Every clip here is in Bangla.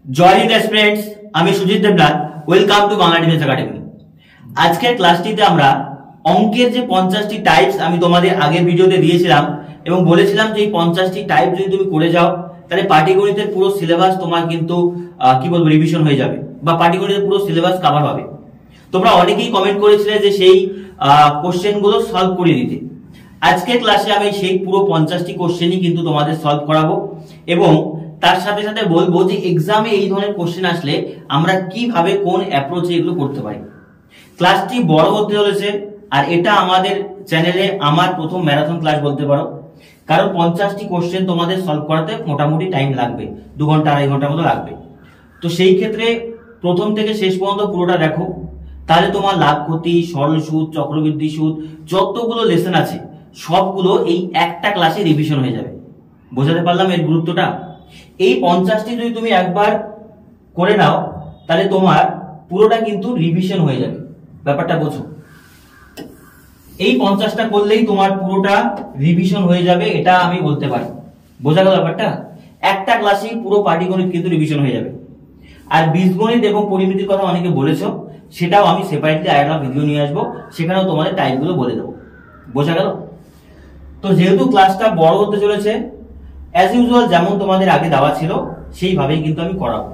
জয় হিন্দ স্টুডেন্টস, আমি Sujit Debnath. Welcome to Bangla defence academy. আজকের ক্লাসটিতে আমরা অঙ্কের যে 50টি টাইপস আমি তোমাদের আগের ভিডিওতে দিয়েছিলাম এবং বলেছিলাম যে এই 50টি টাইপ যদি তুমি করে যাও তাহলে পাটিগণিতের পুরো সিলেবাস তোমার কিন্তু রিভিশন হয়ে যাবে বা পাটিগণিতের পুরো সিলেবাস কভার হবে। তোমরা অনেকেই কমেন্ট করেছিলে যে সেই কোশ্চেন গুলো সলভ করে দিতে। আজকের ক্লাসে আমি সেই পুরো 50টি কোশ্চেনই কিন্তু তোমাদের সলভ করাবো এবং তার সাথে সাথে বলবো যে এক্সামে এই ধরনের কোশ্চেন আসলে আমরা কিভাবে কোন অ্যাপ্রোচে এগুলো করতে পারি। ক্লাসটি বড় হতে চলেছে আর এটা আমাদের চ্যানেলে আমার প্রথম ম্যারাথন ক্লাস বলতে পারো, কারণ 50টি কোশ্চেন তোমাদের সলভ করাতে মোটামুটি টাইম লাগবে, 2 ঘন্টা 2.5 ঘন্টার মতো লাগবে। তো সেই ক্ষেত্রে প্রথম থেকে শেষ পর্যন্ত পুরোটা দেখো, তাহলে তোমার লাভ ক্ষতি, সরল সুদ, চক্রবৃদ্ধি সুদ যতগুলো লেসন আছে সবগুলো এই একটা ক্লাসে রিভিশন হয়ে যাবে। বোঝাতে পারলাম এর গুরুত্বটা? এই 50টি যদি তুমি একবার করে নাও তাহলে তোমার পুরোটা কিন্তু রিভিশন হয়ে যাবে। ব্যাপারটা বোঝো, এই 50টা করলেই তোমার পুরোটা রিভিশন হয়ে যাবে, এটা আমি বলতে পারি। বোঝা গেল ব্যাপারটা? একটা ক্লাসেই পুরো পাটিগণিত কিন্তু রিভিশন হয়ে যাবে। আর বীজগণিত এবং পরিমিতির কথা অনেকে বলেছো, সেটাও আমি সেপারেটলি আলাদা ভিডিও নিয়ে আসবো, সেখানেও তোমাদের টাইপগুলো বলে দেবো। বোঝা গেল? তো যেহেতু ক্লাসটা বড় হতে চলেছে, অ্যাজ ইউজুয়াল যেমন তোমাদের আগে দেওয়া ছিল সেইভাবেই কিন্তু আমি করাবো।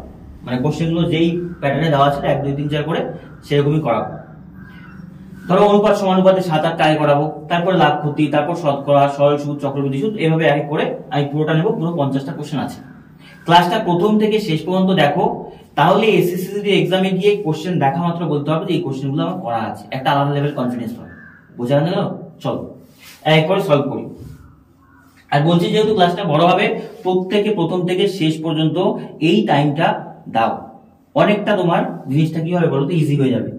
মানে কোশ্চেনগুলো যেই প্যাটার্নে দেওয়া ছিল 1 2 3 4 করে সেরকমই করাবো। ধরো অনুপাত সমানুপাতে 7-8 আগে করাবো, তারপর লাভ ক্ষতি, তারপর শতকরা, সরল সুদ, চক্রবৃদ্ধি সুদ, এভাবে এক করে আমি পুরোটা নেবো। পুরো 50টা কোশ্চেন আছে। ক্লাসটা প্রথম থেকে শেষ পর্যন্ত দেখো, তাহলে এসএসসি এক্সামে গিয়ে কোশ্চেন দেখা মাত্র বলতে হবে যে এই কোশ্চেনগুলো আমার করা আছে, একটা আলাদা লেভেল কনফিডেন্স পাবে। বোঝা গেল? চলো এক করে সলভ করি। আর বলছি যেহেতু ক্লাসটা বড় হবে, প্রত্যেকে প্রথম থেকে শেষ পর্যন্ত এই টাইমটা দাও, অনেকটা তোমার জিনিসটা কি হবে বলো তো, ইজি হয়ে যাবে।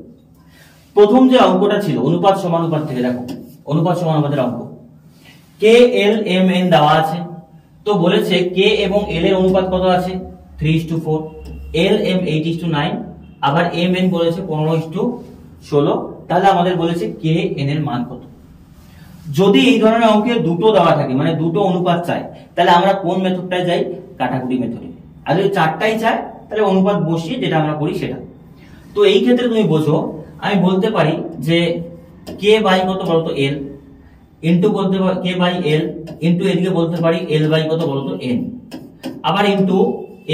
প্রথম যে অঙ্কটা ছিল অনুপাত সমানুপাত থেকে, দেখো অনুপাত সমানুপাতের অঙ্ক, কে এল এম এন দেওয়া আছে। তো বলেছে কে এবং এল এর অনুপাত কত আছে? 3:4, এল এম 8:9, আবার এম এন বলেছে 15:16। তাহলে আমাদের বলেছে কে এন এর মান কত। যদি এই ধরনের অঙ্কে দুটো দেওয়া থাকে, মানে দুটো অনুপাত চাই, তাহলে আমরা কোন মেথডটায় যাই? কাটাকুটি মেথডে। আর যদি 4টাই চাই তাহলে অনুপাত বসিয়ে যেটা আমরা করি সেটা। তো এই ক্ষেত্রে তুমি বোঝো, আমি বলতে পারি যে কে বাই কত বলতো? এল ইন্টু বলতে পারি কে বাই এল ইন্টু এদিকে বলতে পারি এল বাই কত বলতো? এন, আবার ইন্টু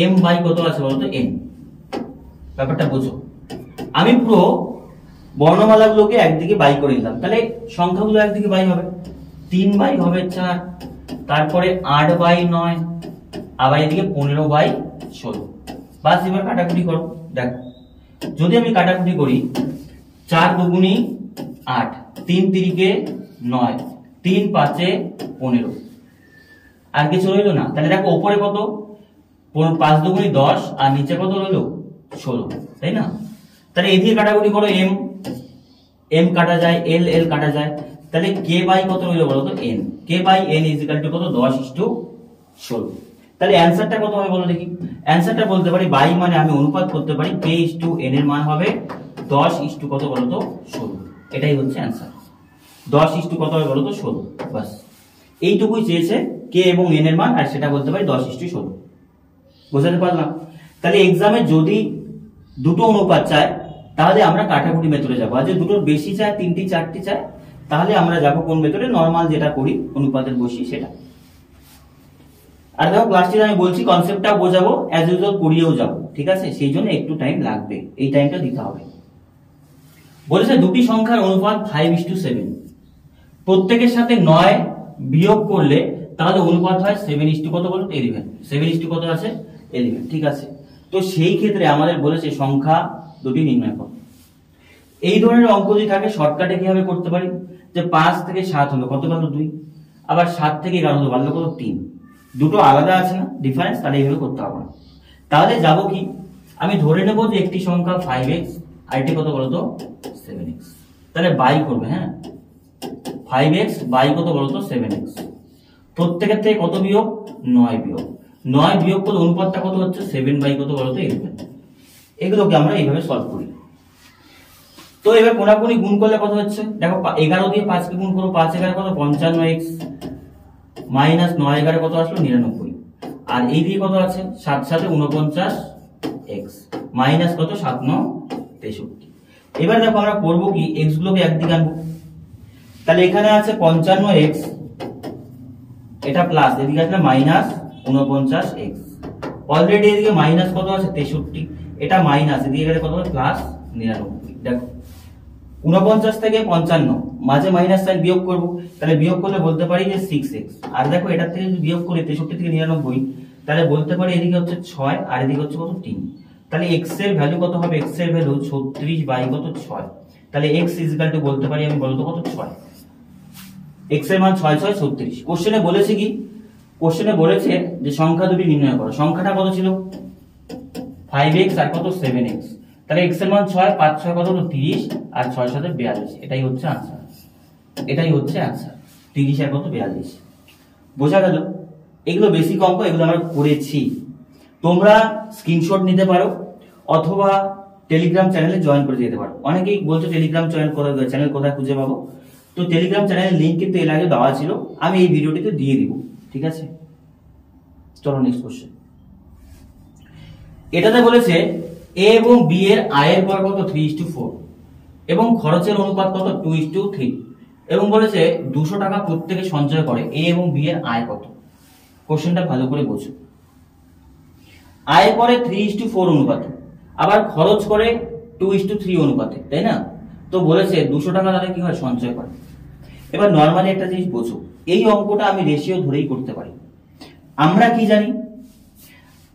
এম বাই কত আছে বলতো? এন। ব্যাপারটা বোঝো, আমি পুরো বর্ণমালাগুলোকে একদিকে বাই করে নিলাম, তাহলে সংখ্যাগুলো একদিকে বাই হবে, 3 বাই হবে 4, তারপরে 8 বাই 9, আবার এদিকে 15/16। বাস এবার কাটাকুটি করো। দেখো যদি আমি কাটাকুটি করি, 4 দুগুণী 8, 3 তিরিকে 9, 3 5-এ 15, আর কিছু রইলো না। তাহলে দেখো ওপরে কত? 5 দুগুণী 10 আর নিচে কত রইলো? 16, তাই না? তাহলে এদিকে কাটাকুটি করো, এম এম কাটা যায়, এল এল কাটা যায়, তাহলে কে বাই কত রইলো বলো তো? N. K by N is equal to কত? 10:16। তাহলে অ্যানসারটা কত হবে বলো দেখি? অ্যানসারটা বলতে পারি বাই মানে আমি অনুপাত করতে পারি, কে ইজ টু এন এর মান হবে 10 কত বলো তো? 16। এটাই হচ্ছে অ্যানসার। 10 কত হবে বলো তো? 16। বাস এইটুকুই চেয়েছে কে এবং এন এর মান, আর সেটা বলতে পারি 10:16। বোঝাতে পারলাম? তাহলে এক্সামে যদি দুটো অনুপাত চায় তাহলে আমরা কাটাকুটি মেথডে যাবো, আর যদি দুটোর বেশি চায়, 3টি 4টি চায়, তাহলে আমরা যাবো কোন মেথডে? নরমাল যেটা করি অনুপাতের বসি সেটা। আর দেখো ক্লাসটিতে আমি বলছি কনসেপ্টটাও বোঝাবো, অ্যাজ ইউজুয়াল করিয়েও যাবো, ঠিক আছে? সেই জন্য একটু টাইম লাগবে, এই টাইমটা দিতে হবে। বলেছে দুটি সংখ্যার অনুপাত 5:7, প্রত্যেকের সাথে 9 বিয়োগ করলে তাহলে অনুপাত হয় 7 কত বলো? 11। 7 কত আছে? 11, ঠিক আছে? তো সেই ক্ষেত্রে আমাদের বলেছে সংখ্যা দুটি নির্ণয় করো। এই ধরনের অঙ্ক যদি থাকে শর্টকাটে কিভাবে করতে পারি? যে 5 থেকে 7 হলো কত বাড়লো? 2, আবার 7 থেকে 11 হলো বাড়লো কত? 3। দুটো আলাদা আছে না ডিফারেন্স, তাহলে এইভাবে করতে হবে না। তাহলে যাব কি, আমি ধরে নেব যে একটি সংখ্যা 5x আর এটি কত বলতো? 7x। তাহলে বাই করবে, হ্যাঁ 5x বাই কত বলতো? 7x। প্রত্যেকের থেকে কত বিয়োগ? 9 বিয়োগ। 9 বিয়োগ করলে অনুপাতটা কত হচ্ছে? 7 বাই কত বলতো? 11। এগুলোকে আমরা এইভাবে সলভ করি। তো এবার কোনাকুনি গুণ করলে কত হচ্ছে? দেখো 11 দিয়ে 5 কে গুণ করো, 5 11 কত? 55x, মাইনাস 9 11 কত আসলো? 99। আর এই দিয়ে কত আছে? 7 7 49, এক্স মাইনাস কত 7 9 63। এবার দেখো আমরা করব কি এক্স গুলোকে একদিকে আনবো, তাহলে এখানে আছে 55x, এটা প্লাস এদিকে আসলে মাইনাস 49x, অলরেডি এদিকে মাইনাস কত আছে 63, এটা মাইনাস এদিকে গেলে কত হবে প্লাস 99। দেখো 49 থেকে 55 মাঝে মাইনাস সাইন বিয়োগ করব, তাহলে বিয়োগ করলে বলতে পারি যে 6x, আর দেখো এটা থেকে যদি বিয়োগ করি 63 থেকে 99, তাহলে বলতে পারি এদিকে হচ্ছে 6 আর এদিকে হচ্ছে কত 3, তাহলে x এর ভ্যালু কত হবে, x এর ভ্যালু 36 বাই কত 6, তাহলে x ইকুয়াল টু বলতে পারি আমি বলতো কত 6, x এর মান 6 6 36। কোশ্চেনে বলেছে কি, কোশ্চেনে বলেছে যে সংখ্যা দুটি নির্ণয় করো, সংখ্যাটা কত ছিল 5x আর কত 7x, তাহলে x এর মান 6 5 6 কত হলো 30 আর 6 7 42, এটাই হচ্ছে आंसर, এটাই হচ্ছে आंसर 30 আর কত 42। বোঝা গেল? এগুলো বেসিক অঙ্ক, এগুলো আমরা করেছি, তোমরা স্ক্রিনশট নিতে পারো অথবা টেলিগ্রাম চ্যানেলে জয়েন করে যেতে পারো। অনেকেই বলছো টেলিগ্রাম চ্যানেল কোথায় খুঁজে পাবো, তো টেলিগ্রাম চ্যানেলের লিংক কিন্তু এর আগে দেওয়া ছিল, আমি এই ভিডিওটিতে দিয়ে দিব, ঠিক আছে? চলো নেক্সট কোশ্চেন। এটাতে বলেছে এ এবং বি এর আয়ের পর কত 3:4 এবং খরচের অনুপাত কত 2:3, এবং বলেছে 200 টাকা প্রত্যেকে সঞ্চয় করে, এ এবং বি এর আয় কত। কোশ্চেনটা ভালো করে বোঝো। আয় করে 3:4 অনুপাতে, আবার খরচ করে 2:3 অনুপাতে, তাই না? তো বলেছে 200 টাকা তাহলে কি হয় সঞ্চয় করে। এবার নরমালি একটা জিনিস বোঝো, এই অঙ্কটা আমি রেশিও ধরেই করতে পারি। আমরা কি জানি,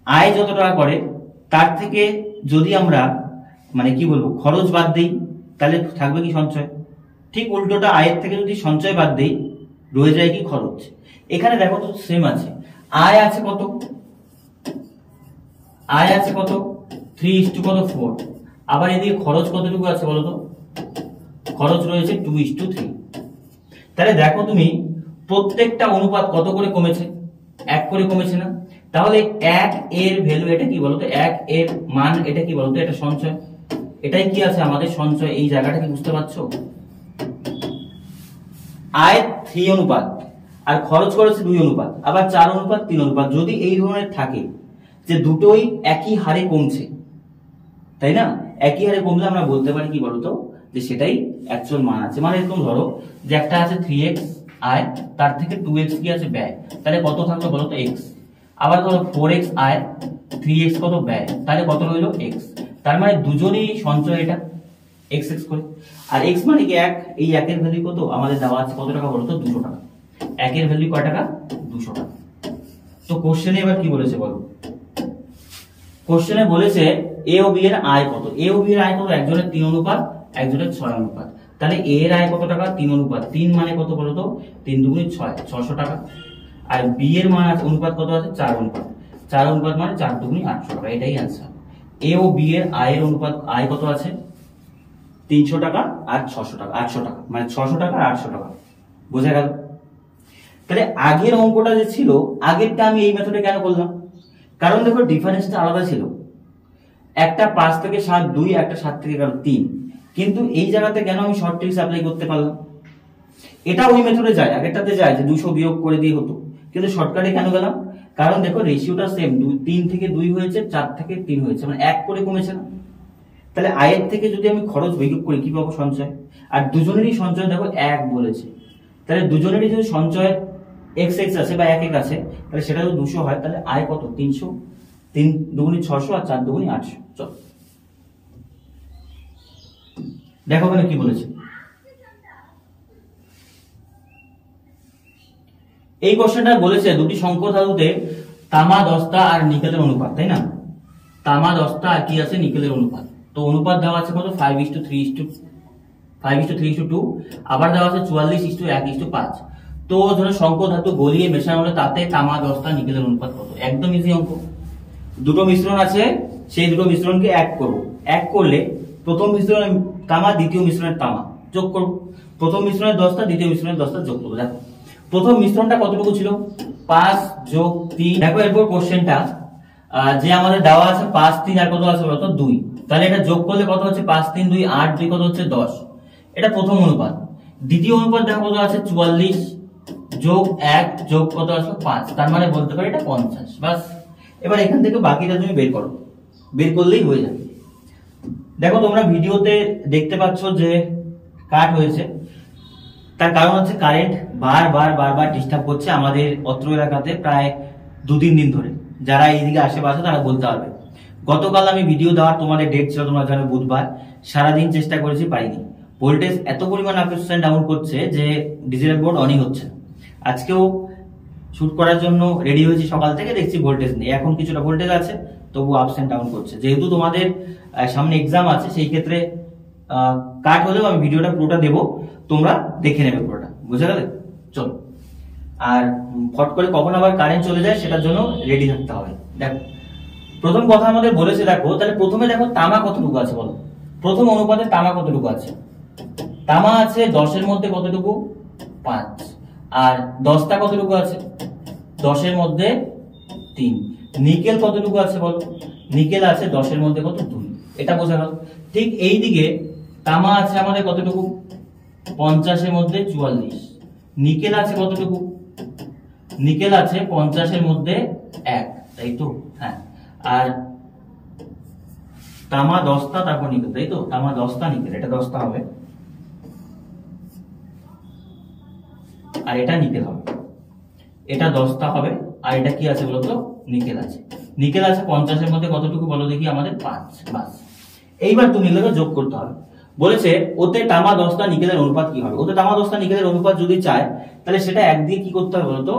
আয় যত টাকা করে তার থেকে যদি আমরা মানে কি বলবো খরচ বাদ দেই, তাহলে থাকবে কি সঞ্চয়। ঠিক উল্টোটা, আয়ের থেকে যদি সঞ্চয় বাদ দেই রয়ে যায় কি খরচ। এখানে দেখো তো সেম আছে, আয় আছে কত, আয় আছে কত 3:4, আবার এদিকে খরচ কতটুকু আছে বলো তো, খরচ রয়েছে 2:3। তাহলে দেখো তুমি প্রত্যেকটা অনুপাত কত করে কমেছে, 1 করে কমেছে না? তাহলে 1 এর ভ্যালু এটা কি বলতো, 1 এর মান এটা কি বলতো, এটা সঞ্চয়, এটাই কি আছে আমাদের সঞ্চয়। এই জায়গাটা কি বুঝতে পারছো? আয় 3 অনুপাত আর খরচ করেছে 2 অনুপাত, আবার 4 অনুপাত 3 অনুপাত, যদি এই ধরনের থাকে যে দুটোই একই হারে কমছে, তাই না? একই হারে কমলে আমরা বলতে পারি কি বলতো, যে সেটাই অ্যাকচুয়াল মান আছে। মানে এরকম ধরো যে একটা আছে 3x আয়, তার থেকে 2x কি আছে ব্যয়, তাহলে কত থাকলো বলো তো x, আবার ধরো 4x আয় 3x কত ব্যয়, তাহলে কত রইলো x। তার মানে দুজনেই সঞ্চয় এটা x x করে, আর x মানে কি 1, এই 1 এর ভ্যালু কত আমাদের দেওয়া আছে কত টাকা বলো তো 200 টাকা, 1 এর ভ্যালু কয় টাকা 200 টাকা। তো কোশ্চেনে এবার কি বলেছে বলো, কোশ্চেনে বলেছে এ ও বি এর আয় কত। এ ও বি এর আয় কত, একজনের 3 অনুপাত একজনের 6 অনুপাত, তাহলে এ এর আয় কত টাকা 3 অনুপাত, 3 মানে কত বলো তো 3 দুগুণে 6 600 টাকা, আর বি এর মান অনুপাত কত আছে 4 অনুপাত, 4 অনুপাত মানে 4 দুগুণে 800 টাকা, এটাই आंसर। এ ও বি এর আয়ের অনুপাত, আয় কত আছে 300 টাকা আর 600 টাকা, 800 টাকা, মানে 600 টাকা আর 800 টাকা। বোঝা গেল? তাহলে আগের অঙ্কটা যে ছিল, আগেরটা আমি এই মেথডে কেন করলাম, কারণ দেখো ডিফারেন্সটা আলাদা ছিল, একটা 5 থেকে 7 2, একটা 7 থেকে 11 3, কিন্তু এই জায়গাতে কেন আমি শর্ট ট্রিক্স অ্যাপ্লাই করতে পারলাম। এটা ওই মেথডে যায়, আগেরটাতে যায় যে 200 বিয়োগ করে দিয়ে হতো, কিন্তু শর্টকাটে কেন গেলাম, কারণ দেখো রেশিওটা সেম, 3 থেকে 2 হয়েছে, 4 থেকে 3 হয়েছে, মানে 1 করে কমেছে না। তাহলে আয়ের থেকে যদি আমি খরচ বিয়োগ করি কি পাবো সঞ্চয়, আর দুজনেরই সঞ্চয় দেখো 1 বলেছে, তাহলে দুজনেরই যদি সঞ্চয় x x আছে বা 1 1 আছে, তাহলে সেটা যদি 200 হয়, তাহলে আয় কত 300, 3 দুগুণে 600 আর 4 দুগুণে 800। চল দেখো ওখানে কি বলেছে। এই কোশ্চেনটা বলেছে দুটি সংকর ধাতুতে তামা দস্তা আর নিকেলের অনুপাত, তাই না? তামা দস্তা আর কি আছে নিকেলের অনুপাত, তো অনুপাত দেওয়া আছে কত 5:3:2, আবার দেওয়া আছে 44:1:5। তো ধরো সংকর ধাতু গলিয়ে মেশানো হলে তাতে তামা দস্তা নিকেলের অনুপাত কত। একদম ইজি অঙ্ক, দুটো মিশ্রণ আছে, সেই দুটো মিশ্রণকে এক করব, এক করলে প্রথম মিশ্রণে তামা, দ্বিতীয় মিশ্রণের তামা যোগ করব, প্রথম মিশ্রণের দস্তা দ্বিতীয় মিশ্রণের দস্তা যোগ করবো। দেখো প্রথম মিশ্রণটা কতটুকু ছিল 5 যোগ 3, দেখো এরপর কোশ্চেনটা যে আমাদের দেওয়া আছে 5 3 আর কত আছে বলতো 2, তাহলে এটা যোগ করলে কত হচ্ছে 5 3 2 8 2 কত হচ্ছে 10, এটা প্রথম অনুপাত। দ্বিতীয় অনুপাত দেখো কত আছে 44 যোগ 1 যোগ কত আসলো 5, তার মানে বলতে পারি এটা 50। বাস, এবার এখান থেকে বাকিটা তুমি বের করো। বের করলেই হয়ে যাবে। দেখো তোমরা ভিডিওতে দেখতে পাচ্ছ যে কাট হয়েছে, তার কারণ হচ্ছে কারেন্ট বারবার ডিস্টার্ব করছে আমাদের অত্র এলাকাতে প্রায় 2-3 দিন ধরে। যারা এইদিকে আশেপাশে তারা বলতে পারবে। গতকাল আমি ভিডিও দেওয়ার তোমাদের ডেট ছিল, তোমরা জানো বুধবার, সারাদিন চেষ্টা করেছি, পাইনি। ভোল্টেজ এত পরিমাণ আপ ডাউন করছে যে ডিজিটাল বোর্ড অনই হচ্ছে। আজকেও শুট করার জন্য রেডি হয়েছি সকাল থেকে, দেখছি ভোল্টেজ নেই। এখন কিছুটা ভোল্টেজ আছে, তবু আপস এন্ড ডাউন করছে। যেহেতু তোমাদের সামনে এক্সাম আছে, সেই ক্ষেত্রে কাট হলেও আমি ভিডিওটা পুরোটা দেবো, তোমরা দেখে নেবে পুরোটা। বুঝে গেলে? চলো। আর ফট করে কখন আবার কারেন্ট চলে যায় সেটার জন্য রেডি থাকতে হবে। দেখো প্রথম কথা আমাদের বলেছে, দেখো তাহলে প্রথমে দেখো তামা কতটুকু আছে বলো। প্রথম অনুপাতে তামা কতটুকু আছে? তামা আছে 10-এর মধ্যে কতটুকু? 5। আর 10টা কতটুকু আছে? 10-এর মধ্যে 3। নিকেল কতটুকু আছে বলো? নিকেল আছে 10-এর মধ্যে কত? 2। এটা বোঝা গেল। ঠিক এই দিকে তামা আছে আমাদের কতটুকু? 50-এর মধ্যে 44। নিকেল আছে কতটুকু? নিকেল আছে 50-এর মধ্যে 1, তাই তো? হ্যাঁ। আর তামা 10টা, তারপর নিকেল, তাই তো? তামা 10টা, নিকেল এটা 10টা হবে, আর এটা নিকেল হবে, এটা 10টা হবে। আর এটা কি আছে বলতো? নিকেল আছে। নিকেল আছে 50-এর মধ্যে কতটুকু বলো দেখি? আমাদের 5। বাস, এইবার তুমি এগুলোকে যোগ করতে হবে। বলেছে ওতে তামা 10টা নিকেলের অনুপাত কি হবে। ওতে তামা 10টা নিকেলের অনুপাত যদি চায়, তাহলে সেটা একদিকে কি করতে হবে বলতো?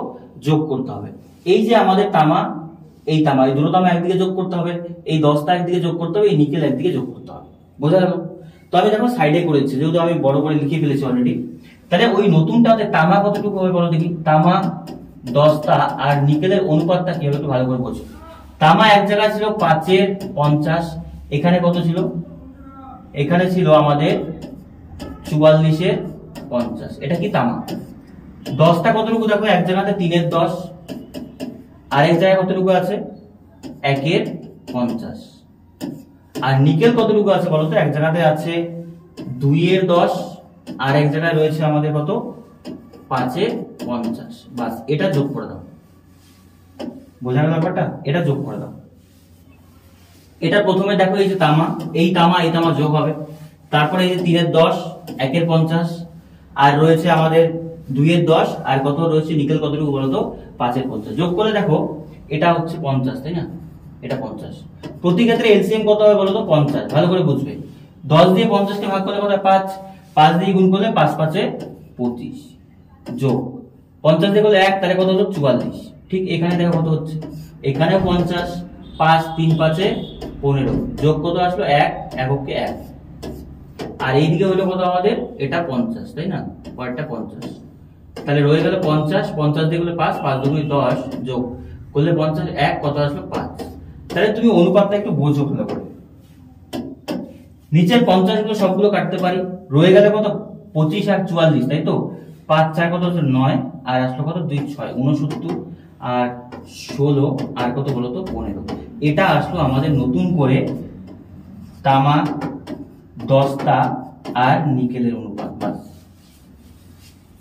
যোগ করতে হবে। এই যে আমাদের তামা, এই তামা, এই দুটো তামা একদিকে যোগ করতে হবে, এই 10টা একদিকে যোগ করতে হবে, এই নিকেল একদিকে যোগ করতে হবে। বোঝা গেল? তো আমি দেখো সাইডে করেছি, যেহেতু আমি বড় করে লিখে ফেলেছি অলরেডি। তাহলে ওই নতুনটাতে তামা কতটুকু হবে বলো দেখি? তামা 10টা, আর নিকেলের অনুপাতটা কি হবে একটু ভালো করে বোঝো। তামা এক জায়গায় ছিল 5-এর 50, এখানে কত ছিল? এখানে ছিল আমাদের 44-এর 50। এটা কি তামা। 10টা কতটুকু দেখো? এক জায়গাতে 3-এর 10, আর এক জায়গায় কতটুকু আছে? 1-এর 50। আর নিকেল কতটুকু আছে বলতো? এক জায়গাতে আছে 2-এর 10, আর এক জায়গায় রয়েছে আমাদের কত? 5-এর 50। বাস, এটা যোগ করে দাও। বোঝা গেল ব্যাপারটা? এটা যোগ করে দাও। এটা প্রথমে দেখো এই যে তামা, এই তামা এই তামা যোগ হবে, তারপরে এই যে 3-এর 10, 1-এর 50, আর রয়েছে আমাদের 2-এর 10, আর কত রয়েছে? নিকেল কতটুকু বলতো? 5-এর 50। যোগ করে দেখো এটা হচ্ছে 50, তাই না? এটা 50। প্রতি ক্ষেত্রে এলসিএম কত হবে বলতো? 50। ভালো করে বুঝবে। 10 দিয়ে 50কে ভাগ করলে কত হয়? 5। 5 দিয়ে গুণ করলে 5-5-এ 25, যোগ 50 দিয়ে করলে 1, তাহলে কত হলো? 44। ঠিক এখানে দেখো কত হচ্ছে? এখানেও 50, 5 3-5-এ 15, যোগ কত আসলো? 1, এককে 1। আর এইদিকে হলো কত আমাদের? এটা 50, তাই না? পরেরটা 50। তাহলে রয়ে গেল 50, 50 দিয়ে করলে 5, 5 দুগুণে 10, যোগ করলে 50, 1 কত আসলো? 5। তাহলে তুমি অনুপাতটা একটু বোঝো ভালো করে। নিচের 50 গুলো সবগুলো কাটতে পারি, রয়ে গেল কত? 25 আর 44, তাই তো? 5 4 কত হচ্ছে? 9, আর আসলো কত? 2 6 69, আর 16, আর কত বলতো? 15। এটা আসলো আমাদের নতুন করে তামা 10টা আর নিকেলের অনুপাত। বাস,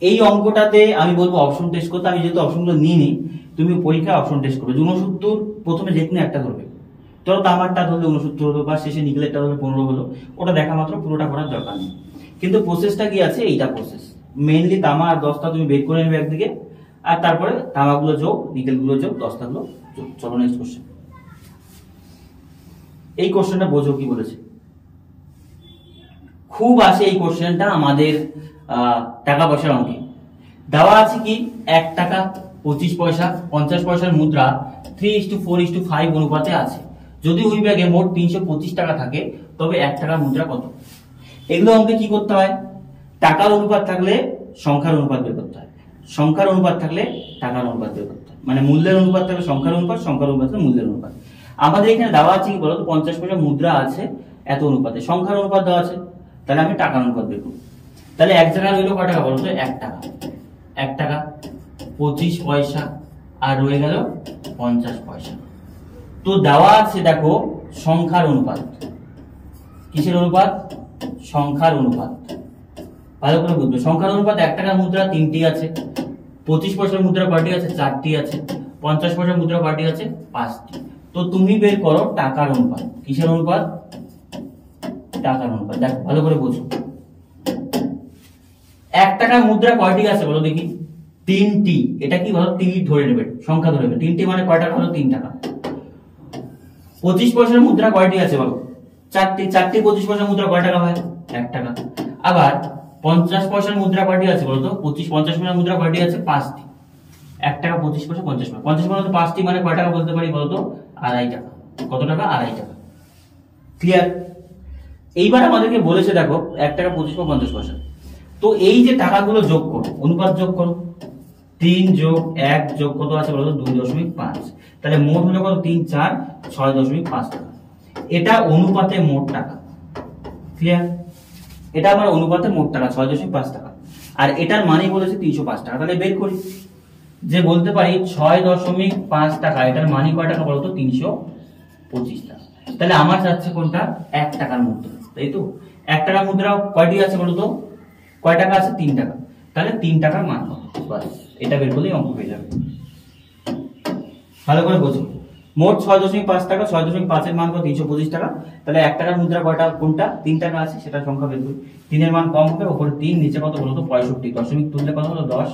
এই অঙ্কটাতে আমি বলবো অপশন টেস্ট করতে। আমি যেহেতু অপশনগুলো নিইনি, তুমি পরীক্ষায় অপশন টেস্ট করবে। 69 প্রথমে যে কোনো একটা ধরবে, ধরো তামারটা ধরলে 69 হলো, বা শেষে নিকেলেরটা ধরলে 15 হলো, ওটা দেখা মাত্র, পুরোটা করার দরকার নেই। কিন্তু প্রসেসটা কি আছে? এইটা প্রসেস। মেইনলি তামা আর 10টা তুমি বের করে নেবে একদিকে, আর তারপরে তামাগুলো যোগ, নিকেলগুলো যোগ, 10টা গুলো যোগ। চলো নেক্সট কোশ্চেন। এই কোশ্চেনটা বোঝো কি বলেছে। খুব আসে এই কোশ্চেনটা আমাদের টাকা পয়সার অঙ্কে। দেওয়া আছে কি? 1 টাকা 25 পয়সা 50 পয়সার মুদ্রা 3:4:5 অনুপাতে আছে। যদি ওই ব্যাগে মোট 325 টাকা থাকে, তবে 1 টাকার মুদ্রা কত? এগুলো অঙ্কে কি করতে হয়? টাকার অনুপাত থাকলে সংখ্যার অনুপাত বের করতে হয়, সংখ্যার অনুপাত থাকলে টাকার অনুপাত বের করতে হয়। মানে মূল্যের অনুপাত থাকলে সংখ্যার অনুপাত, সংখ্যার অনুপাত থাকলে মূল্যের অনুপাত। আমাদের এখানে দেওয়া আছে কি বলতো? 50 পয়সা মুদ্রা আছে এত অনুপাতে, সংখ্যার অনুপাত দেওয়া আছে, তাহলে আমি টাকার অনুপাত বের করব। তাহলে 1 টাকা রইল কত টাকা বলতো? 1 টাকা। 1 টাকা 25 পয়সা, আর রয়ে গেল 50 পয়সা। তো দেওয়া আছে দেখো সংখ্যার অনুপাত। কিসের অনুপাত? সংখ্যার অনুপাত। ভালো করে বুঝবে। সংখ্যার অনুপাত 1 টাকার মুদ্রা 3টি আছে, 25 পয়সার মুদ্রা কয়টি আছে? 4টি আছে, 50 পয়সার মুদ্রা কয়টি আছে? 5টি। তো তুমি বের করো টাকার অনুপাত। কিসের অনুপাত? টাকার অনুপাত। দেখো ভালো করে বোঝো, 1 টাকার মুদ্রা কয়টি আছে বলো দেখি? 3টি। এটা কি বলো? 3 ধরে নেবে, সংখ্যা ধরে নেবে। 3টি মানে কয় টাকা হলো? 3 টাকা। 25 পয়সার মুদ্রা কয়টি আছে বলো? 4টি। 4টি 25 পয়সার মুদ্রা কয় টাকা হয়? 1 টাকা। আবার 50 পয়সার মুদ্রা কয়টি আছে বলো তো? 50 পয়সার মুদ্রা কয়টি আছে? 5টি। 1 টাকা 25 পয়সা 50 পয়সা। 50 পয়সা 5টি মানে কয় টাকা বলতে পারি বলো তো? 2.5 টাকা। কত টাকা? 2.5 টাকা। ক্লিয়ার? এইবার আমাদেরকে বলেছে দেখো 1 টাকা 25 পয়সা 50 পয়সা। তো এই যে টাকাগুলো যোগ করো, অনুপাত যোগ করো। 3 যোগ 1 যোগ কত আছে বলো তো? 2.5। তাহলে মোট হলো কত? 3 4 6.5 টাকা। এটা অনুপাতে মোট টাকা। ক্লিয়ার? এটা আমার অনুপাতে মোট টাকা 6.5 টাকা। আর এটার মানে বলেছে 305 টাকা। তাহলে বের করি, যে বলতে পারি 6.5 টাকা, এটার মানে কয় টাকা বলতো? 325 টাকা। তাহলে আমার যাচ্ছে কোনটা? 1 টাকার মুদ্রা, তাই তো? 1 টাকার মুদ্রা কয়টি আছে বলতো? কয় টাকা আছে? 3 টাকা। তাহলে 3 টাকার মান হবে। বাস, এটা বের করলেই অঙ্ক পেয়ে যাবে। ভালো করে বোঝো, মোট 6.5 টাকা, 6.5 এর মান কত? 325 টাকা। তাহলে 1 টাকার মুদ্রা কয়টা? কোনটা? 3 টাকা আছে, সেটা সংখ্যা বের করি। 3 এর মান কম হবে, উপরে 3, নিচে কত বলতো? 65। দশমিক তুললে কত হলো? 10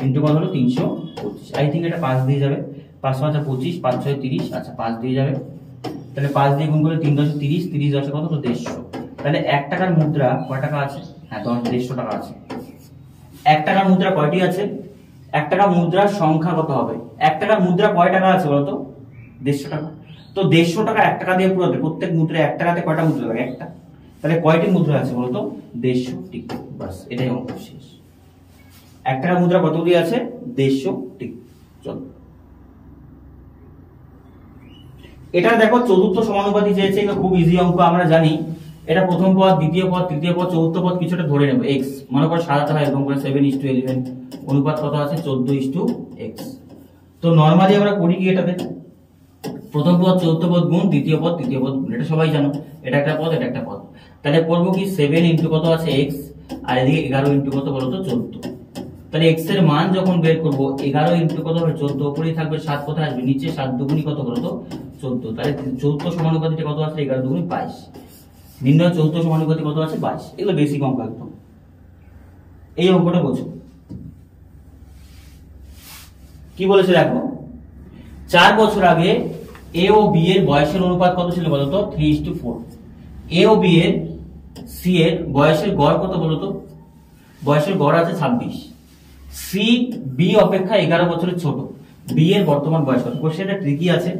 ইন্টু কত হলো? 325। আই থিঙ্ক এটা 5 দিয়ে যাবে। 5 5 25, 5 6 30। আচ্ছা 5 দিয়ে যাবে। তাহলে 5 দিয়ে গুণ করলে 3 10 30, 30 10 কত? 150। তাহলে 1 টাকার মুদ্রা কয় টাকা আছে? হ্যাঁ 150 টাকা আছে। 1 টাকার মুদ্রা কয়টি আছে? 1 টাকার মুদ্রার সংখ্যা কত হবে? 1 টাকার মুদ্রা কয় টাকা আছে বলতো? 150 টাকা। তো 150 টাকা 1 টাকা দিয়ে পুরোবে। প্রত্যেক মুদ্রায় 1 টাকাতে কয়টা মুদ্রা লাগে? একটা। তাহলে কয়টি মুদ্রা আছে বলতো? 150টি। বাস, এটাই অঙ্ক শেষ। 1 টাকার মুদ্রা কতগুলি আছে? 150টি। চলো, এটা দেখো চতুর্থ সমানুপাতি চেয়েছে। এটা খুব ইজি অঙ্ক, আমরা জানি। এটা প্রথম পদ, দ্বিতীয় পদ, তৃতীয় পদ, চতুর্থ পদ কিছুটা ধরে নেব। x মনে করো সাজাতে হয় এরকম করে 7:11। অনুপাত কত আছে? 14:x। তো নরমালি আমরা করি কি এটাতে? প্রথম পদ চতুর্থ পদ গুণ, দ্বিতীয় পদ তৃতীয় পদ গুণ। এটা সবাই জানো, এটা একটা পদ, এটা একটা পদ। তাহলে করবো কি? 7 ইন্টু কত আছে? x, আর এদিকে 11 ইন্টু কত বলতো? 14। তাহলে x এর মান যখন বের করবো, 11 ইন্টু কত হবে? 14। উপরেই থাকবে 7, কোথায় আসবে? নিচে। 7 দুগুণই কত বলতো? 14। তাহলে চতুর্থ সমানুপাতিটা কত আছে? 11 দুগুণই 22। নির্ণয় চতুর্থ সমানুপাতি কত আছে? 22। এগুলো বেসিক অঙ্ক একদম। এই অঙ্কটা বোঝো কি বলেছে দেখো। 4 বছর আগে এ ও বি এর বয়সের অনুপাত কত ছিল বলতো? 3:4। এ ও বি এর সি এর বয়সের গড় কত বলতো? বয়সের গড় আছে 26। সি বি অপেক্ষা 11 বছরের ছোট। বি এর বর্তমান বয়স কত? কোশ্চেনটা ট্রিকি আছে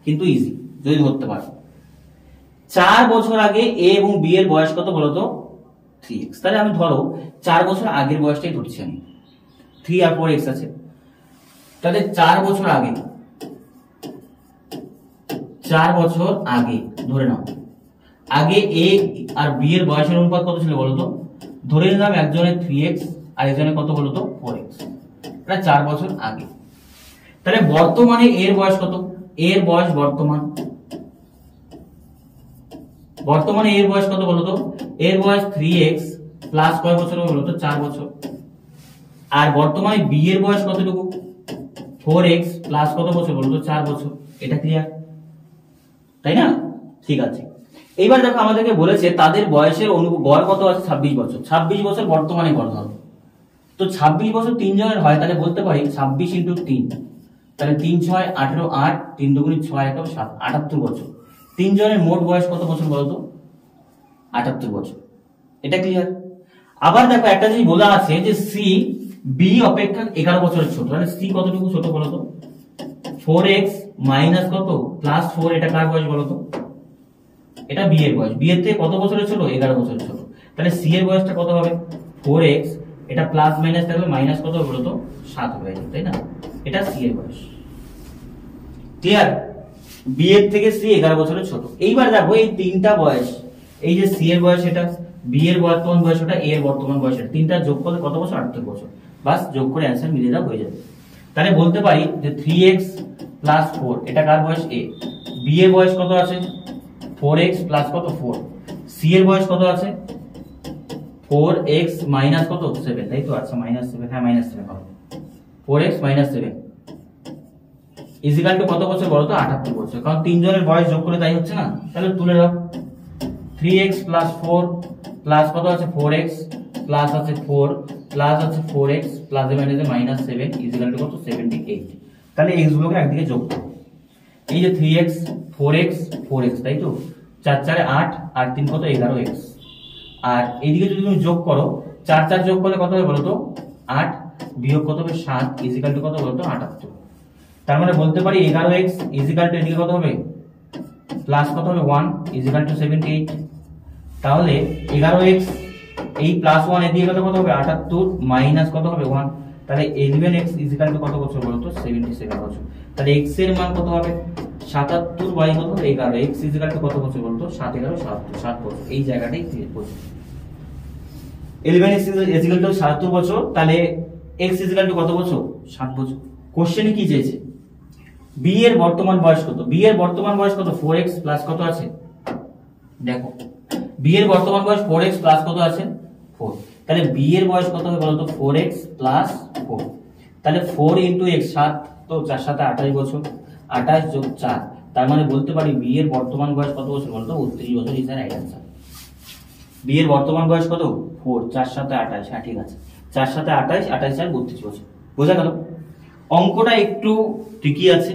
কিন্তু ইজি যদি ধরতে পারো। 4 বছর আগে এ এবং বি এর বয়স কত বলতো? 3x। তাহলে আমি ধরো 4 বছর আগের বয়সটাই ধরছি আমি। 3 আর 4x আছে। তাহলে 4 বছর আগে, 4 বছর আগে ধরে নাও, আগে এ আর বি এর বয়সের অনুপাত কত ছিল বলতো? ধরে নিলাম একজনের 3x আর একজনের কত বলতো? 4x। এটা 4 বছর আগে। তাহলে বর্তমানে এর বয়স কত? এর বয়স বর্তমানে এর বয়স কত বলতো? এর বয়স 3x প্লাস কয় বছর হবে বলতো? 4 বছর। আর বর্তমানে বি এর বয়স কতটুকু? 4x প্লাস কত বছর বলতো? 4 বছর। এটা ক্লিয়ার, তাই না? ঠিক আছে। এইবার দেখো আমাদেরকে বলেছে তাদের বয়সের গড় কত আছে? 26 বছর। 26 বছর বর্তমানে গড় ধরো। তো 26 বছর 3 জনের হয়, তাহলে বলতে পারি 26 ইন্টু 3। তাহলে 3 6 18 8, 3 দুগুণে 6 1 7, 78 বছর। 3 জনের মোট বয়স কত বছর বলতো? 78 বছর। এটা ক্লিয়ার। আবার দেখো একটা জিনিস বলা আছে যে সি বি অপেক্ষা 11 বছরের ছোট। তাহলে সি কতটুকু ছোট বলতো? 4x মাইনাস কত? প্লাস 4। এটা কার বয়স বলতো? এটা বি এর বয়স। বি এর থেকে কত বছরের ছোট? 11 বছরের ছোট। তাহলে সি এর বয়সটা কত হবে? 4x, এটা প্লাস মাইনাস থাকলে মাইনাস কত হবে বলতো? 7 হয়ে যাবে, তাই না? এটা সি এর বয়স। ক্লিয়ার? বি এর থেকে সি 11 বছরের ছোট। এইবার দেখো এই তিনটা বয়স, এই যে সি এর বয়স এটা, বি এর বর্তমান বয়স ওটা, এ এর বর্তমান বয়স এটা, তিনটা যোগ করলে কত বছর? 78 বছর। বাস, যোগ করে অ্যান্সার মিলিয়ে দাও, হয়ে যাবে। তাহলে বলতে পারি যে 3x প্লাস 4, এটা কার বয়স? এ। বি এর বয়স কত আছে? 4x প্লাস কত? 4। সি এর বয়স কত আছে? 4x মাইনাস কত? 7, তাই তো? আচ্ছা -7, হ্যাঁ -7 হবে। 4x - 7 ইজিক্যাল টু কত বছর বলো তো? 78 বছর। কারণ তিনজনের বয়স যোগ করে তাই হচ্ছে না, তাহলে তুলে দাও। 3x প্লাস 4 প্লাস কত আছে 4x প্লাস আছে 4 প্লাস আছে 4x প্লাস এ মাইনাসে মাইনাস 7 ইজিক্যাল টু কত? 78। তাহলে x গুলোকে একদিকে যোগ করো। এই যে 3x 4x 4x, তাই তো? 4 4 8 আর 3 কত? 11x। আর এইদিকে যদি তুমি যোগ করো, 4 4 যোগ করলে কত হবে বলো তো? 8 বিয়োগ কত হবে? 7 ইজিক্যাল টু কত বলো তো? 78। তার মানে বলতে পারি 11x ইজিক্যাল টু এদিকে কত হবে? প্লাস কত হবে? 1 ইজিক্যাল টু 78। তাহলে 11x এই প্লাস 1 এদিকে কত হবে? 78 মাইনাস কত হবে? 1। তাহলে 11x ইজিক্যাল টু কত বছর বলো তো? 77 বছর। তাহলে x এর মান কত হবে? 77 বাই কত? 11। x ইজিক্যাল টু কত বছর বলো তো? 7 11 7 বছর। এই জায়গাটাই ক্লিয়ার করছি। 11x ইজিক্যাল টু 77 বছর, তাহলে x ইজিক্যাল টু কত বছর? 7 বছর। কোশ্চেনে কি চেয়েছে? b এর বর্তমান বয়স কত? b এর বর্তমান বয়স কত? 4x প্লাস কত আছে? দেখো b এর বর্তমান বয়স 4x প্লাস কত আছে? 4। তাহলে b এর বয়স কত হবে বলো তো? 4x plus 4। তাহলে 4 ইনটু x 7, তো 4 7 28 বছর। 28 যোগ 4, তার মানে বলতে পারি b এর বর্তমান বয়স কত বছর বলো তো? 32 বছর ইজ রাইট आंसर। b এর বর্তমান বয়স কত? 4 4 7 28। হ্যাঁ ঠিক আছে, 4 7 28 28 4 32 বছর। বোঝা গেল? অঙ্কটা একটু ট্রিকি আছে,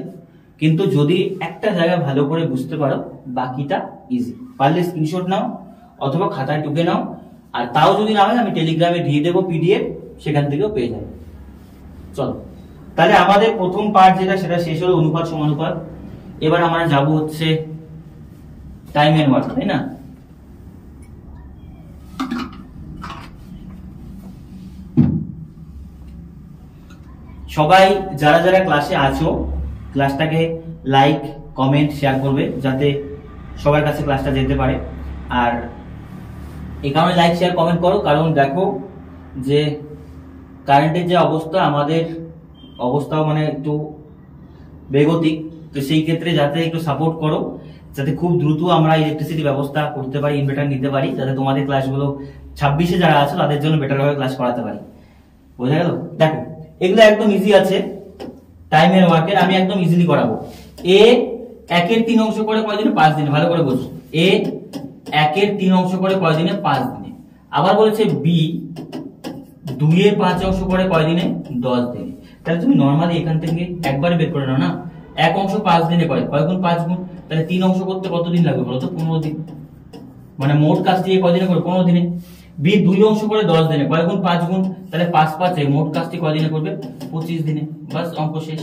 কিন্তু যদি একটা জায়গা ভালো করে বুঝতে পারো বাকিটা ইজি। পারলে স্ক্রিনশট নাও অথবা খাতায় টুকে নাও, আর তাও যদি না হয় আমি টেলিগ্রামে দিয়ে দেবো পিডিএফ, সেখান থেকেও পেয়ে যাবে। চলো তাহলে আমাদের প্রথম পার্ট যেটা সেটা শেষ হলো, অনুপাত সমানুপাত। এবার আমরা যাব হচ্ছে টাইম এন্ড ওয়ার্ক, তাই না? সবাই যারা যারা ক্লাসে আছো ক্লাসটাকে লাইক কমেন্ট শেয়ার করবে, যাতে সবার কাছে ক্লাসটা যেতে পারে। আর এই কারণে লাইক শেয়ার কমেন্ট করো, কারণ দেখো যে কারেন্টের যে অবস্থা, আমাদের অবস্থাও মানে একটু বেগতিক, তো সেই ক্ষেত্রে যাতে একটু সাপোর্ট করো, যাতে খুব দ্রুত আমরা ইলেকট্রিসিটি ব্যবস্থা করতে পারি, ইনভার্টার নিতে পারি, যাতে তোমাদের ক্লাসগুলো 26-এ যারা আছে তাদের জন্য বেটার ভাবে ক্লাস করাতে পারি। বোঝা গেল? দেখো এগুলো একদম ইজি আছে। টাইম এর ওয়ার্কের আমি একদম ইজিলি করাবো। এ 1-এর 3 অংশ করে কয়দিনে? 5 দিনে। ভালো করে বোঝো, এ 1-এর 3 অংশ করে কয়দিনে? 5 দিনে। আবার বলেছে বি 2-এর 5 অংশ করে কয়দিনে? 10 দিনে। তাহলে তুমি নরমালি এখান থেকে একবারে বের করে নাও না, এক অংশ 5 দিনে কয় গুণ? 5 গুণ। তাহলে 3 অংশ করতে কতদিন লাগবে বলো তো? 15 দিন। মানে মোট কাজটি কয়দিনে করে? 15 দিনে। বি 2 অংশ করে 10 দিনে, কয় গুণ? 5 গুণ। তাহলে 5 5-এ মোট কাজটি কয়দিনে করবে? 25 দিনে। বাস, অঙ্ক শেষ।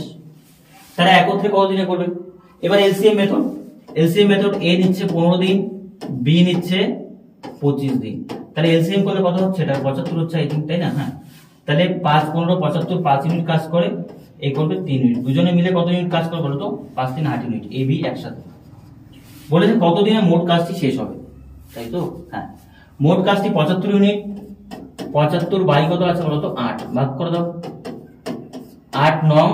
তাহলে একত্রে কতদিনে করবে? এবার এলসিএম মেথড। এলসিএম মেথড, এ নিচ্ছে 15 দিন, বি নিচ্ছে 25 দিন। তাহলে এলসিএম করলে কত হচ্ছে? এটা 75 হচ্ছে আই থিঙ্ক, তাই না? হ্যাঁ। তাহলে 5 15 75, 5 ইউনিট কাজ করে, এ করবে 3 ইউনিট। দুজনে মিলে কত ইউনিট কাজ করে বলো তো? 5 3 8 ইউনিট। এ বি একসাথে। বলেছে কতদিনে মোট কাজটি শেষ হবে, তাই তো? হ্যাঁ, মোট কাজটি 75 ইউনিট। 75 বাই কত আছে বলো তো? 8। ভাগ করে দাও। 8 9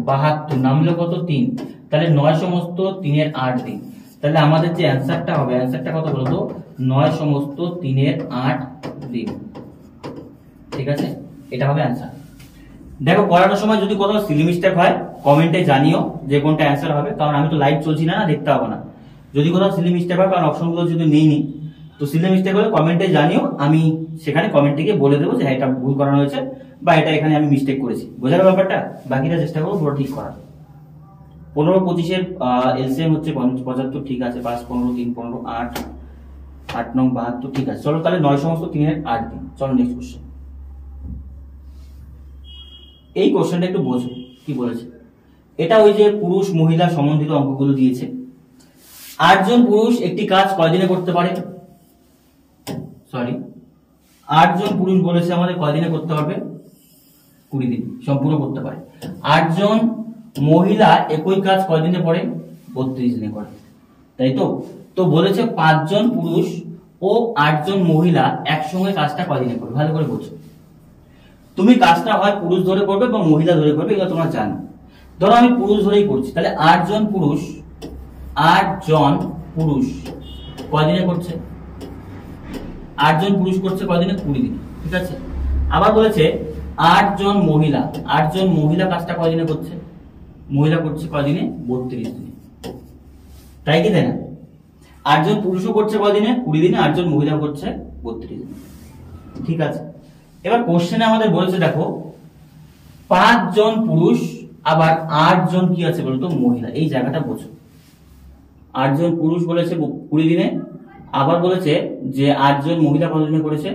72, নামলো কত? 3। তাহলে 9 সমস্ত 3-এর 8 দিন। তাহলে আমাদের যে অ্যান্সারটা হবে, অ্যান্সারটা কত বলো তো? 9 সমস্ত 3-এর 8 দিন। ঠিক আছে, এটা হবে অ্যান্সার। দেখো করানোর সময় যদি কোথাও সিলি মিস্টেক হয় কমেন্টে জানিও যে কোনটা অ্যান্সার হবে, কারণ আমি তো লাইভ চলছি না, দেখতে হবে না। যদি কোথাও সিলি মিস্টেক হয়, কারণ অপশনগুলো যদি নেইনি, তো সিলি মিস্টেক হলে কমেন্টে জানিও, আমি সেখানে কমেন্টে গিয়ে বলে দেবো যে হ্যাঁ এটা ভুল করানো হয়েছে বা এটা এখানে আমি মিস্টেক করেছি। বোঝা গেল ব্যাপারটা? বাকিটা চেষ্টা করবো পুরো ঠিক করার। 15 25-এর এলসিএম হচ্ছে 75, ঠিক আছে। 5 15 3 15 8 8 9 72, ঠিক আছে। চলো তাহলে 9 সমস্ত 3-এর 8 দিন। চলো নেক্সট কোশ্চেন। এই কোশ্চেনটা একটু বোঝো কি বলেছে। এটা ওই যে পুরুষ মহিলা সম্বন্ধিত অঙ্কগুলো দিয়েছে। 8 জন পুরুষ একটি কাজ কয়দিনে করতে পারে? 8 জন পুরুষ বলেছে আমাদের কয়দিনে করতে পারবে? 20 দিন সম্পূর্ণ করতে পারে। 8 জন মহিলা একই কাজ কয়দিনে করে? 32 দিনে করে, তাই তো? তো বলেছে 5 জন পুরুষ ও 8 জন মহিলা একসঙ্গে কাজটা কয়দিনে করবে? ভালো করে বোঝো। তুমি কাজটা হয় পুরুষ ধরে করবে বা মহিলা ধরে করবে, এগুলো তোমরা জানো। ধরো আমি পুরুষ ধরেই করছি, তাহলে 8 জন পুরুষ কয়দিনে করছে? 8 জন পুরুষ করছে কয়দিনে? 20 দিনে, ঠিক আছে। আবার বলেছে 8 জন মহিলা কাজটা কয়দিনে করছে? মহিলা করছে কদিনে 32 দিনে, তাই কি তাই না? 8 জন পুরুষও করছে কদিনে 20 দিনে, 8 জন মহিলা করছে 32 দিনে। ঠিক আছে, এবার কোশ্চেনে আমাদের বলেছে দেখো 5 জন পুরুষ আবার 8 জন কি আছে বলতো মহিলা, এই জায়গাটা বোঝো। 8 জন পুরুষ বলেছে 20 দিনে, আবার বলেছে যে 8 জন মহিলা কত দিনে করেছে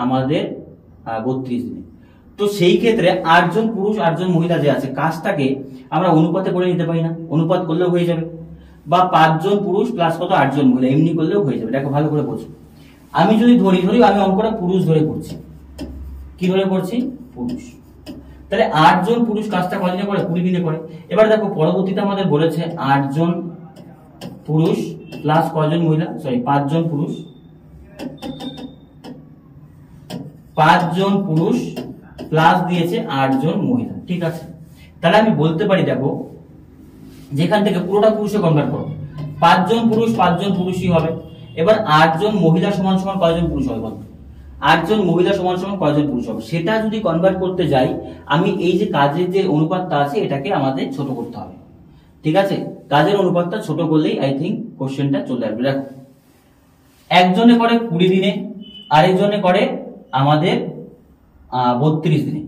আমাদের 32 দিনে। তো সেই ক্ষেত্রে 8 জন পুরুষ 8 জন মহিলা যে আছে কাজটাকে আমরা অনুপাতে করে নিতে পারি না? অনুপাত করলেও হয়ে যাবে, বা 5 জন পুরুষ প্লাস কত 8 জন মহিলা এমনি করলেও হয়ে যাবে। দেখো ভালো করে বোঝো, আমি যদি ধরি আমি অঙ্কটা পুরুষ ধরে করছি, কি ধরে করছি পুরুষ, তাহলে 8 জন পুরুষ কাজটা কদিনে করে 20 দিনে করে। এবার দেখো পরবর্তীতে আমাদের বলেছে 8 জন পুরুষ প্লাস কয়জন মহিলা, সরি 5 জন পুরুষ, 5 জন পুরুষ প্লাস দিয়েছে 8 জন মহিলা। ঠিক আছে, তাহলে আমি বলতে পারি দেখো যেখান থেকে পুরোটা পুরুষে কনভার্ট করো, 5 জন পুরুষ 5 জন পুরুষই হবে। এবার 8 জন মহিলা সমান সমান কয়জন পুরুষ হবে বলো? 8 জন মহিলা সমান সমান কয়জন পুরুষ হবে? সেটা যদি কনভার্ট করতে যাই আমি এই যে কাজের যে অনুপাতটা আছে এটাকে আমাদের ছোট করতে হবে। ঠিক আছে, কাজের অনুপাতটা ছোট করলেই আই থিঙ্ক কোশ্চেনটা চলে আসবে। দেখো একজনে করে 20 দিনে, আরেকজনে করে আমাদের 32 দিনে।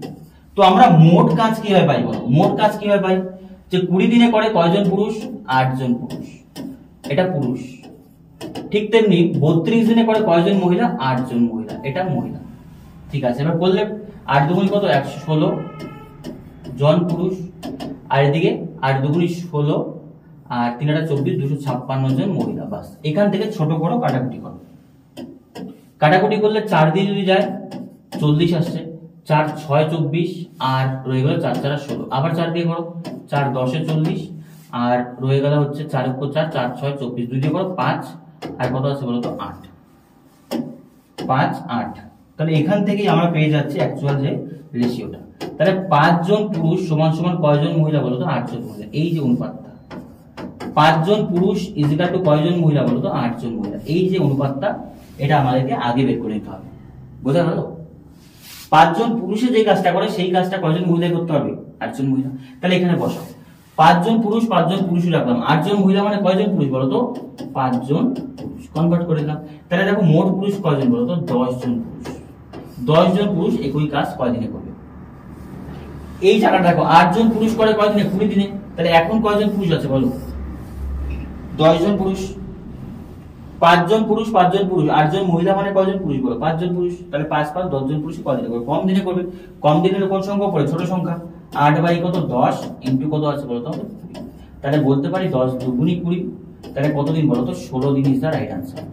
তো আমরা মোট কাজ কিভাবে পাই বলো? মোট কাজ কিভাবে পাই? যে 20 দিনে করে কয়জন পুরুষ? 8 জন পুরুষ, এটা পুরুষ। ঠিক তেমনি 32 দিনে করে কয়জন মহিলা? 8 জন মহিলা, এটা মহিলা। ঠিক আছে, এবার করলে 8 দুগুণে কত 116 জন পুরুষ, আর এদিকে 8 দুগুণে 16 আর 3 8 24 256 জন মহিলা। বাস, এখান থেকে ছোট করো, কাটাকুটি করো। কাটাকুটি করলে 4 দিয়ে যদি যায় 40 আসছে, 4 6 24 আর রয়ে গেল 4 4 16, আবার 4 দিয়ে করো, 4 10 40 আর রয়ে গেল হচ্ছে 4 4 4 6 24, 2 দিয়ে করো 5 আর কত আছে বলো তো 8, 5 8। তাহলে এখান থেকেই আমরা পেয়ে যাচ্ছি অ্যাকচুয়াল যে রেশিওটা। তাহলে 5 জন পুরুষ সমান সমান কয়জন মহিলা বলো তো? 8 জন মহিলা। এই যে অনুপাতটা 5 জন পুরুষ ইজ ইকুয়াল টু কয়জন মহিলা বলো তো? 8 জন মহিলা। এই যে অনুপাতটা এটা আমাদেরকে আগে বের করে নিতে হবে। বোঝা গেল? 5 জন পুরুষে যে কাজটা করে সেই কাজটা কয়জন মহিলা করতে হবে? 8 জন মহিলা। তাহলে এখানে বসাও 5 জন পুরুষ 5 জন পুরুষই রাখলাম, 8 জন মহিলা মানে কয়জন পুরুষ বলো তো? 5 জন পুরুষ। কনভার্ট করে দিলাম। তাহলে দেখো মোট পুরুষ কয়জন বলো তো? 10 জন পুরুষ। 10 জন পুরুষ একই কাজ কয়দিনে করবে? এই জায়গাটা দেখো 8 জন পুরুষ করে কয়দিনে? 20 দিনে। তাহলে এখন কয়জন পুরুষ আছে বলো? 10 জন পুরুষ। 5 জন পুরুষ 5 জন পুরুষ, 8 জন মহিলা মানে কয়জন পুরুষ বলো? 5 জন পুরুষ। তাহলে 5 5 10 জন পুরুষ কয়দিনে করবে? কম দিনে করবে। কম দিনের কোন সংখ্যা পড়ে? ছোট সংখ্যা। 8 বাই কত 10 ইনটু কত আছে বলো তো? 20। তাহলে বলতে পারি 10 দুগুণী 20। তাহলে কতদিন বলো তো? 16 দিন ইজ দা রাইট আনসার।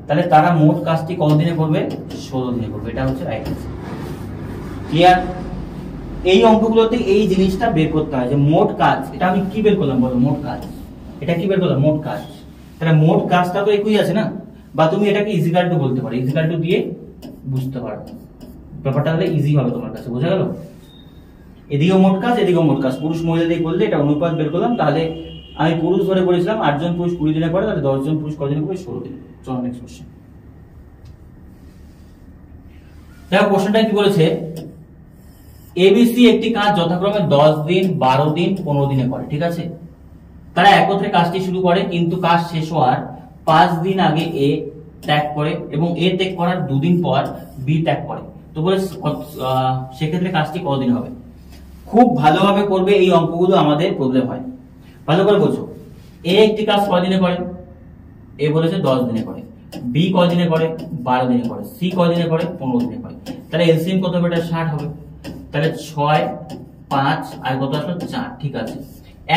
তাহলে তারা মোট কাজটি কত দিনে করবে? 16 দিনে করবে। এটা হচ্ছে রাইট আনসার। ক্লিয়ার? এই অঙ্কগুলোতে এই জিনিসটা বের করতে হয় যে মোট কাজ। এটা আমি কি বের করলাম বলো? মোট কাজ। এটা কি বের করলাম? মোট কাজ। তাহলে মোট কাজটা তো একই আছে না? বা তুমি এটাকে ইজিক্যাল টু বলতে পারো, ইজিক্যাল টু দিয়ে বুঝতে পারো ব্যাপারটা, হলে ইজি হবে তোমার কাছে। বোঝা গেল? এদিকেও মোট কাজ এদিকেও মোট কাজ, পুরুষ মহিলা দিয়ে করলে এটা অনুপাত বের করলাম। তাহলে আমি পুরুষ ধরে করেছিলাম 8 জন পুরুষ 20 দিনে করে, তাহলে 10 জন পুরুষ কদিনে করে? 16 দিনে। চলো নেক্সট কোশ্চেন। দেখো কোশ্চেনটা কি বলেছে? এবিসি একটি কাজ যথাক্রমে 10 দিন 12 দিন 15 দিনে করে। ঠিক আছে, তারা একত্রে কাজটি শুরু করে, কিন্তু কাজ শেষ হওয়ার 5 দিন আগে এ ত্যাগ করে এবং এ ত্যাগ করার 2 দিন পর বি ত্যাগ করে। তো বলে সেক্ষেত্রে কাজটি কতদিন হবে? খুব ভালোভাবে করবে, এই অঙ্কগুলো আমাদের প্রবলেম হয়। ভালো করে বোঝো। এ একটি কাজ কয়দিনে করে? এ বলেছে 10 দিনে করে। বি কয়দিনে করে? 12 দিনে করে। সি কয়দিনে করে? 15 দিনে করে। তাহলে এলসিএম কত হবে? এটা 60 হবে। তাহলে 6 5 আর কত আসলো? 4। ঠিক আছে,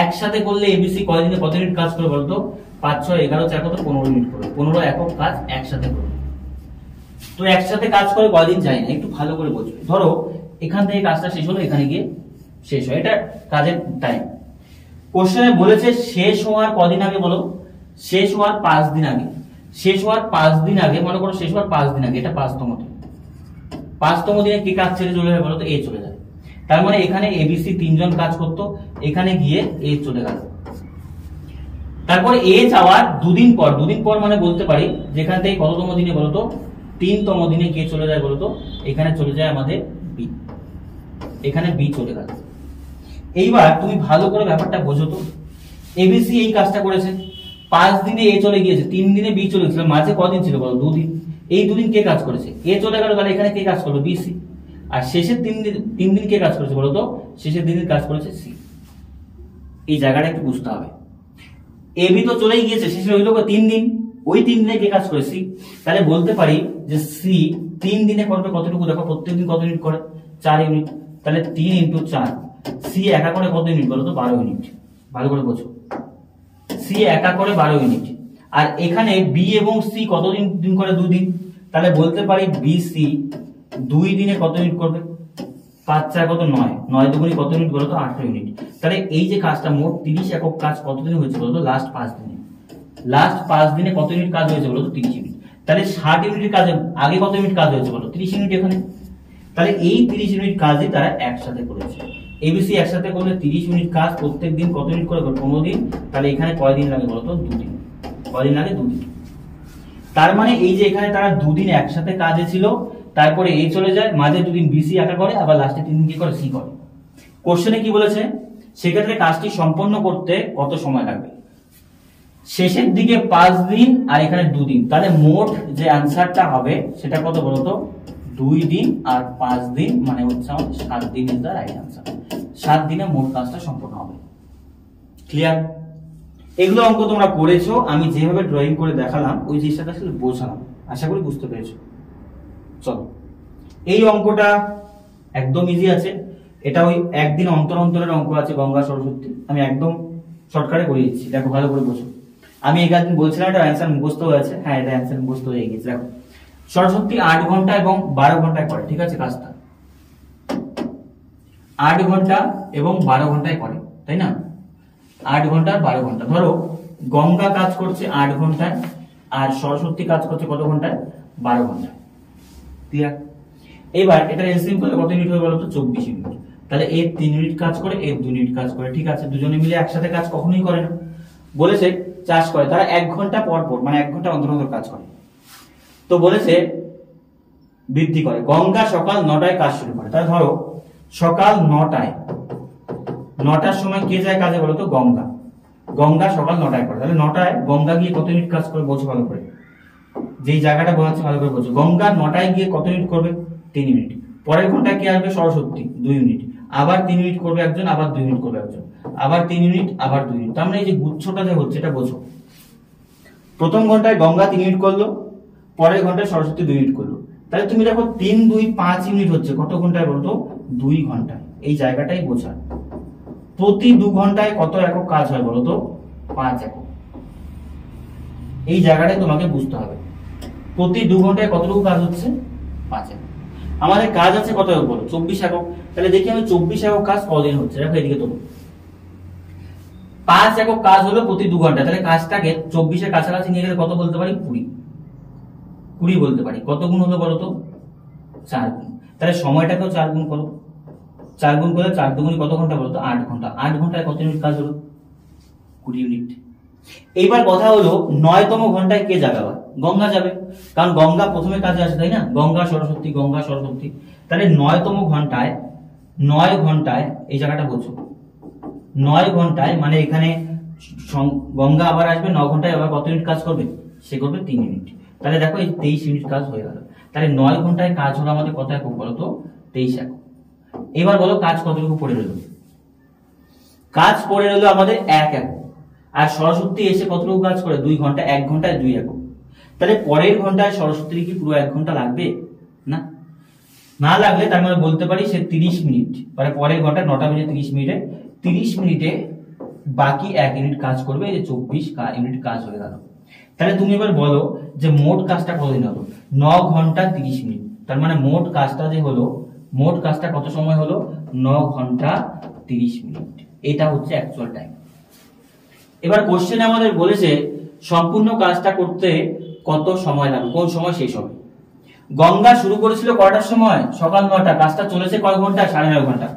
একসাথে করলে এবিসি কয়দিনে কত মিনিট কাজ করে বলতো? 5 6 11 4 কত? 15 মিনিট করে। 15 একক কাজ একসাথে করবে। তো একসাথে কাজ করে কয়দিন যায় না, একটু ভালো করে বুঝবে। ধরো এখান থেকে কাজটা শেষ হলো, এখানে গিয়ে শেষ হয়, এটা কাজের টাইম। কোশ্চেনে বলেছে শেষ হওয়ার কদিন আগে বলো? শেষ হওয়ার 5 দিন আগে। শেষ হওয়ার 5 দিন আগে, মনে করো শেষ হওয়ার 5 দিন আগে, এটা 5তম দিন। 5তম দিনে কি কাজ ছেড়ে চলে যাবে বলো তো? এ চলে যায়। তার মানে এখানে এবিসি 3 জন কাজ করতো, এখানে গিয়ে এ চলে গেল। তারপরে এ যাওয়ার 2 দিন পর, 2 দিন পর মানে বলতে পারি যেখান থেকে কততম দিনে বলতো? 3তম দিনে কে চলে যায় বলতো? এখানে চলে যায় আমাদের বি। এখানে বি চলে গেল। এইবার তুমি ভালো করে ব্যাপারটা বোঝো তো, এবিসি এই কাজটা করেছে, 5 দিনে এ চলে গিয়েছে, 3 দিনে বি চলে গেছিল, মাঝে কদিন ছিল বলো? 2 দিন। এই 2 দিন কে কাজ করেছে? এ চলে গেল, তাহলে এখানে কে কাজ করলো? বিসি। আর শেষের 3 দিন কে কাজ করেছে বলো তো? শেষের দিনের কাজ করেছে সি। এই জায়গাটা একটু বুঝতে হবে। এবি তো চলেই গিয়েছে, শেষে হইলো 3 দিন, ওই 3 দিনে কে কাজ করে? সি। তাহলে বলতে পারি যে সি 3 দিনে করবে কতটুকু? দেখো প্রত্যেকদিন কত ইউনিট করে? 4 ইউনিট। তাহলে 3 ইন্টু 4, সি একা করে কত ইউনিট বলো তো? 12 ইউনিট। ভালো করে বোঝো, সি একা করে 12 ইউনিট। আর এখানে বি এবং সি কত দিন করে? 2 দিন। তাহলে বলতে পারি বিসি 2 দিনে কত ইউনিট করবে? 5 4 কত? 9, 9 দুগুণে কত ইউনিট বলো তো? 18 ইউনিট। তাহলে এই যে কাজটা মোট 30 একক কাজ কতদিন হয়েছে বলো তো? লাস্ট 5 দিনে। লাস্ট 5 দিনে কত ইউনিট কাজ হয়েছে বলো তো? 30 ইউনিট। তাহলে 60 ইউনিটের কাজে আগে কত ইউনিট কাজ হয়েছে বলো? 30 ইউনিট এখানে। তাহলে এই 30 ইউনিট কাজই তারা একসাথে করেছে। এবিসি একসাথে করলে 30 ইউনিট কাজ, প্রত্যেক দিন কত ইউনিট করে? 15 দিন। তাহলে এখানে কয় দিন লাগে বলো তো? 2 দিন। কয়দিন লাগে? 2 দিন। তার মানে এই যে এখানে তারা 2 দিন একসাথে কাজে ছিল, তারপরে এ চলে যায়, মাঝে 2 দিন বিসি একা করে, আবার লাস্টে 3 দিন কি করে? সি করে। কোশ্চেনে কি বলেছে? সেক্ষেত্রে কাজটি সম্পন্ন করতে কত সময় লাগবে? শেষের দিকে 5 দিন আর এখানে 2 দিন। তাহলে মোট যে অ্যান্সারটা হবে সেটা কত বলতো? 2 দিন আর 5 দিন, মানে হচ্ছে আমাদের 7 দিন ইজ দ্য রাইট অ্যান্সার। 7 দিনে মোট কাজটা সম্পন্ন হবে। ক্লিয়ার? এগুলো অঙ্ক তোমরা করেছো, আমি যেভাবে ড্রয়িং করে দেখালাম ওই জিনিসটা আসলে বোঝালাম, আশা করি বুঝতে পেরেছো। চলো, এই অঙ্কটা একদম ইজি আছে। এটা ওই একদিন অন্তর অন্তরের অঙ্ক আছে, গঙ্গা সরস্বতী। আমি একদম শর্টকাটে করে দিচ্ছি, দেখো ভালো করে বোঝো। আমি এই দিন বলছিলাম এটা অ্যান্সার মুখস্থ হয়েছে, হ্যাঁ এটা অ্যান্সার মুখস্থ হয়ে গেছে। দেখো সরস্বতী 8 ঘন্টা এবং 12 ঘন্টায় করে, ঠিক আছে কাজটা? 8 ঘন্টা এবং 12 ঘন্টায় করে, তাই না? 8 ঘন্টা আর 12 ঘন্টা। ধরো গঙ্গা কাজ করছে 8 ঘন্টায় আর সরস্বতী কাজ করছে কত ঘন্টায়? 12 ঘন্টায়। ক্লিয়ার? এবার এটা এলসিএম করলে কত ইউনিট হবে বলো তো? 24 ইউনিট। তাহলে এর 3 ইউনিট কাজ করে, এর 2 ইউনিট কাজ করে, ঠিক আছে? দুজনে মিলে একসাথে কাজ কখনোই করে না। বলেছে চাষ করে, তারা 1 ঘন্টা পর পর, মানে 1 ঘন্টা অন্তর অন্তর কাজ করে। তো বলেছে বৃদ্ধি করে। গঙ্গা সকাল 9টায় কাজ শুরু করে। তাহলে ধরো সকাল 9টার সময় কে যায় কাজে বলো তো? গঙ্গা। গঙ্গা সকাল 9টায় করে। তাহলে 9টায় গঙ্গা গিয়ে কত ইউনিট কাজ করে? বোঝো ভালো করে, যেই জায়গাটা বোঝাচ্ছে ভালো করে বোঝো। গঙ্গা 9টায় গিয়ে কত ইউনিট করবে? 3 ইউনিট। পরের ঘন্টায় কে আসবে? সরস্বতী 2 ইউনিট। আবার 3 ইউনিট করবে একজন, আবার 2 ইউনিট করবে একজন, আবার 3 ইউনিট, আবার 2 ইউনিট। তার মানে এই যে গুচ্ছটা যে হচ্ছে এটা বোঝো। প্রথম ঘন্টায় গঙ্গা 3 ইউনিট করলো, পরের ঘন্টায় সরস্বতী 2 ইউনিট করলো। তাহলে তুমি দেখো 3 2 5 ইউনিট হচ্ছে কত ঘন্টায় বলতো? 2 ঘন্টায়। এই জায়গাটাই বোঝা। প্রতি 2 ঘন্টায় কত একক কাজ হয় বলতো? 5 একক। এই জায়গাটাই তোমাকে বুঝতে হবে। প্রতি 2 ঘন্টায় কতটুকু কাজ হচ্ছে? 5 একক। আমাদের কাজ আছে কত একক বলো? 24 একক। তাহলে দেখি আমি 24 একক কাজ কদিন হচ্ছে, দেখো এদিকে তো 5 একক কাজ হলো প্রতি 2 ঘন্টা। তাহলে কাজটাকে 24 এর কাছাকাছি নিয়ে গেলে কত বলতে পারি? 20 বলতে পারি। কত গুণ হলো বলো তো? 4 গুণ। তাহলে সময়টাকেও 4 গুণ করো। 4 গুণ করলে 4 দুগুণ কত ঘন্টা বলো তো? 8 ঘন্টা। 8 ঘন্টায় কত ইউনিট কাজ হলো? 20 ইউনিট। এইবার কথা হলো 9তম ঘন্টায় কে যাবে? আবার গঙ্গা যাবে, কারণ গঙ্গা প্রথমে কাজে আসে, তাই না? গঙ্গা সরস্বতী, গঙ্গা সরস্বতী। তাহলে 9তম ঘন্টায়, 9 ঘন্টায় এই জায়গাটা বোঝো। 9 ঘন্টায় মানে এখানে গঙ্গা আবার আসবে, 9 ঘন্টায় আবার কত ইউনিট কাজ করবে? সে করবে 3 ইউনিট। তাহলে দেখো এই 23 ইউনিট কাজ হয়ে গেল। তাহলে 9 ঘন্টায় কাজ হলো আমাদের কত একক বলো তো? 23 একক। এবার বলো কাজ কতটুকু পড়ে রইল? কাজ পড়ে রইল আমাদের 1 একক। আর সরস্বতী এসে কতটুকু কাজ করে? 2 ঘন্টা। 1 ঘন্টায় 2 একক। তাহলে পরের ঘন্টায় সরস্বতীর কি পুরো 1 ঘন্টা লাগবে? না, না লাগলে তার মানে বলতে পারি সে 30 মিনিট, মানে পরের ঘন্টা 9টা বেজে 30 মিনিটে 30 মিনিটে বাকি 1 ইউনিট কাজ করবে। এই যে 24 ইউনিট কাজ হয়ে গেল। তাহলে তুমি এবার বলো যে মোট কাজটা কতদিন হলো? 9 ঘন্টা 30 মিনিট। তার মানে মোট কাজটা যে হলো, মোট কাজটা কত সময় হলো? 9 ঘন্টা 30 মিনিট। এটা হচ্ছে অ্যাকচুয়াল টাইম। এবার কোশ্চেনে আমাদের বলেছে সম্পূর্ণ কাজটা করতে কত সময় লাগবে, কোন সময় শেষ হবে। গঙ্গা শুরু করেছিল কয়টার সময়? সকাল 9টা। কাজটা চলেছে কয় ঘন্টা? 9.5 ঘন্টা।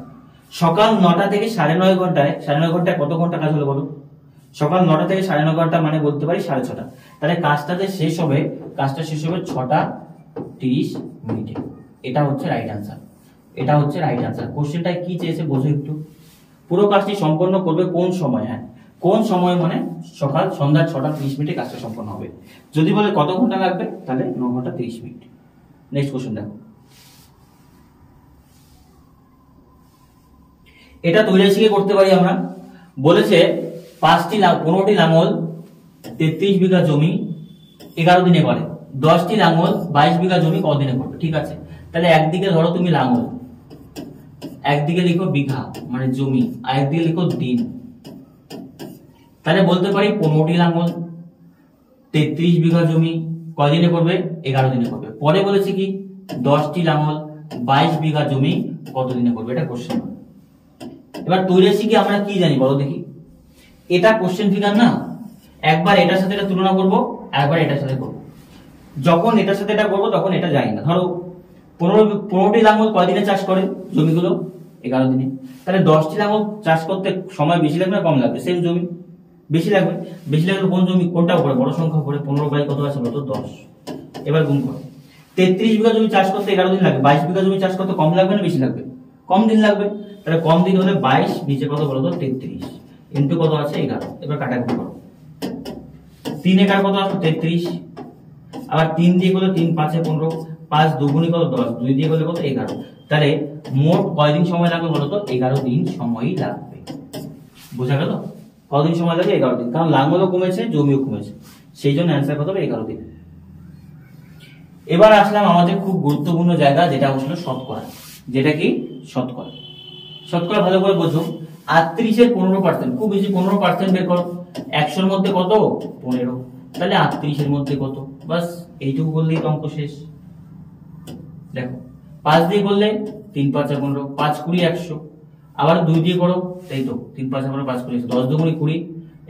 সকাল 9টা থেকে 9.5 ঘন্টায়, 9.5 ঘন্টায় কত ঘন্টা কাজ হলো বলো? সকাল 9টা থেকে 9.5 ঘন্টা, মানে বলতে পারি 6:30। তাহলে কাজটা যে শেষ হবে, কাজটা শেষ হবে 6টা 30 মিনিটে। এটা হচ্ছে রাইট অ্যান্সার। এটা হচ্ছে রাইট অ্যান্সার। কোশ্চেনটা কি চেয়েছে বোঝো একটু। পুরো কাজটি সম্পন্ন করবে কোন সময়? হ্যাঁ, কোন সময় মানে সকাল সন্ধ্যা 6টা 30 মিনিটে কাজটা সম্পন্ন হবে। যদি বলে কত ঘন্টা লাগবে, তাহলে 9 ঘন্টা 30 মিনিট। নেক্সট কোশ্চেন দেখো, এটা তৈরাশিকে করতে পারি আমরা। বলেছে 15টি লাঙল 33 বিঘা জমি 11 দিনে করে, 10টি লাঙল 22 বিঘা জমি কদিনে করবে? ঠিক আছে, তাহলে একদিকে ধরো তুমি লাঙল, একদিকে লিখো বিঘা মানে জমি, আর একদিকে লিখো দিন। তাহলে বলতে পারি 15টি লাঙল 33 বিঘা জমি কদিনে করবে? 11 দিনে করবে। পরে বলেছে কি 10টি লাঙল 22 বিঘা জমি কত দিনে করবে? এটা কোশ্চেন। এবার তৈরাশিকে আমরা কি জানি বলো দেখি? এটা কোশ্চেন ফিগার না, একবার এটার সাথে এটা তুলনা করব, একবার এটার সাথে করব। যখন এটার সাথে এটা করব তখন এটা জানি না। ধরো 15টি লাঙল কয়দিনে চাষ করে জমিগুলো? 11 দিনে। তাহলে 10টি লাঙল চাষ করতে সময় বেশি লাগবে না কম লাগবে? সেম জমি বেশি লাগবে। বেশি লাগলে কোন জমি কোনটা উপরে? বড় সংখ্যা উপরে। 15 বাই কত আছে বলতো? 10। এবার গুণ করো। 33 বিঘা জমি চাষ করতে 11 দিন লাগবে, 22 বিঘা জমি চাষ করতে কম লাগবে না বেশি লাগবে? কম দিন লাগবে। তাহলে কম দিন হলে 22, নিচে কত বলতো? 33 ইনটু কত আছে? 11। এবার কাটাকুটি করো। 3 একার কত আসলো? 33। আবার 3 দিয়ে করলে 3 5 15, 5 দুগুণী কত? 10, 2 দিয়ে করলে কত? 11। তাহলে মোট কয়দিন সময় লাগবে বলতো? 11 দিন সময়ই লাগবে। বোঝা গেল? কতদিন সময় লাগবে? 11 দিন। কারণ লাঙলও কমেছে, জমিও কমেছে, সেই জন্য অ্যান্সার কত হবে? 11 দিন। এবার আসলাম আমাদের খুব গুরুত্বপূর্ণ জায়গা, যেটা হলো শতকরা। যেটা কি? শতকরা। শতকরা ভালো করে বোঝো। 38 এর 15%, খুব বেশি 15% বের করো। 100 এর মধ্যে কত? 15। তাহলে 38 এর মধ্যে কত? বাস এইটুকু বললেই অঙ্ক শেষ। দেখো 5 দিয়ে করলে 3 5 15, 5 20 100। আবার 2 দিয়ে করো, তাই তো 3 5 15, 5 20 10 দুগুণী 20।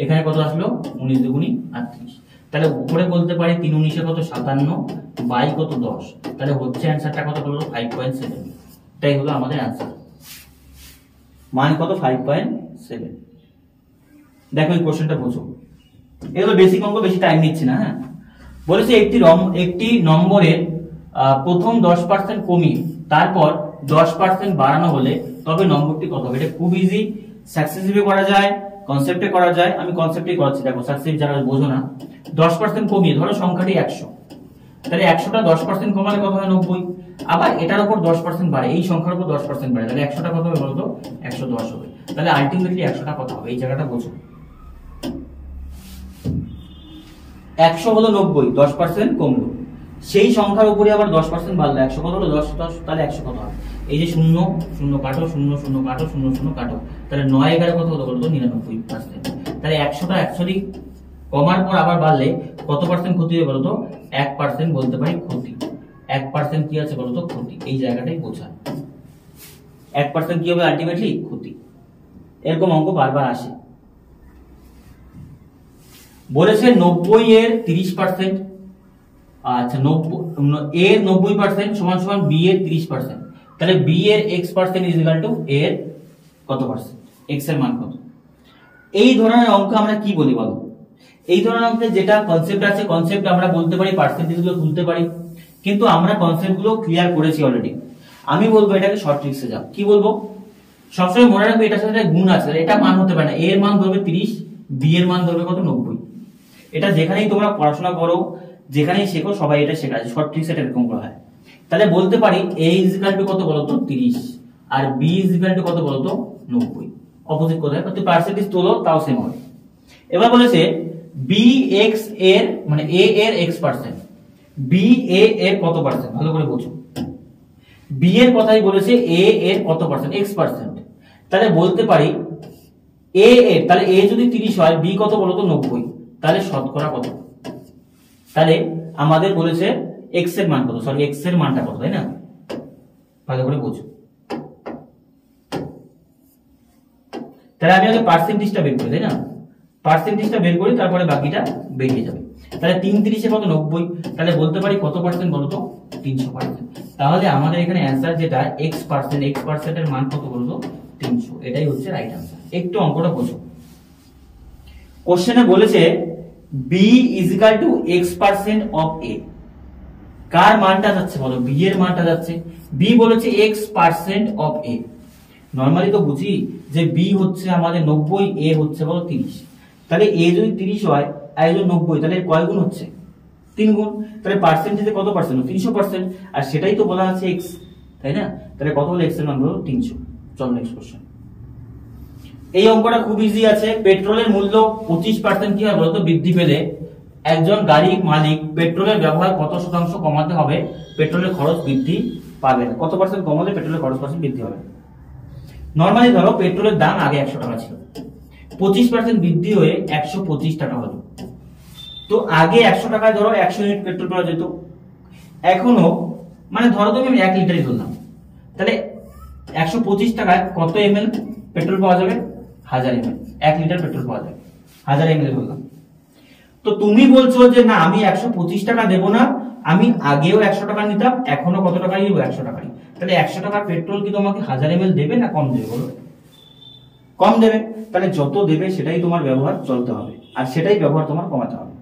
এখানে কত আসলো? 19 দুগুণী 38। তাহলে উপরে বলতে পারি 3 19 কত? 57 বাই কত? 10। তাহলে হচ্ছে অ্যান্সারটা কত বলতো? 5.7। এটাই হলো আমাদের অ্যান্সার। মান কত? 5.7। দেখো এই কোশ্চেনটা বোঝো। এগুলো বেসিক অঙ্ক, বেশি টাইম নিচ্ছে না। হ্যাঁ, বলেছে একটি নম্বরের প্রথম 10% কমিয়ে তারপর 10% বাড়ানো হলে তবে নম্বরটি কত হবে? এটা খুব ইজি, সাকসেসিভে করা যায়, কনসেপ্টে করা যায়। আমি কনসেপ্টেই করাচ্ছি। দেখো সাকসেসিভ যারা বোঝো না, 10% কমিয়ে ধরো সংখ্যাটি 100, তাহলে 100টা 10% কমালে কত হয়? 90। আবার এটার উপর 10% বাড়ে, এই সংখ্যার উপর 10% বাড়ে, তাহলে 100টা কত হবে বলতো? 110 হবে। তাহলে আলটিমেটলি 100টা কত হবে? এই জায়গাটা বোঝো। 100 হলো 90, 10% কমলো, সেই সংখ্যার উপরে আবার 10% বাড়লো, 100 কত হলো? 10 10, তাহলে 100 কত হবে? এই যে 0 0 কাটো, 0 0 কাটো, 0 0 কাটো, তাহলে 9 11 কত হলো বলতো? 99%। তাহলে 100টা অ্যাকচুয়ালি কমার পর আবার বাড়লে কত পার্সেন্ট ক্ষতি হবে বলতো? 1% বলতে পারি ক্ষতি। 1% কি আছে বলতো? ক্ষতি। এই জায়গাটাই বোঝায় 1% কি হবে আলটিমেটলি? ক্ষতি। এরকম অঙ্ক বারবার আসে। বলেছে 90 এর 30%, আচ্ছা 90 এর 90% সমান সমান বি এর 30%। তাহলে বি এর x% ইজ ইকুয়াল টু এর কত পার্সেন্ট? x এর মান কত? এই ধরনের অঙ্ক আমরা কি বলি বলো? এই ধরনের অঙ্কে যেটা কনসেপ্ট আছে, কনসেপ্ট আমরা বলতে পারি, পার্সেন্টেজ গুলো তুলতে পারি, কিন্তু আমরা কনসেপ্ট গুলো ক্লিয়ার করেছি অলরেডি। আমি বলবো এটাকে শর্ট ট্রিক্সে যাও। কি বলবো? সবসময় মনে রাখবে এটার সাথে গুণ আছে, এটা মান হতে পারে না। এ এর মান ধরবে 30, বি এর মান ধরবে কত? 90। এটা যেখানেই তোমরা পড়াশোনা করো, যেখানেই শেখো, সবাই এটা শেখায়। শর্ট ট্রিক্স এটা এরকম করা হয়। তাহলে বলতে পারি a ইজ ইকুয়াল টু কত বলতো? 30, আর b ইজ ইকুয়াল টু কত বলতো? 90। অপোজিট কোথায়? তো পার্সেন্টেজ তোলো, তাও সেম হবে। এবার বলেছে b x এর মানে a এর x%, b a এর কত পার্সেন্ট? ভালো করে বোঝো। b এর কথাই বলেছে, a এর কত পার্সেন্ট? x%। তাহলে বলতে পারি a এর, তাহলে a যদি 30 হয়, b কত বলতো? 90। তাহলে শতকরা কত? তাহলে আমাদের বলেছে x এর মান কত, সরি x এর মানটা কত, তাই না? ভালো করে বোঝো। তাহলে আমি আগে পার্সেন্টেজটা বের করি, তাই না? পার্সেন্টেজটা বের করি, তারপরে বাকিটা বেরিয়ে যাবে। তাহলে 3 30 কত? 90। তাহলে বলতে পারি কত পার্সেন্ট বলতো? 300%। তাহলে আমাদের এখানে অ্যান্সার যেটা x% এর মান কত বলতো? 300। এটাই হচ্ছে রাইট অ্যান্সার। একটু অঙ্কটা বোঝো। কোশ্চেনে বলেছে b is equal two x% of a। কার মানটা যাচ্ছে বলো? b এর মানটা যাচ্ছে। b বলেছে x% অফ a, নর্মালি তো বুঝি যে বি হচ্ছে আমাদের 90, এ হচ্ছে বলো 30। তাহলে এ যদি 30 হয় আর যদি 90, তাহলে কয় গুণ হচ্ছে? 3 গুণ। তাহলে পার্সেন্টেজে কত পার্সেন্ট? 300%। আর সেটাই তো বলা আছে এক্স, তাই না? তাহলে কত হলো এক্স এর মান? হলো 300। চল নেক্সট কোশ্চেন। এই অঙ্কটা খুব ইজি আছে। পেট্রোলের মূল্য 25% কি হয় বলতো বৃদ্ধি পেলে একজন গাড়ির মালিক পেট্রোলের ব্যবহার কত শতাংশ কমাতে হবে পেট্রোলের খরচ বৃদ্ধি পাবে না? কত পার্সেন্ট কমালে পেট্রোলের খরচ পার্সেন্ট বৃদ্ধি হবে? নর্মালি ধরো পেট্রোলের দাম আগে 100 টাকা ছিল, 25% বৃদ্ধি হয়ে 125 টাকা হলো। তো আগে 100 টাকায় ধরো 100 ইউনিট পেট্রোল পাওয়া যেত, এখনো মানে ধরো তুমি 1 লিটারই ধরলাম, তাহলে 125 টাকায় কত এমএল পেট্রোল পাওয়া যাবে? 1000 এমএল। 1 লিটার পেট্রোল পাওয়া যাবে 1000 এমএল ধরলাম। তো তুমি বলছো যে না আমি 125 টাকা দেবো না, আমি আগেও 100 টাকা নিতাম, এখনো কত টাকায় নিব? 100 টাকায়। তাহলে 100 টাকার পেট্রোল কি তোমাকে 1000 এমএল দেবে না কম দেবে বলো? কম দেবে। তাহলে যত দেবে সেটাই তোমার ব্যবহার চলতে হবে, আর সেটাই ব্যবহার তোমার কমাতে হবে।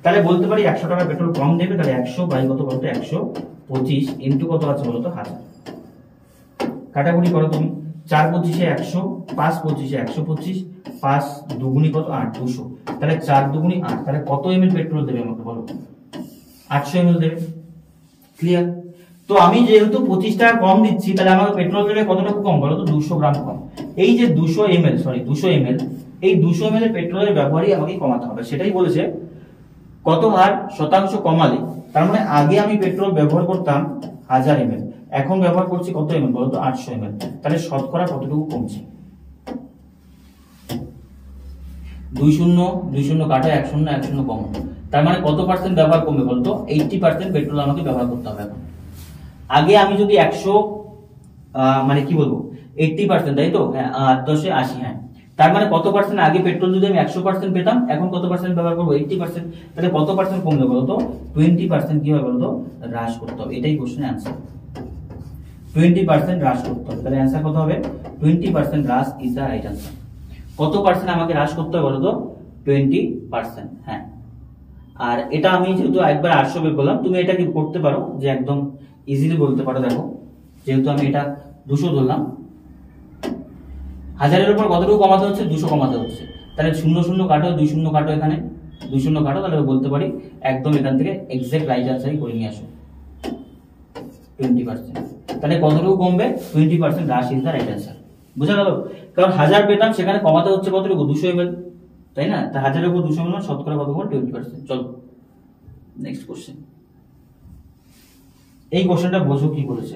তাহলে বলতে পারি 100 টাকার পেট্রোল কম দেবে, তাহলে 100 বাই কত বলতো 125 ইন্টু কত আছে বলতো 1000। কাটাকুটি করো তুমি, 4 25 100, 5 25 125, 5 দুগুনি কত 8, 200। তাহলে 4 দুগুনি 8, তাহলে কত এমএল পেট্রোল দেবে আমাকে বলো? 800 এমএল দেবে। ক্লিয়ার? তো আমি যেহেতু 25 টাকা কম দিচ্ছি, তাহলে আমাকে পেট্রোল দেবে কতটুকু কম বলো তো? 200 গ্রাম কম। এই যে 200 এমএল, এই 200 এমএল এর পেট্রোলের ব্যবহারই আমাকে কমাতে হবে। সেটাই বলেছে কত হার শতাংশ কমালে। তার মানে আগে আমি পেট্রোল ব্যবহার করতাম 1000 এমএল, এখন ব্যবহার করছি কত এমএল বলতো? 800 এমএল। তাহলে শতকরা কতটুকু কমছে? 2 শূন্য 2 শূন্য কাটা, 1 শূন্য 1 শূন্য কম। তার মানে কত পার্সেন্ট ব্যবহার কমবে বলতো? 80% পেট্রোল আমাকে ব্যবহার করতে হবে এখন। আগে আমি যদি 100 মানে কি বলবো 80%, তাই তো? 10 80, হ্যাঁ। তার মানে কত পার্সেন্ট? আগে পেট্রোল যদি আমি 100% পেতাম, এখন কত পার্সেন্ট ব্যবহার করবো? 80%। তাহলে কত পার্সেন্ট কমবে বলতো? 20% কি হবে বলতো? হ্রাস করতে হবে। এটাই কোশ্চেনের অ্যান্সার। 20% হ্রাস করতে হবে। তাহলে অ্যান্সার কত হবে? 20% হ্রাস ইজ দ্য রাইট অ্যান্সার। কত পার্সেন্ট আমাকে হ্রাস করতে হবে বলতো? 20%, হ্যাঁ। আর এটা আমি যেহেতু একবার 800 বের করলাম, তুমি এটা কি করতে পারো যে একদম ইজিলি বলতে পারো। দেখো যেহেতু আমি এটা 200 ধরলাম, 1000 এর উপর কতটুকু কমাতে হচ্ছে? 200 কমাতে হচ্ছে। তাহলে 0 0 কাটো, 2 শূন্য কাটো, এখানে 2 শূন্য কাটো, তাহলে বলতে পারি একদম এখান থেকে এক্সাক্ট রাইট অ্যান্সারই করে নিয়ে আসো 20%। তাহলে কতটুকু কমবে? 20% হ্রাস ইজ দ্য রাইট অ্যান্সার। বুঝা গেল? কারণ 1000 পেতাম, সেখানে কমাতে হচ্ছে কতটুকু? 200 এমএল, তাই না? তা 1000 এর উপর 200 এমএল শতকরা কত? 20%। চলো নেক্সট কোশ্চেন। এই কোশ্চেনটা বোঝো কি বলেছে।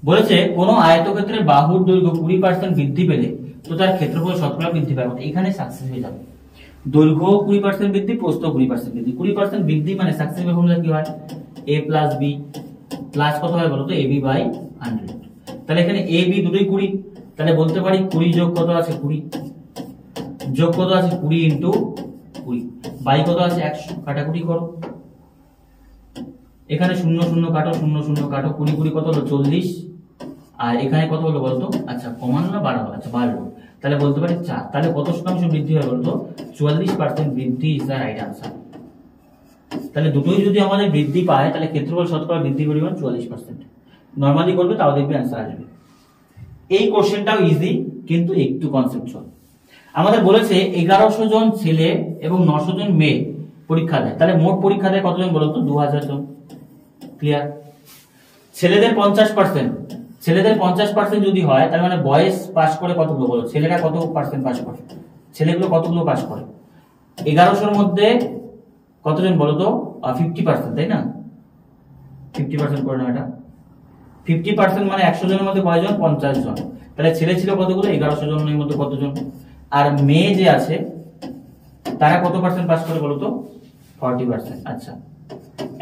বলেছে কোন আয়তক্ষেত্রের বাহুর দৈর্ঘ্য 20% বৃদ্ধি পেলে তো তার ক্ষেত্রফল শতকরা বৃদ্ধি পাবে। এখানে সাকসেস হয়ে যাবে। দৈর্ঘ্য 20% বৃদ্ধি, প্রস্থ 20% বৃদ্ধি। 20% বৃদ্ধি মানে সাকসেস ফর্মুলা কি হয়? a প্লাস বি প্লাস কত হয় বলতো? ab by 100। তাহলে এখানে a b দুটোই 20, তাহলে বলতে পারি 20 যোগ কত আছে? 20 যোগ কত আছে? 20 ইন্টু 20 বাই কত আছে? 100। কাটাকুটি করো, এখানে 0 0 কাটো, 0 0 কাটো, 20 20 কত হলো? 40। আর এখানে কত হলো বলতো? আচ্ছা কমানো না বাড়ানো? আচ্ছা বাড়লো। তাহলে বলতে পারি 4। তাহলে কত শতাংশ বৃদ্ধি হয় বলতো? 44% বৃদ্ধি ইজ দ্য রাইট আনসার। তাহলে দুটোই যদি আমাদের বৃদ্ধি পায়, তাহলে ক্ষেত্রফল শতকরা বৃদ্ধি পরিমাণ 44%। নরমালি করবে তাও দেখবে অ্যান্সার আসবে। এই কোশ্চেনটাও ইজি, কিন্তু একটু কনসেপচুয়াল। আমাদের বলেছে 1100 জন ছেলে এবং 900 জন মেয়ে পরীক্ষা দেয়। তাহলে মোট পরীক্ষা দেয় কতজন বলতো? 2000 জন। ক্লিয়ার? ছেলেদের 50% যদি হয়, তার মানে বয়েজ পাস করে কতগুলো বলো? ছেলেরা কত পার্সেন্ট পাস করে? ছেলেগুলো কতগুলো পাস করে? 1100-র মধ্যে কতজন বলতো? 50%, তাই না? 50% করে না এটা? 50% মানে 100 জনের মধ্যে কয়জন? 50 জন। তাহলে ছেলে ছিল কতগুলো? 1100 জনের মধ্যে কতজন? আর মেয়ে যে আছে তারা কত পার্সেন্ট পাস করে বলতো? 40%। আচ্ছা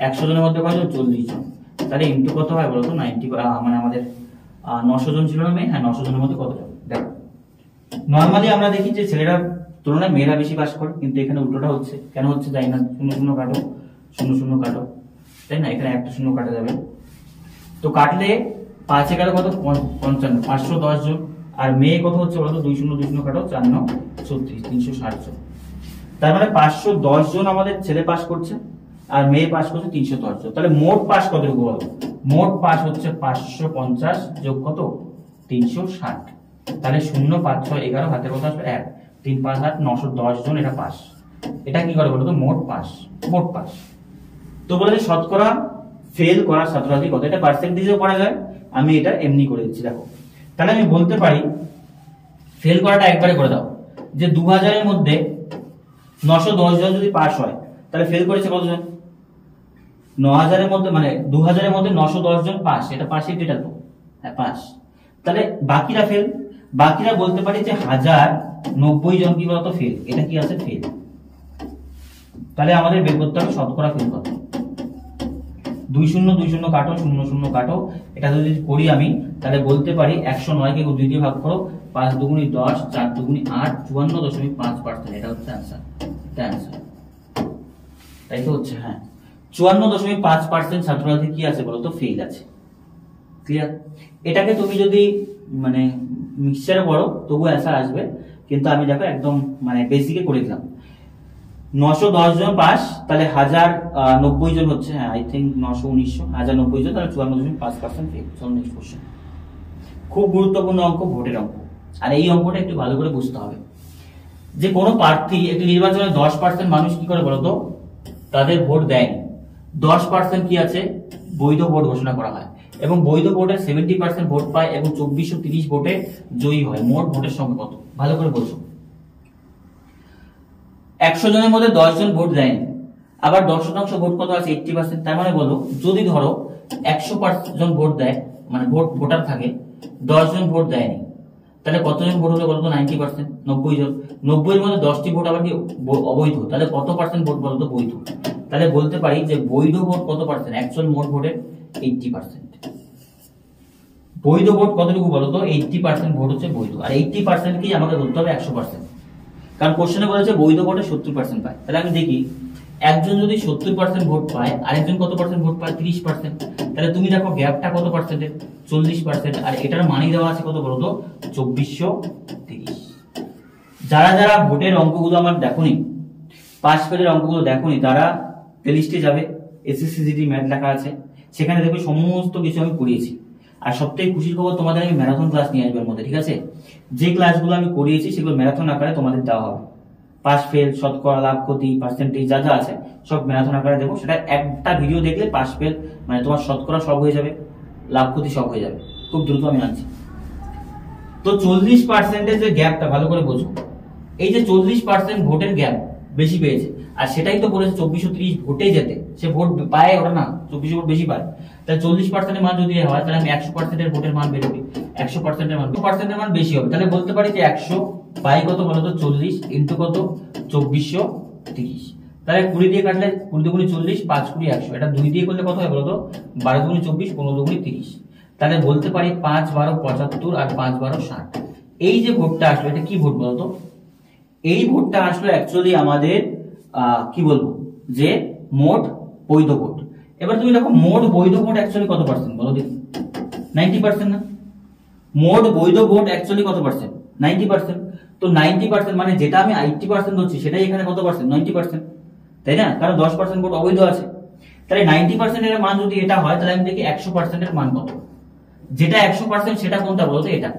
100 জনের মধ্যে কয়জন? 40 জন। তাহলে ইনটু কত হয় বলতো? 90, মানে আমাদের 900 জন ছিল না মেয়ে? হ্যাঁ 900 জনের মধ্যে কতজন? দেখো নরমালি আমরা দেখি যে ছেলেরা তুলনায় মেয়েরা বেশি পাস করে, কিন্তু এখানে উল্টোটা হচ্ছে। কেন হচ্ছে জানি না। 0 0 কাটো, 0 0 কাটো, তাই না? এখানে একটা 0 কাটা যাবে, তো কাটলে 5 এ গেল কত? 55, 510 জন। আর মেয়ে কত হচ্ছে বলতো? 2 0 2 0 কাটো, 4 9 36, 360 জন। তার মানে 510 জন আমাদের ছেলে পাস করছে, আর মেয়ে পাস করছে 310 জন। তাহলে মোট পাস কতটুকু বলো? মোট পাস হচ্ছে 550 যোগ কত 360, তাহলে 0 5 6 11 হাতের কথা আসবে 1 3 5 8 910 জন এটা পাস। এটা কি করে বলো তো মোট পাস, মোট পাস। তো বলে শতকরা ফেল করার ছাত্রছাত্রী কত, এটা পার্সেন্টেজেও করা যায়, আমি এটা এমনি করে দিচ্ছি দেখো। তাহলে আমি বলতে পারি ফেল করাটা একবারে করে দাও যে 2000 এর মধ্যে 910 জন যদি পাস হয় তাহলে ফেল করেছে কতজন, 9000 এর মধ্যে মানে 2000 এর মধ্যে 910 জন পাস, এটা পাসের ডেটা তো, হ্যাঁ পাস। তাহলে বাকিরা ফেল, বাকিরা বলতে পারি যে 1090 জন কি বলতো ফেল, এটা কি আছে ফেল। তাহলে আমাদের বের করতে হবে শতকরা ফেল কত। 20 20 কাটো 0 0 কাটো, এটা যদি করি আমি তাহলে বলতে পারি 109 কে 2 দিয়ে ভাগ করো, 5 দুগুণি 10 4 দুগুণি 8 54.5%, এটা হচ্ছে आंसर, এটা आंसर তাই তো হচ্ছে। হ্যাঁ 54.5% ছাত্রছাত্রী কি আছে বলো তো ফেল আছে। ক্লিয়ার? এটাকে তুমি যদি মানে মিক্সচারে করো তবু आंसर আসবে, কিন্তু আমি দেখো একদম মানে বেসিকে করে দিলাম। 910 জন পাস, তাহলে 1090 জন হচ্ছে, হ্যাঁ আই থিংক 919 1090 জন, তাহলে 54.5% ফেল। চলো নেক্সট কোশ্চেন। খুব গুরুত্বপূর্ণ অঙ্ক, ভোটের অঙ্ক, আর এই অঙ্কটা একটু ভালো করে বুঝতে হবে যে কোনো প্রার্থী একটি নির্বাচনে 10% মানুষ কি করে বলতো তাদের ভোট দেয়, 10% কি আছে বৈধ ভোট ঘোষণা করা হয়, এবং বৈধ ভোটের 70% ভোট পায় এবং 2430 ভোটে জয়ী হয়। মোট ভোটের সংখ্যা কত ভালো করে বলছো। 100 জনের মধ্যে 10 জন ভোট দেয়নি, আবার 10% ভোট কত আছে 80%, তার মানে বলো যদি ধরো 100 জন ভোট দেয় মানে ভোটার থাকে, 10 জন ভোট দেয়নি, তাহলে কতজন ভোট হলো বলতো 90%, 90 জন। 90 এর মধ্যে 10টি ভোট আবার কি অবৈধ, তাহলে কত পার্সেন্ট ভোট বলতো বৈধ। তাহলে বলতে পারি যে বৈধ ভোট কত পার্সেন্ট, অ্যাকচুয়াল মোট ভোটের 80%। বৈধ ভোট কতটুকু বলতো 80% ভোট হচ্ছে বৈধ, আর 80% কি আমাকে ধরতে হবে 100%, কারণ কোশ্চেনে বলেছে বৈধ ভোটে 70% পায়। তাহলে আমি দেখি একজন যদি 70% ভোট পায়, আরেকজন কত পার্সেন্ট ভোট পায় 30%, তাহলে তুমি দেখো গ্যাপটা কত পার্সেন্টের 40%, আর এটার মানি দেওয়া আছে কত বলতো 2430। যারা যারা ভোটের অঙ্কগুলো আমার দেখোনি, পাস ফেলের অঙ্কগুলো দেখোনি, তারা প্লেলিস্টে যাবে, এসএসসি ম্যাথ লেখা আছে, সেখানে দেখবে সমস্ত কিছু আমি করিয়েছি। আর সবথেকে খুশির খবর তোমাদের আমি ম্যারাথন ক্লাস নিয়ে আসবো এর মধ্যে, ঠিক আছে? যে ক্লাসগুলো আমি করিয়েছি সেগুলো ম্যারাথন আকারে তোমাদের দেওয়া হবে। পাস ফেল, শতকরা, লাভ ক্ষতি, পার্সেন্টেজ যা যা আছে সব ম্যারাথন আকারে দেবো। সেটা একটা ভিডিও দেখলে পাস ফেল মানে তোমার শতকরা সব হয়ে যাবে, লাভ ক্ষতি সব হয়ে যাবে, খুব দ্রুত আমি আনছি। তো 40% এর গ্যাপটা ভালো করে বোঝো, এই যে 40% ভোটের গ্যাপ বেশি পেয়েছে, আর সেটাই তো বলেছে 2430 ভোটে যেতে, সে ভোট পায় ওটা না, 24 ভোট বেশি পায়। তাহলে 40% মান যদি হয় তাহলে আমি 100% এর ভোটের মান বেরোবে, 100% এর মান 2% এর মান বেশি হবে। তাহলে বলতে পারি যে 100 বাই কত বলতো 40 ইনটু কত 2430। তাহলে 20 দিয়ে কাটলে 20 দুগুণি 40, 5 20 100, এটা 2 দিয়ে করলে কত হয় বলতো 12 দুগুণি 24, 15 দুগুণি 30। তাহলে বলতে পারি 5 12 75 আর 5 12 60। এই যে ভোটটা আসলো এটা কি ভোট বলতো, এই ভোটটা আসলো অ্যাকচুয়ালি আমাদের কি বলবো যে মোট বৈধ ভোট। এবার তুমি দেখো মোট বৈধ ভোট অ্যাকচুয়ালি কত পার্সেন্ট বলো দেখি, 90% না? মোট বৈধ ভোট অ্যাকচুয়ালি কত পার্সেন্ট 90%। তো 90% মানে যেটা আমি 80% ধরছি সেটাই এখানে কত পার্সেন্ট 90%, তাই না? কারণ 10% ভোট অবৈধ আছে। তাহলে 90% এর মান যদি এটা হয় তাহলে আমি দেখি 100% এর মান কত, যেটা 100% সেটা কোনটা বলতো এটা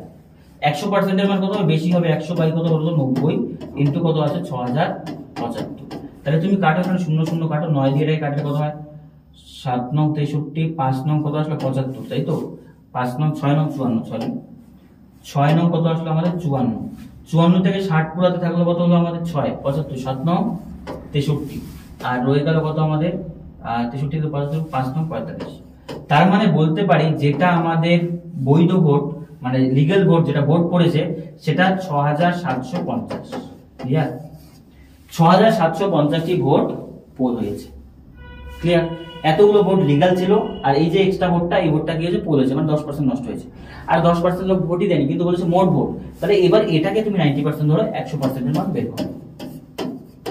100% এর মান কত বেশি হবে, 100 বাই কত বলতো 90 ইনটু কত আছে 6075। তাহলে তুমি কাটো এখানে 0 0 কাটো, 9 দিয়ে এটাই কাটলে কত হয় 7 9 63, 5 9 কত আসলে 75, তাই তো 5 9 6 9 54, 6 9 কত আসলে আমাদের 54, 54 থেকে 60 পুরাতে থাকলে কত হলো আমাদের 6 75, 7 9 63, আর রয়ে গেল কত আমাদের 63 থেকে 75 5 9 45। তার মানে বলতে পারি যেটা আমাদের বৈধ ভোট মানে লিগ্যাল ভোট যেটা ভোট পড়েছে সেটা 6750। ক্লিয়ার? 6750টি ভোট পোল হয়েছে। ক্লিয়ার? এতগুলো ভোট লিগ্যাল ছিল, আর এই যে এক্সট্রা ভোটটা এই ভোটটা কি হয়েছে পোল হয়েছে, মানে 10% নষ্ট হয়েছে। আর 10% লোক ভোটই দেয়নি কিন্তু বলেছে মোট ভোট। তাহলে এবার এটাকে তুমি 90% ধরো, 100% এর মান বের করো।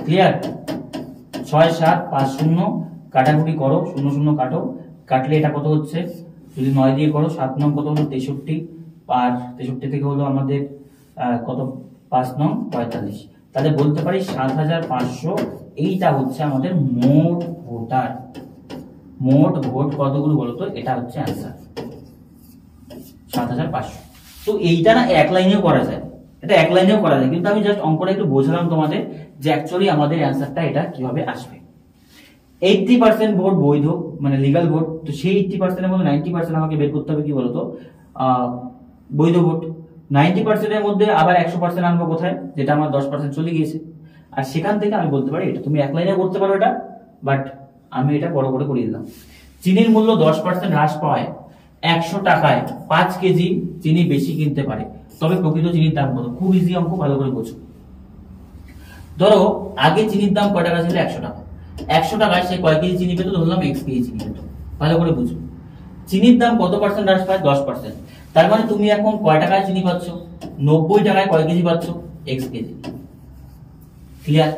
ক্লিয়ার? 6 7 5 0 কাটাকুটি করো, 0 0 কাটো, কাটলে এটা কত হচ্ছে যদি 9 দিয়ে করো 7 9 কত হলো 63, আর 63 থেকে হলো আমাদের কত 5 9 45। তাহলে বলতে পারি 7500 এইটা হচ্ছে আমাদের মোট ভোটার। মোট ভোট কতগুলো বলো তো, এটা হচ্ছে অ্যান্সার 7500। তো এইটা না এক লাইনেও করা যায়, এটা এক লাইনেও করা যায়, কিন্তু আমি জাস্ট অঙ্কটা একটু বোঝালাম তোমাদের যে অ্যাকচুয়ালি আমাদের অ্যান্সারটা এটা কিভাবে আসবে। 80% ভোট বৈধ মানে লিগাল ভোট, তো সেই 80% এর মধ্যে 90% আমাকে বের করতে হবে কি বলতো বৈধ ভোট। 90% এর মধ্যে আবার 100% আনবো কোথায়, যেটা আমার 10% চলে গিয়েছে, আর সেখান থেকে আমি বলতে পারি এটা তুমি এক লাইনে করতে পারো এটা, বাট আমি এটা বড় করে করিয়ে দিলাম। চিনির মূল্য 10% হ্রাস পাওয়ায় 100 টাকায় 5 কেজি চিনি বেশি কিনতে পারে, তবে প্রকৃত চিনির দাম কত? খুব ইজি অঙ্ক, ভালো করে বোঝো। ধরো আগে চিনির দাম কয় টাকা ছিল? 100 টাকা। 100 টাকায় সে কয় কেজি চিনি পেত? ধরলাম x কেজি চিনি পেত। ভালো করে বুঝো, চিনির দাম কত পার্সেন্ট হ্রাস পায়? 10%। তার মানে তুমি এখন কয় টাকায় চিনি পাচ্ছ? 90 টাকায় কয় কেজি পাচ্ছ? x KG. ক্লিয়ার?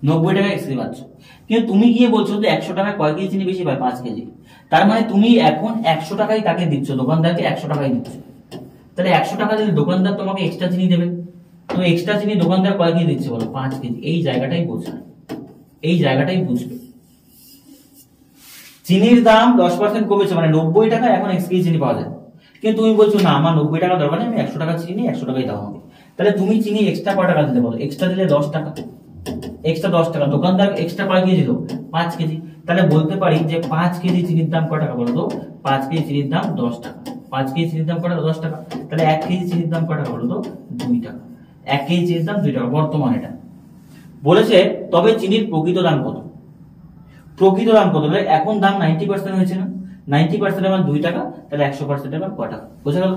90 টাকায় x কেজি পাচ্ছ, কিন্তু তুমি গিয়ে বলছো যে 100 টাকায় কয় কেজি চিনি বেশি পায়? 5 কেজি। তার মানে তুমি এখন 100 টাকায় তাকে দিচ্ছ, দোকানদারকে 100 টাকায় দিচ্ছ। তাহলে 100 টাকা দিলে দোকানদার তোমাকে এক্সট্রা চিনি দেবে, তো এক্সট্রা চিনি দোকানদার কয় কেজি দিচ্ছে বলো? 5 কেজি। এই জায়গাটাই বোঝায়, এই জায়গাটাই বুঝবে। চিনির দাম 10% কমেছে, মানে 90 টাকা এখন x কেজি চিনি পাওয়া যায়, কিন্তু তুমি বলছো না আমার 90 টাকা দরকার নেই, আমি 100 টাকা চিনি 100 টাকাই দাও আমাকে। তাহলে তুমি চিনি এক্সট্রা কয় টাকা দিতে বলো? এক্সট্রা দিলে 10 টাকা, এক্সট্রা 10 টাকা। দোকানদার এক্সট্রা কয় কেজি দিল? 5 কেজি। তাহলে বলতে পারি যে 5 কেজি চিনির দাম কয় টাকা বলো তো? 5 কেজি চিনির দাম 10 টাকা। 5 কেজি চিনির দাম কয় টাকা? 10 টাকা। তাহলে 1 কেজি চিনির দাম কয় টাকা বলো তো? 2 টাকা। 1 কেজি চিনির দাম 2 টাকা বর্তমান। এটা বলেছে তবে চিনির প্রকৃত দাম কত? প্রকৃত দাম কত? এখন দাম 90% হয়েছে না, 90% এর মান 2 টাকা, তাহলে 100% এর মান কয় টাকা? বুঝা গেল?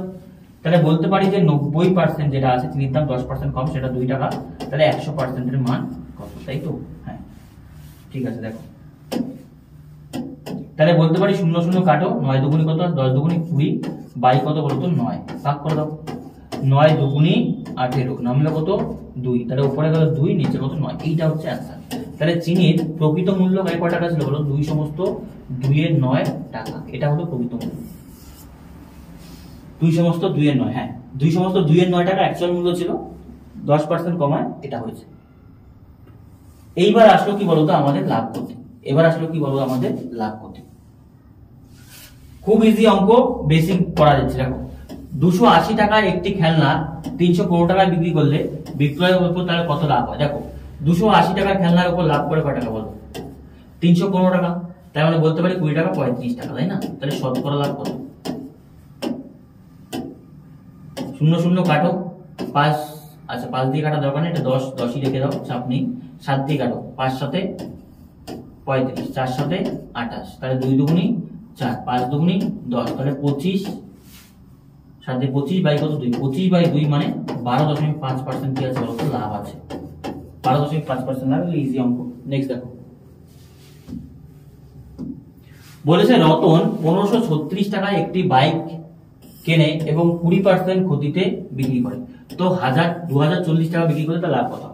তাহলে বলতে পারি যে 90% যেটা আছে চিনির দাম 10% কম, সেটা 2 টাকা, তাহলে 100% এর মান কত? তাই তো? হ্যাঁ ঠিক আছে। দেখো তাহলে বলতে পারি 0 0 কাটো, 9 দুগুনি কত? 10 দুগুনি 20, বাই কত বলতো? 9। ভাগ করে দাও, 9 দুগুনি 18, নামলো কত? 2। তাহলে উপরে গেল 2, নিচে কত? 9। এইটা হচ্ছে অ্যান্সার। তাহলে চিনির প্রকৃত মূল্য কয় টাকা ছিল বলো? 2 সমস্ত 2 এর 9 টাকা। এটা হলো প্রকৃত মূল্য, 2 সমস্ত 2 এর 9। হ্যাঁ 2 সমস্ত 2 এর 9 টাকা অ্যাকচুয়াল মূল্য ছিল, 10% কমায় এটা হয়েছে। এইবার আসলো কি বলতো আমাদের লাভ করতে, এবার আসলো কি বলতো আমাদের লাভ করতে। খুব ইজি অঙ্ক, বেসিক করা যাচ্ছে। দেখো 280 টাকায় একটি খেলনা 315 টাকায় বিক্রি করলে বিক্রয়ের উপর তাহলে কত লাভ হয়? দেখো 280 টাকার খেলনার উপর লাভ করে কয় টাকা বলো? 315 টাকা। তাই মানে বলতে পারি 20 টাকা 35 টাকা, তাই না? তাহলে শতকরা লাভ কত? 0 0 কাটো, 5, আচ্ছা 5 দিয়ে কাটা দরকার নেই, এটা 10 10ই রেখে দাও, চাপ নেই। 7 দিয়ে কাটো, 5 সাথে 35, 4 সাথে 28, তাহলে 2 দুগুনি 4, 5 দুগুনি 10, তাহলে 25, 7 দিয়ে 25 বাই কত? 2। 25 বাই 2 মানে 12.5% কি আছে বলতো? লাভ আছে। 12.5% লাভ। ইজি অঙ্ক। নেক্সট দেখো বলেছে রতন 1536 টাকায় একটি বাইক কেনে এবং 20% ক্ষতিতে বিক্রি করে, তো 2040 টাকা বিক্রি করে তার লাভ কত?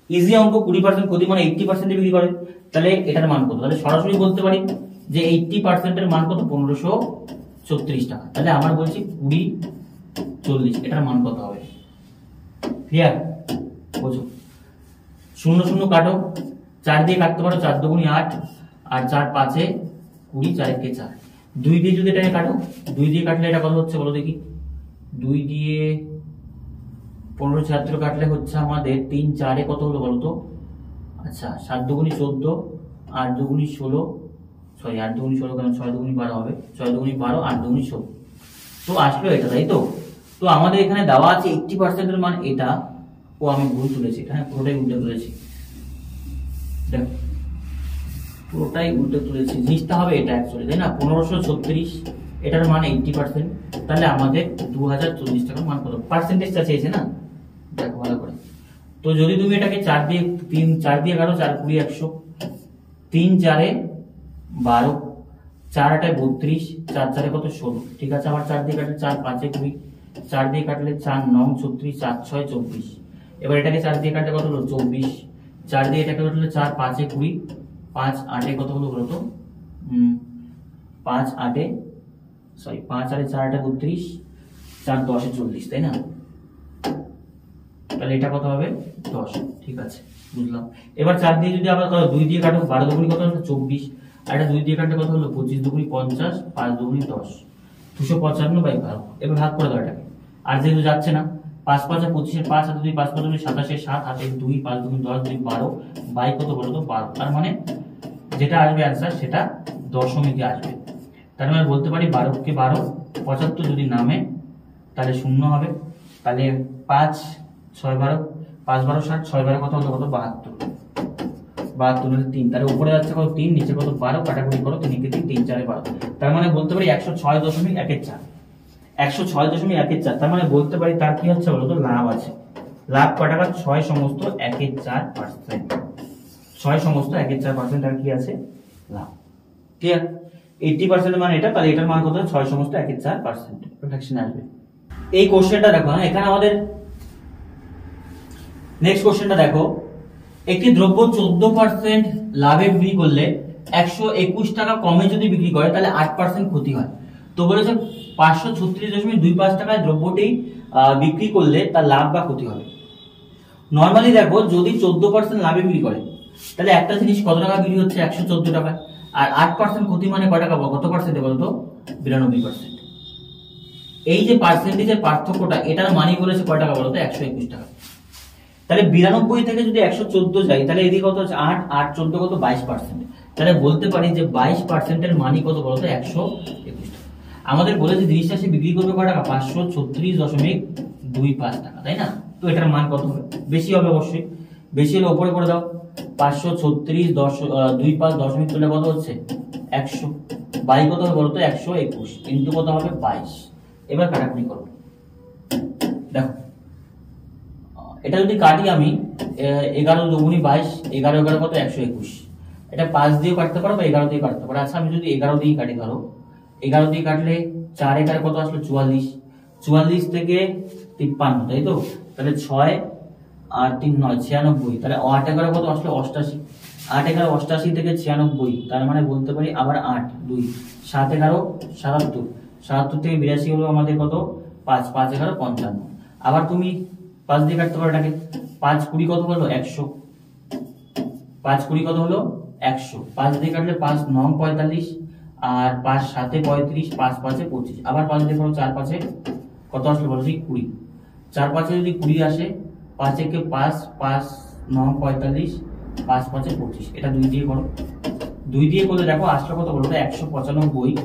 ইজি অঙ্ক। 20% ক্ষতি মানে 80% বিক্রি করে, তাহলে এটার মান কত? তাহলে সরাসরি বলতে পারি যে 80% এর মান কত? 1536 টাকা। তাহলে আমরা বলছি 20 40, এটার মান কত হবে? ক্লিয়ার? বুঝো। 0 0 কাটো, 4 দিয়ে কাটতে পারো, 4 দুগুনি 8, আর 4 5 20, 4 কে 4। 2 দিয়ে যদি এটাকে কাটো, 2 দিয়ে কাটলে এটা কত হচ্ছে বলো দেখি? 2 দিয়ে 15 কাটলে হচ্ছে আমাদের 3 4 কত হলো বলতো? আচ্ছা 7 দুগুনি 14, 8 দুগুনি 16, সরি 8 দুগুনি 16 কারণ 6 দুগুনি 12 হবে, 6 দুগুনি 12, 8 দুগুনি 16। তো আসলো এটা, তাই তো? তো আমাদের এখানে দেওয়া আছে 80% এর মান এটা, ও আমি ভুল তুলেছি, হ্যাঁ পুরোটাই উল্টে তুলেছি। দেখো পুরোটাই উল্টে তুলেছি, জিনিসটা হবে এটা অ্যাকচুয়ালি, তাই না? 1536 এটার মান 80%, তাহলে আমাদের 2040 টাকার মান কত? পার্সেন্টেজটা চেয়েছে না, দেখো ভালো করে। তো যদি তুমি এটাকে 4 দিয়ে 4 দিয়ে কাটো, 4 20 100, 3 4 12, 4 8 32, 4 4 কত? 16। ঠিক আছে, আবার 4 দিয়ে কাটলে 4 5 20, 4 দিয়ে কাটলে 4 9 36, 4 6 24। এবার এটাকে 4 দিয়ে কাটলে কত হলো? 24। 4 দিয়ে এটাকে কাটলে 4 5 20, 5 8 কত হলো বলো তো? 5 8, সরি 5 8 4 8 32, 4 10 40, তাই না? তাহলে এটা কত হবে? 10। ঠিক আছে, বুঝলাম। এবার 4 দিয়ে যদি আবার 2 দিয়ে কাটো, 12 দুগুনি কত? 24, আর এটা 2 দিয়ে কাটলে কত হলো 25 দুগুনি 50, 5 দুগুনি 10, 255/12। এবার ভাগ করে দাও এটাকে। আর যেহেতু যাচ্ছে না, 5 5 25 5 হাতে 2, 5 5 27 7 হাতে 2, 5 2 10 2 12, বাই কত বলো তো 12। তার মানে যেটা আসবে অ্যান্সার সেটা দশমিকে আসবে। তার মানে বলতে পারি 12 কে 12, 75 যদি নামে তাহলে 0 হবে। তাহলে 5 6 12, 5 12 60, 6 12 কত হলো কত 72, 72 3। তাহলে উপরে যাচ্ছে কত 3, নিচে কত 12, কাটাকুটি করো 3 কে 3, 3 4 12। তার মানে বলতে পারি 106.14, 106.14। তার মানে বলতে পারি তার কি হচ্ছে বলতো লাভ আছে। লাভ কত টাকা? 6 সমস্ত 1/4%। 6 সমস্ত 1/4% আর কি আছে লাভ। ক্লিয়ার? 80% মানে এটা, তাহলে এটার মান কত? 6 সমস্ত 1/4%। ফ্র্যাকশন আসবে। এই কোশ্চেনটা দেখো, হ্যাঁ এখানে আমাদের নেক্সট কোশ্চেনটা দেখো, একটি দ্রব্য 14% লাভে বিক্রি করলে 121 টাকা কমে যদি বিক্রি করে তাহলে 8% ক্ষতি হয়। তো বলেছে 536.25 টাকায় দ্রব্যটি বিক্রি করলে তার লাভ বা ক্ষতি হবে। নরমালি দেখো যদি 14% লাভে বিক্রি করে তাহলে একটা জিনিস কত টাকা বিক্রি হচ্ছে 114 টাকা, আর 8% ক্ষতি মানে কত টাকা, কত পার্সেন্টে বলতো 92%। এই যে পার্সেন্টেজের পার্থক্যটা, এটার মানি বলেছে কয় টাকা বলতো 121 টাকা। তাহলে 92 থেকে যদি 114 যায় তাহলে এদিকে কত হচ্ছে 8 8 14 কত 22%। তাহলে বলতে পারি যে 22% মানি কত বলতো 121 টাকা। আমাদের বলেছে জিনিসটা সে বিক্রি করবে কয় টাকা 536.25 টাকা, তাই না? তো এটার মান কত হবে? বেশি হবে অবশ্যই। বেশি হলে উপরে করে দাও, 536.25 দশমিক তুললে কত হচ্ছে 100, বাই কত হবে বলতো 121 ইন্টু কত হবে 22। এবার কাটাকুটি করো, দেখো এটা যদি কাটি আমি 11 দুগুনি 22, 11 11 কত 121। এটা 5 দিয়ে কাটতে পারো বা 11 দিয়ে কাটতে পারো। আচ্ছা আমি যদি 11 দিয়ে কাটি, ধরো 11 দিয়ে কাটলে 4 11 কত আসলো 44, 44 থেকে 53, তাই তো? তাহলে 6 আর 3 9 96, তাহলে 8 11 কত আসলো 88, 8 11 88 থেকে 96, তার মানে বলতে পারি আবার 8 2 7 11 77, 77 থেকে 82 হলো আমাদের কত 5 5 11 55। আবার তুমি 5 দিয়ে কাটতে পারো এটাকে, 5 20 কত হলো 100, 5 20 কত হলো 100, 5 দিয়ে কাটলে 5 9 45, আর 5 7 35, 5 5 25। আবার 5 দিয়ে করো 4 5 কত আসলো বলো 20, 4 5 যদি 20 আসে, 5 1 5 5 9 45, 5 5 25। এটা 2 দিয়ে করো, 2 দিয়ে করলে দেখো আসলো কত বলতো 195,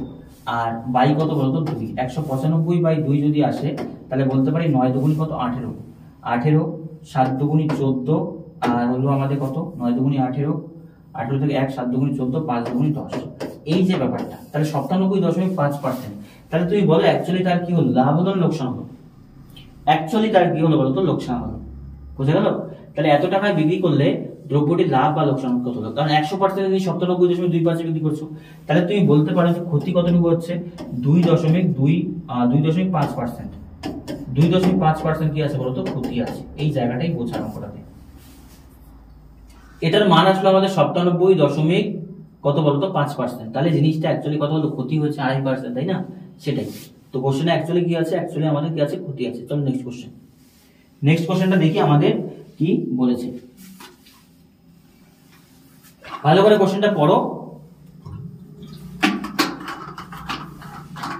আর বাই কত বলতো 2। 195/2 যদি আসে তাহলে বলতে পারি 9 দুগুনি কত 18, 18 7 দুগুনি 14, আর হলো আমাদের কত 9 দুগুনি 18, 18 থেকে 1 7 দুগুনি 14, 5 দুগুনি 10। এই যে ব্যাপারটা, তাহলে 97.5%। তাহলে তুমি বলো অ্যাকচুয়ালি তার কি হলো, লাভ হলো লোকসান হলো? অ্যাকচুয়ালি তার কি হলো বলতো লোকসান হলো। বুঝে গেল? তাহলে এত টাকায় বিক্রি করলে দ্রব্যটির লাভ বা লোকসান কত হলো? কারণ 100% যদি 97.25 বিক্রি করছো, তাহলে তুমি বলতে পারো যে ক্ষতি কতটুকু হচ্ছে 2.5%। 2.5% কি আছে বলতো ক্ষতি আছে। এই জায়গাটাই বোঝানো করাতে। এটার মান আসলো আমাদের 97 কত বলতো 5%। তাহলে জিনিসটা অ্যাকচুয়ালি কত হলো ক্ষতি হচ্ছে 2.5%, তাই না? সেটাই তো কোশ্চেনে অ্যাকচুয়ালি কি আছে, অ্যাকচুয়ালি আমাদের কি আছে ক্ষতি আছে। চলো নেক্সট কোশ্চেন। নেক্সট কোশ্চেনটা দেখি আমাদের কি বলেছে। ভালো করে কোশ্চেনটা পড়ো,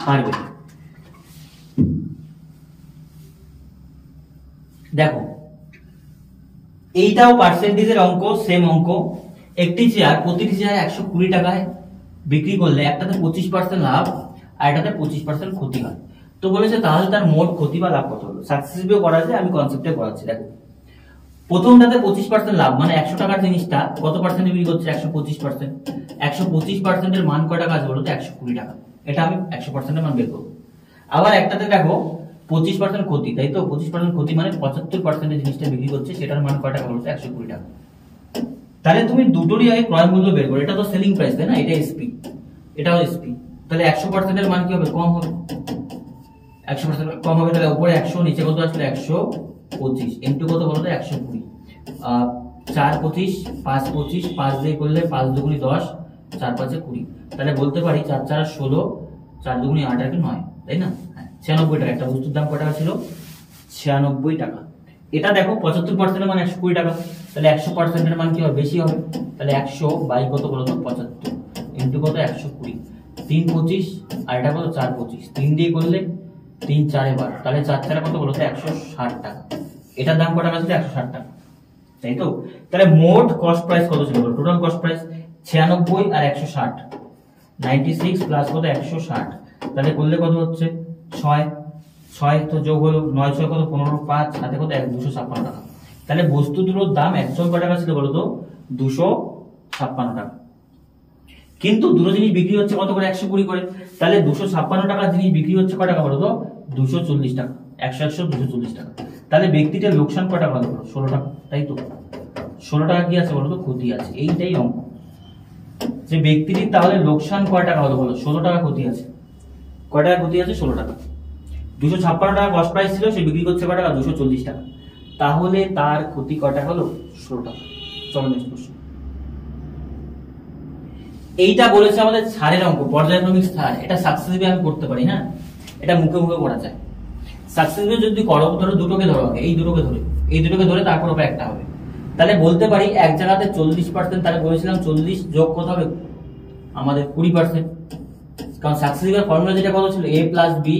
পারবে। দেখো এইটাও পার্সেন্টেজের অঙ্ক, সেম অঙ্ক। একটি চেয়ার, প্রতিটি চেয়ার 120 টাকায় বিক্রি করলে একটাতে 25% লাভ আর এটাতে 25% ক্ষতি হয়। তো বলেছে তাহলে তার মোট ক্ষতি বা লাভ কত হলো? সাকসেসফুলি করা যায়, আমি কনসেপ্টে করাচ্ছি। দেখো প্রথমটাতে 25% লাভ, মানে 100 টাকার জিনিসটা কত পার্সেন্টে বিক্রি করছে 125%। 125% এর মান কয় টাকা আছে বলো তো 120 টাকা। এটা আমি 100% এর মান বের করবো। আবার একটাতে দেখো 25% ক্ষতি, তাই তো? 25% ক্ষতি মানে 75% এর জিনিসটা বিক্রি করছে, সেটার মান কয় টাকা বলো তো 120 টাকা। তাহলে তুমি দুটোরই আগে ক্রয় মূল্য বের করো। এটা তো সেলিং প্রাইস, তাই না? এটা এসপি, এটাও এসপি। তাহলে 100% এর মান কি হবে? কম হবে। 100% কম হবে, তাহলে উপরে 100, নিচে কত আসলে 125 ইনটু কত বলতো 120। 4 25 5 25, 5 দিয়ে করলে 5 দুগুনি 10, 4 5 20। তাহলে বলতে পারি 4 4 16, 4 দুগুনি 8 আর 9, তাই না? 96 টাকা। একটা বস্তুর দাম কত টাকা ছিল? 96 টাকা। এটা দেখো 75% এর মান 120 টাকা, তাহলে 100% এর মান কি হবে? বেশি হবে। তাহলে 100 বাই কত বলতো 75 ইন্টু কত 120, 3 25 আর এটা কত 4 25, 3 দিয়ে করলে 3 4 12, তাহলে 4 4 কত বলো তো 160 টাকা। এটার দাম কত টাকা ছিল? 160 টাকা, তাই তো? তাহলে মোট কস্ট প্রাইস কত ছিল? টোটাল কস্ট প্রাইস 96 আর 160, 96 প্লাস কত 160, তাহলে করলে কত হচ্ছে 6 6 তো যোগ হলো 9 6 কত 15 5 হাতে কত 256 টাকা। তাহলে বস্তু দুটোর দাম অ্যাকচুয়াল কত টাকা ছিল বলো তো? 256 টাকা। কিন্তু দুটো জিনিস বিক্রি হচ্ছে কত করে? 120 করে। তাহলে 256 টাকার জিনিস বিক্রি হচ্ছে কত টাকা বলো তো? 240 টাকা। 100 100 240 টাকা। তাহলে ব্যক্তিটার লোকসান কত টাকা হলো? 16 টাকা, তাই তো? 16 টাকা কি আছে বলো তো? ক্ষতি আছে। এইটাই অঙ্ক, যে ব্যক্তিটির তাহলে লোকসান কয় টাকা হলো বলো? 16 টাকা ক্ষতি আছে। কয় টাকা ক্ষতি আছে? 16 টাকা। 256 টাকা কস্ট প্রাইস ছিল, সে বিক্রি করছে কয় টাকা? 240 টাকা। তাহলে তার ক্ষতি কয় টাকা হলো? 16 টাকা। চলো নেক্সট কোশ্চেন। এইটা বলেছে আমাদের ছাড়ের অঙ্ক, পর্যায়ক্রমিক ছাড়। এটা সাকসেসিভলি আমি করতে পারি, না এটা মুখে মুখে করা যায়। সাকসেসিভলি যদি করো, ধরো দুটোকে ধরো, এই দুটোকে ধরে, এই দুটোকে ধরে তারপর ওপর একটা হবে, তাহলে বলতে পারি এক জায়গাতে 40%, তাহলে বলেছিলাম 40 যোগ কত হবে আমাদের 20%, কারণ সাকসেসিভের ফর্মুলা যেটা কত ছিল? a প্লাস বি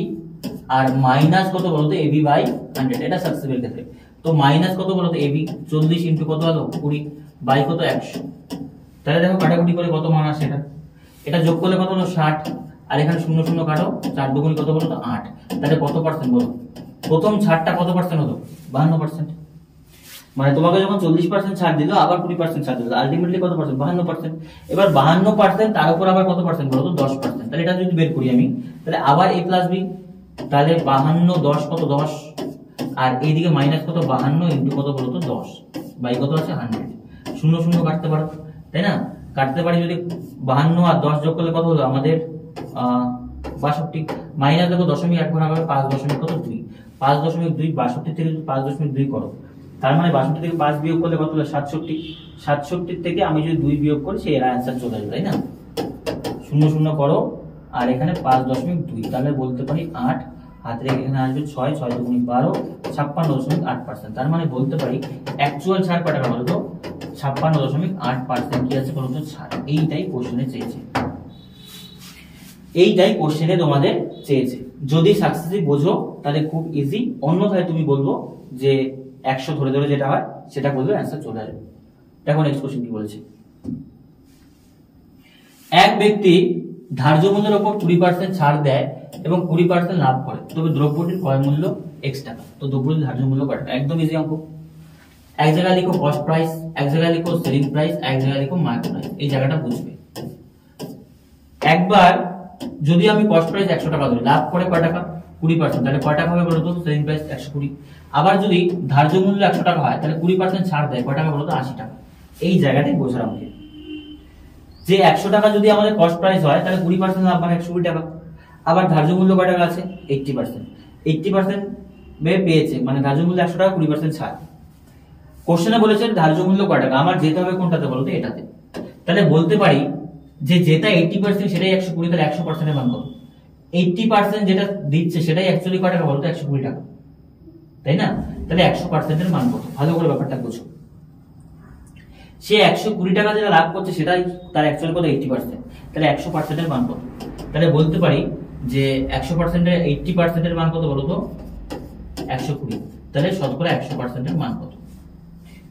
আর মাইনাস কত বলতো? ab বাই 100, এটা সাকসেসিভের ক্ষেত্রে। তো মাইনাস কত বলতো? ab 40 ইন্টু কত হলো 20 বাই কত 100, তাহলে দেখো কাটাকুটি করে কত মান আসে এটা। এটা যোগ করলে কত হলো? 60, আর এখানে 0 0 কাটো, 4 দুগুণ কত বলো তো? 8, তাহলে কত পার্সেন্ট বলো? প্রথম ছাড়টা কত পার্সেন্ট হলো? 52%। মানে তোমাকে যখন 40% ছাড় দিল, আবার 20% ছাড় দিল, আলটিমেটলি কত পার্সেন্ট? 52%। এবার 52%, তার উপর আবার কত পার্সেন্ট বলো তো? 10%। তাহলে এটা যদি বের করি আমি, তাহলে আবার a প্লাস বি, তাহলে 52 10 কত 10, আর এইদিকে মাইনাস কত 52 ইন্টু কত বলো তো? 10 বাই কত আছে? 100। 0 0 কাটতে পারো, তাই না? কাটতে পারি। যদি 52 আর 10 যোগ করলে কত হলো আমাদের? 62। মাইনাস দেখো দশমিক 1 ভাগ হবে 5 কত 2, 5.2, 62 থেকে যদি 5.2 করো, তার মানে 62 থেকে 5 বিয়োগ করলে কত হলো? 67। 67 থেকে আমি যদি 2 বিয়োগ করি, সেই এর অ্যান্সার চলে আসবে, তাই না? 0 0 করো, আর এখানে 5.2, তাহলে বলতে পারি 8, হাত রেখে এখানে আসবে 6, 6 দুগুণ 12, 56.8%। তার মানে বলতে পারি অ্যাকচুয়াল ছাড় কত টাকা বলো তো? 56.8% কি আছে বলো তো? ছাড়। এইটাই কোশ্চেনে চেয়েছে, এইটাই কোশ্চেনে তোমাদের চেয়েছে। যদি সাকসেসিভ বোঝো তাহলে খুব ইজি, অন্যথায় তুমি বলবো যে 100 ধরে ধরে যেটা হয় সেটা বলবে, অ্যান্সার চলে আসবে। দেখো নেক্সট কোশ্চেন কি বলেছে। এক ব্যক্তি ধার্য মূল্যের উপর 20% ছাড় দেয় এবং 20% লাভ করে, তবে দ্রব্যটির ক্রয় মূল্য x টাকা। তো দ্রব্যটির ধার্য মূল্য কত টাকা? একদম ইজি অঙ্ক। এক জায়গায় লিখো কস্ট প্রাইস, এক জায়গায় লিখো সেলিং প্রাইস, এক জায়গায় লিখো মার্কেট প্রাইস। এই জায়গাটা বুঝবে। একবার যদি আমি কস্ট প্রাইস 100 টাকা ধরি, লাভ করে কয় টাকা? 20%, তাহলে কয় টাকা হবে বলো তো? Selling price 120। আবার যদি ধার্য মূল্য 100 টাকা হয়, তাহলে 20% ছাড় দেয়, কয় টাকা বলো তো? 80 টাকা। এই জায়গাটাই বোঝার আমাকে, যে 100 টাকা যদি আমাদের কস্ট প্রাইস হয়, তাহলে 20% লাভ মানে 120 টাকা। আবার ধার্য মূল্য কয় টাকা আছে? 80%। 80% পেয়েছে, মানে ধার্য মূল্য 100 টাকা, 20% ছাড়। কোশ্চেনে বলেছে ধার্য মূল্য কয় টাকা, আমার যেতে হবে কোনটাতে বলতো? এটাতে। তাহলে বলতে পারি যে যেটা 80% সেটাই 120, তাহলে 100% এর মান কত? 80% যেটা দিচ্ছে সেটাই অ্যাকচুয়ালি কয় টাকা বলতো? 120 টাকা, তাই না? তাহলে 100% এর মান কত? ভালো করে ব্যাপারটা বুঝো। সে 120 টাকা যেটা লাভ করছে সেটাই তার অ্যাকচুয়াল কত? 80%, তাহলে 100% এর মান কত? তাহলে বলতে পারি যে 100% এর 80% এর মান কত বলতো? 120। তাহলে শতকরা 100% এর মান কত?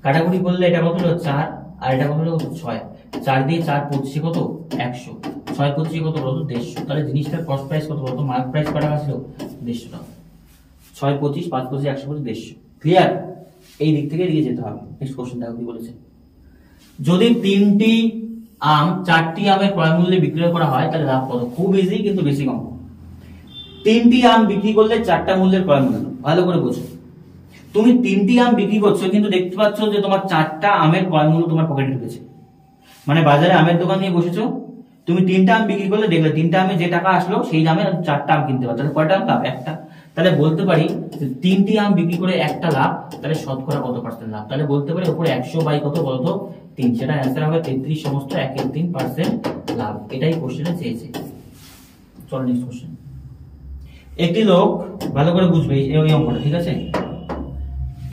কাটাকুটি করলে এটা কত হলো? 4, আর এটা কত হলো? 6। 4 দিয়ে 4 25 কত? 100, 6 25 কত বলতো? 150। তাহলে জিনিসটার কস্ট প্রাইস কত বলতো? মার্ক প্রাইস কত টাকা ছিল? 150 টাকা। 6 25 5 25 100 150। ক্লিয়ার? এই দিক থেকে এগিয়ে যেতে হবে। নেক্সট কোশ্চেন দেখো কি বলেছে। যদি 3টি আম 4টি আমের ক্রয় মূল্যে বিক্রয় করা হয়, তাহলে লাভ কত? খুব ইজি কিন্তু বেশি কম। 3টি আম বিক্রি করলে 4টা মূল্যের ক্রয় মূল্য। ভালো করে বোঝো। তুমি 3টি আম বিক্রি করছো, কিন্তু দেখতে পাচ্ছ যে তোমার 4টা আমের ক্রয় মূল্য তোমার পকেটে ঢুকেছে। মানে বাজারে আমের দোকান নিয়ে বসেছো, তুমি 3টা আম বিক্রি করলে দেখলে 3টা আমে যে টাকা আসলো সেই দামে 4টা আম কিনতে পারো। তাহলে কয়টা আম লাভ? একটা। তাহলে বলতে পারি 3টি আম বিক্রি করে একটা লাভ, তাহলে শতকরা কত পার্সেন্ট লাভ? তাহলে বলতে পারি উপরে 100 বাই কত বলতো? 3। সেটা অ্যান্সার হবে 33 সমস্ত 1/3% লাভ। এটাই কোশ্চেনে চেয়েছে। চলো নেক্সট কোশ্চেন। একটি লোক, ভালো করে বুঝবে এই অঙ্কটা, ঠিক আছে?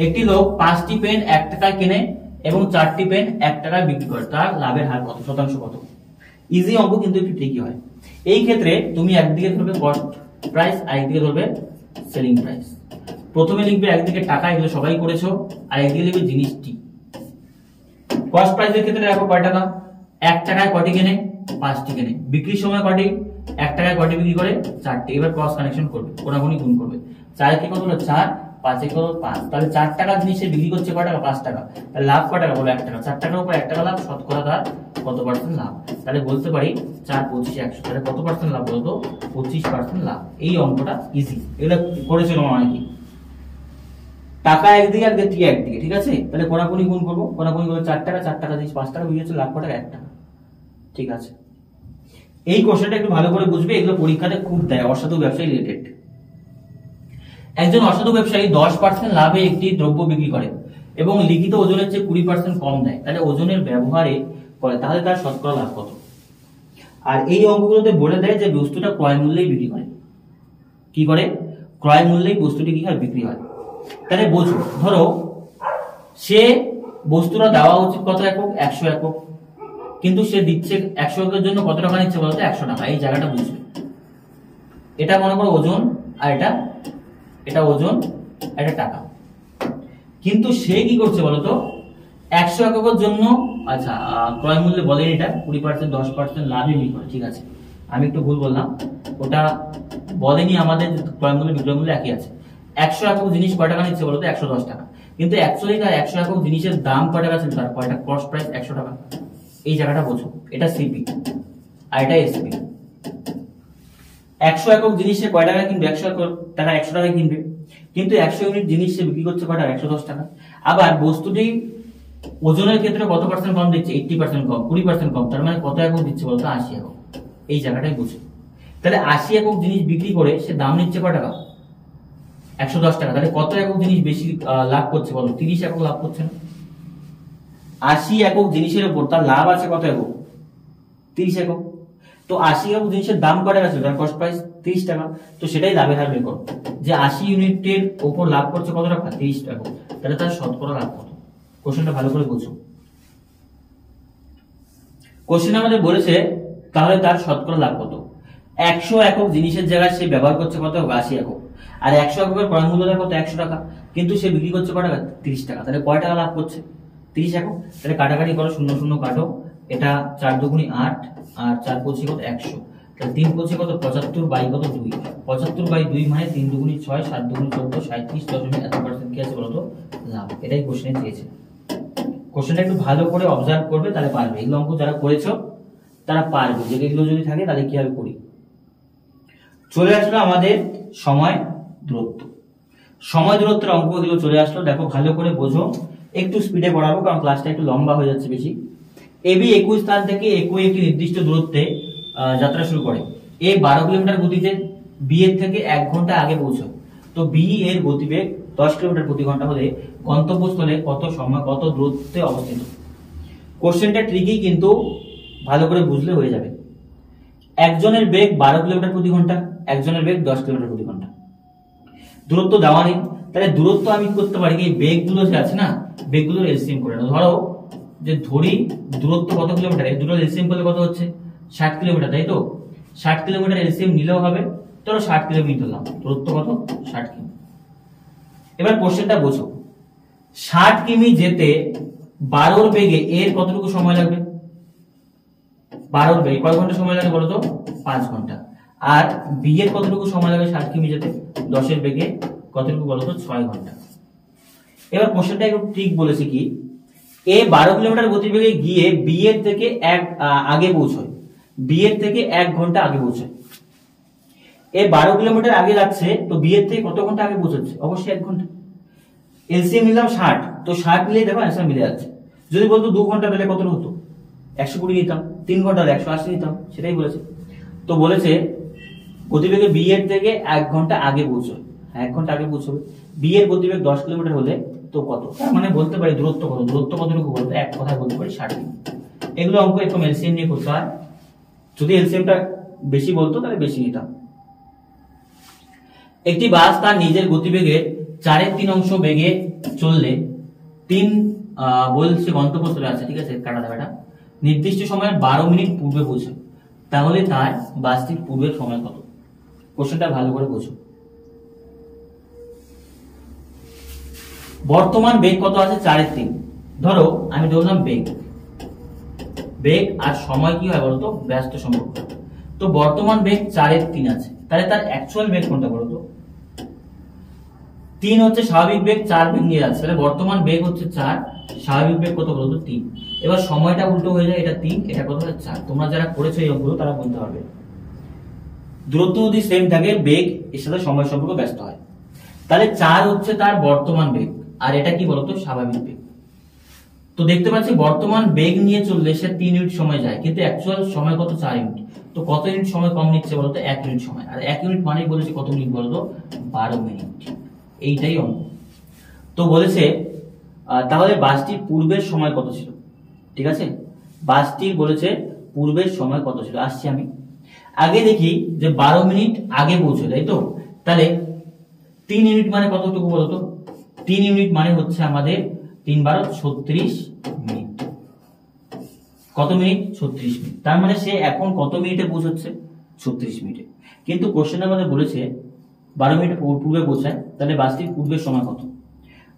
একটি লোক 5টি পেন 1 টাকায় কেনে এবং 4টি পেন 1 টাকায় বিক্রি করে, তার লাভের হার কত? শতাংশ কত? ইজি অঙ্ক কিন্তু একটু ট্রিকি হয়। এই ক্ষেত্রে তুমি একদিকে ধরবে কস্ট প্রাইস, আরেকদিকে ধরবে সেলিং প্রাইস। প্রথমে লিখবে একদিকে টাকা, এগুলো সবাই করেছো, আর একদিকে লিখবে জিনিসটি। কস্ট প্রাইসের ক্ষেত্রে দেখো কয় টাকা, 1 টাকায় কটি কেনে, 5টি কেনে। বিক্রির সময় কটি, 1 টাকায় কটি বিক্রি করে, 4টি। এবার ক্রস কানেকশন করবে, কোনাকুনি গুণ করবে। 4 কে কত হলো 4, 5 এ কত 5, তাহলে 4 টাকা জিনিসে বিক্রি করছে কয় টাকা, 5 টাকা। তাহলে লাভ কয় টাকা, বলো 1 টাকা। 4 টাকার উপর 1 টাকা লাভ, শতকরা তার কত পার্সেন্ট লাভ? তাহলে বলতে পারি 4 25 100, তাহলে কত পার্সেন্ট লাভ বলতো, 25% লাভ। এই অঙ্কটা ইজি, এগুলো করেছিল অনেকেই। টাকা একদিকে আর টিয়া একদিকে, ঠিক আছে। তাহলে কোনাকুনি গুণ করবো, কোনাকুনি করলে 4 টাকা, 4 টাকা দিয়েছি 5 টাকা, বিক্রি হচ্ছে লাভ কত টাকা, 1 টাকা, ঠিক আছে। এই কোশ্চেনটা একটু ভালো করে বুঝবে, এগুলো পরীক্ষাতে খুব দেয়, অসাধু ব্যবসায়ী রিলেটেড। একজন অসাধু ব্যবসায়ী 10% লাভে একটি দ্রব্য বিক্রি করে এবং লিখিত ওজনের চেয়ে 20% কম দেয়, তাহলে ওজনের ব্যবহারে করে, তাহলে তার শতকরা লাভ কত? আর এই অঙ্কগুলোতে বলে দেয় যে বস্তুটা ক্রয় মূল্যেই বিক্রি করে। কি করে? ক্রয় মূল্যেই বস্তুটি কি হয়, বিক্রি হয়। তাহলে বোঝো, ধরো সে বস্তুটা দেওয়া উচিত কত একক, 100 একক, কিন্তু সে দিচ্ছে 100 এককের জন্য কত টাকা নিচ্ছে বলতো, 100 টাকা। এই জায়গাটা বুঝবে। এটা মনে করো ওজন, আর এটা ওজন, এটা টাকা। কিন্তু সে কি করছে বলতো, 100 এককের জন্য, আচ্ছা ক্রয় মূল্যে বলেন এটা 20% 10% লাভই বিক্রি করে, ঠিক আছে। আমি একটু ভুল বললাম, ওটা বলেনি, আমাদের ক্রয় মূল্য বিক্রয় মূল্য একই আছে। 100 একক জিনিস কয় টাকা নিচ্ছে বলতো, 110 টাকা। কিন্তু অ্যাকচুয়ালি তার 100 একক জিনিসের দাম কয় টাকা ছিল, তার কয়টা কস্ট প্রাইস 100 টাকা। এই জায়গাটা বোঝো, এটা সিপি আর এটা এসপি। 100 একক জিনিস সে কয় টাকা কিনবে, 100 টাকা 100 টাকায় কিনবে, কিন্তু 100 ইউনিট জিনিস সে বিক্রি করছে কয় টাকা, 110 টাকা। আবার বস্তুটি ওজনের ক্ষেত্রে কত পার্সেন্ট কম দিচ্ছে, 80% কম, 20% কম, তার মানে কত একক দিচ্ছে বলতো, 80 একক। এই জায়গাটাই বুঝো। তাহলে 80 একক জিনিস বিক্রি করে সে দাম নিচ্ছে কয় টাকা, 110 টাকা। তাহলে কত একক জিনিস বেশি লাভ করছে বলো, 30 একক লাভ করছে না? 80 একক জিনিসের উপর তার লাভ আছে কত একক, 30 একক। তো 80 একক জিনিসের দাম কত টাকা ছিল, তার কস্ট প্রাইস 30 টাকা। তো সেটাই লাভের হার বের করো, যে 80 ইউনিটের উপর লাভ করছে কত টাকা, 30 টাকা। তাহলে তার শতকরা লাভ কত? কোশ্চেনটা ভালো করে বুঝো। কোশ্চেন আমাদের বলেছে তাহলে তার শতকরা লাভ কত। 100 একক জিনিসের জায়গায় সে ব্যবহার করছে কত, 80 একক। আর 100 এককের ক্রয় মূল্য কত, 100 টাকা, কিন্তু সে বিক্রি করছে কয় টাকা, 30 টাকা। তাহলে কয় টাকা লাভ করছে, 30 একক। তাহলে কাটাকাটি করো, 0 0 কাটো, এটা 4 দুগুণি 8 আর 4 পঁচিশ কত, 100। তাহলে 3 পঁচিশ কত, 75 বাই কত 2, 75 বাই 2 মানে 3 দুগুণি 6, 7 দুগুণি 14, 37.এত% কি আছে বলতো, লাভ। এটাই কোশ্চেনে চেয়েছে। কোশ্চেনটা একটু ভালো করে অবজার্ভ করবে, তাহলে পারবে। এগুলো অঙ্ক যারা করেছো তারা পারবে, যে এগুলো যদি থাকে তাহলে কিভাবে করি। চলে আসলো আমাদের সময় দূরত্ব। সময় দূরত্বের অঙ্ক এগুলো চলে আসলো। দেখো ভালো করে বোঝো, একটু স্পিডে পড়াবো কারণ ক্লাসটা একটু লম্বা হয়ে যাচ্ছে বেশি। এবি একই স্থান থেকে একই একটি নির্দিষ্ট দূরত্বে যাত্রা শুরু করে। এ 12 কিলোমিটার গতিতে বি এর থেকে 1 ঘন্টা আগে পৌঁছায়। তো বি এর গতিবেগ 10 কিলোমিটার প্রতি ঘন্টা হলে গন্তব্যস্থলে কত সময় কত দূরত্বে অবস্থিত। কোশ্চেনটা ট্রিকি, কিন্তু ভালো করে বুঝলে হয়ে যাবে। একজনের বেগ 12 কিলোমিটার প্রতি ঘন্টা, একজনের বেগ 10 কিলোমিটার প্রতি ঘন্টা। দূরত্ব দেওয়া নেই, তাহলে দূরত্ব আমি করতে পারি এই বেগগুলো যে আছে না, বেগগুলোর এলসিএম করে নাও। ধরো যে ধরি দূরত্ব কত কিলোমিটার, এই দুটো এলসিএম করলে কত হচ্ছে, 60 কিলোমিটার, তাই তো। 60 কিলোমিটার এলসিএম নিলেও হবে, ধরো 60 কিলোমিটার নিলাম, দূরত্ব কত, 60 কিমি। এবার কোশ্চেনটা বোঝো, 60 কিমি যেতে 12 বেগে এর কতটুকু সময় লাগবে, 12 বেগে কয় ঘন্টা সময় লাগে বলো তো, 5 ঘন্টা। আর বি এর কতটুকু সময় লাগে 60 কিমি যেতে, 10 এর বেগে কতটুকু বলো তো, 6 ঘন্টা। এবার কোশ্চেনটা একটু ঠিক বলেছে কি, এ 12 কিলোমিটার গতিবেগে গিয়ে বি এর থেকে আগে পৌঁছয়, বি এর থেকে 1 ঘন্টা আগে পৌঁছয়। এ 12 কিলোমিটার আগে যাচ্ছে, তো বি এর থেকে কত ঘন্টা আগে পৌঁছাচ্ছে, অবশ্যই 1 ঘন্টা। এলসিএম নিলাম 60, তো 60 মিলিয়ে দেখো অ্যান্সার মিলে যাচ্ছে। যদি বলতো 2 ঘন্টা পেলে কত হতো, 120 নিতাম, 3 ঘন্টা 180 নিতাম, সেটাই বলেছে। তো বলেছে গতিবেগে বি এর থেকে 1 ঘন্টা আগে পৌঁছয়, 1 ঘন্টা আগে পৌঁছবে। বি এর গতিবেগ 10 কিলোমিটার হলে তো কত, মানে বলতে পারি দূরত্ব কত, দূরত্ব কতটুকু বলতে এক কথায় বলতে পারি 60 কিমি। এগুলো অঙ্ক এরকম এলসিএম নিয়ে করতে হয়, যদি এলসিএমটা বেশি বলতো তাহলে বেশি নিতাম। একটি বাস তার নিজের গতিবেগের 4/3 বেগে চললে বলছে গন্তব্যস্থলে আছে, ঠিক আছে, কাটা দেওয়াটা নির্দিষ্ট সময়ের 12 মিনিট পূর্বে পৌঁছায়, তাহলে তার বাসটির পূর্বের সময় কত? কোশ্চেনটা ভালো করে বোঝো। বর্তমান বেগ কত আছে? 4/3। ধরো আমি ধরলাম বেগ আর সময় কি হয় বলতো? ব্যস্ত সম্পর্ক। তো বর্তমান বেগ 4/3 আছে, তাহলে তার অ্যাকচুয়াল বেগ কোনটা বলতো? 3 হচ্ছে স্বাভাবিক বেগ, 4 ভেঙে যাচ্ছে, তাহলে বর্তমান বেগ হচ্ছে 4, স্বাভাবিক বেগ কত বলতো? 3। এবার সময়টা উল্টো হয়ে যায়, এটা 3, এটা কত হয়? 4। তোমরা যারা করেছো এই অঙ্কগুলো তারা বলতে পারবে। দূরত্ব যদি সেম থাকে, বেগ এর সাথে সময় সম্পর্ক ব্যস্ত হয়, তাহলে 4 হচ্ছে তার বর্তমান বেগ, আর এটা কি বলতো? স্বাভাবিক বেগ। তো দেখতে পাচ্ছি বর্তমান বেগ নিয়ে চললে সে 3 ইউনিট সময় যায়, কিন্তু অ্যাকচুয়াল সময় কত? 4 ইউনিট। তো কত ইউনিট সময় কম নিচ্ছে বলতো? 1 ইউনিট সময়। আর 1 ইউনিট মানেই বলেছে কত মিনিট বলতো? 12 মিনিট। এইটাই অঙ্ক। তো বলেছে তাহলে বাসটির পূর্বের সময় কত ছিল? ঠিক আছে, বাসটির বলেছে পূর্বের সময় কত ছিল। আসছি আমি আগে দেখি যে 12 মিনিট আগে পৌঁছে, তাই তো? তাহলে 3 ইউনিট মানে কতটুকু বলতো? 3 ইউনিট মানে হচ্ছে আমাদের 3 12 36 মিনিট। কত মিনিট? 36 মিনিট। তার মানে সে এখন কত মিনিটে পৌঁছচ্ছে? 36 মিনিটে। কিন্তু কোশ্চেনের মধ্যে বলেছে 12 মিনিট পূর্বে পৌঁছায়, তাহলে বাসটির পূর্বের সময় কত?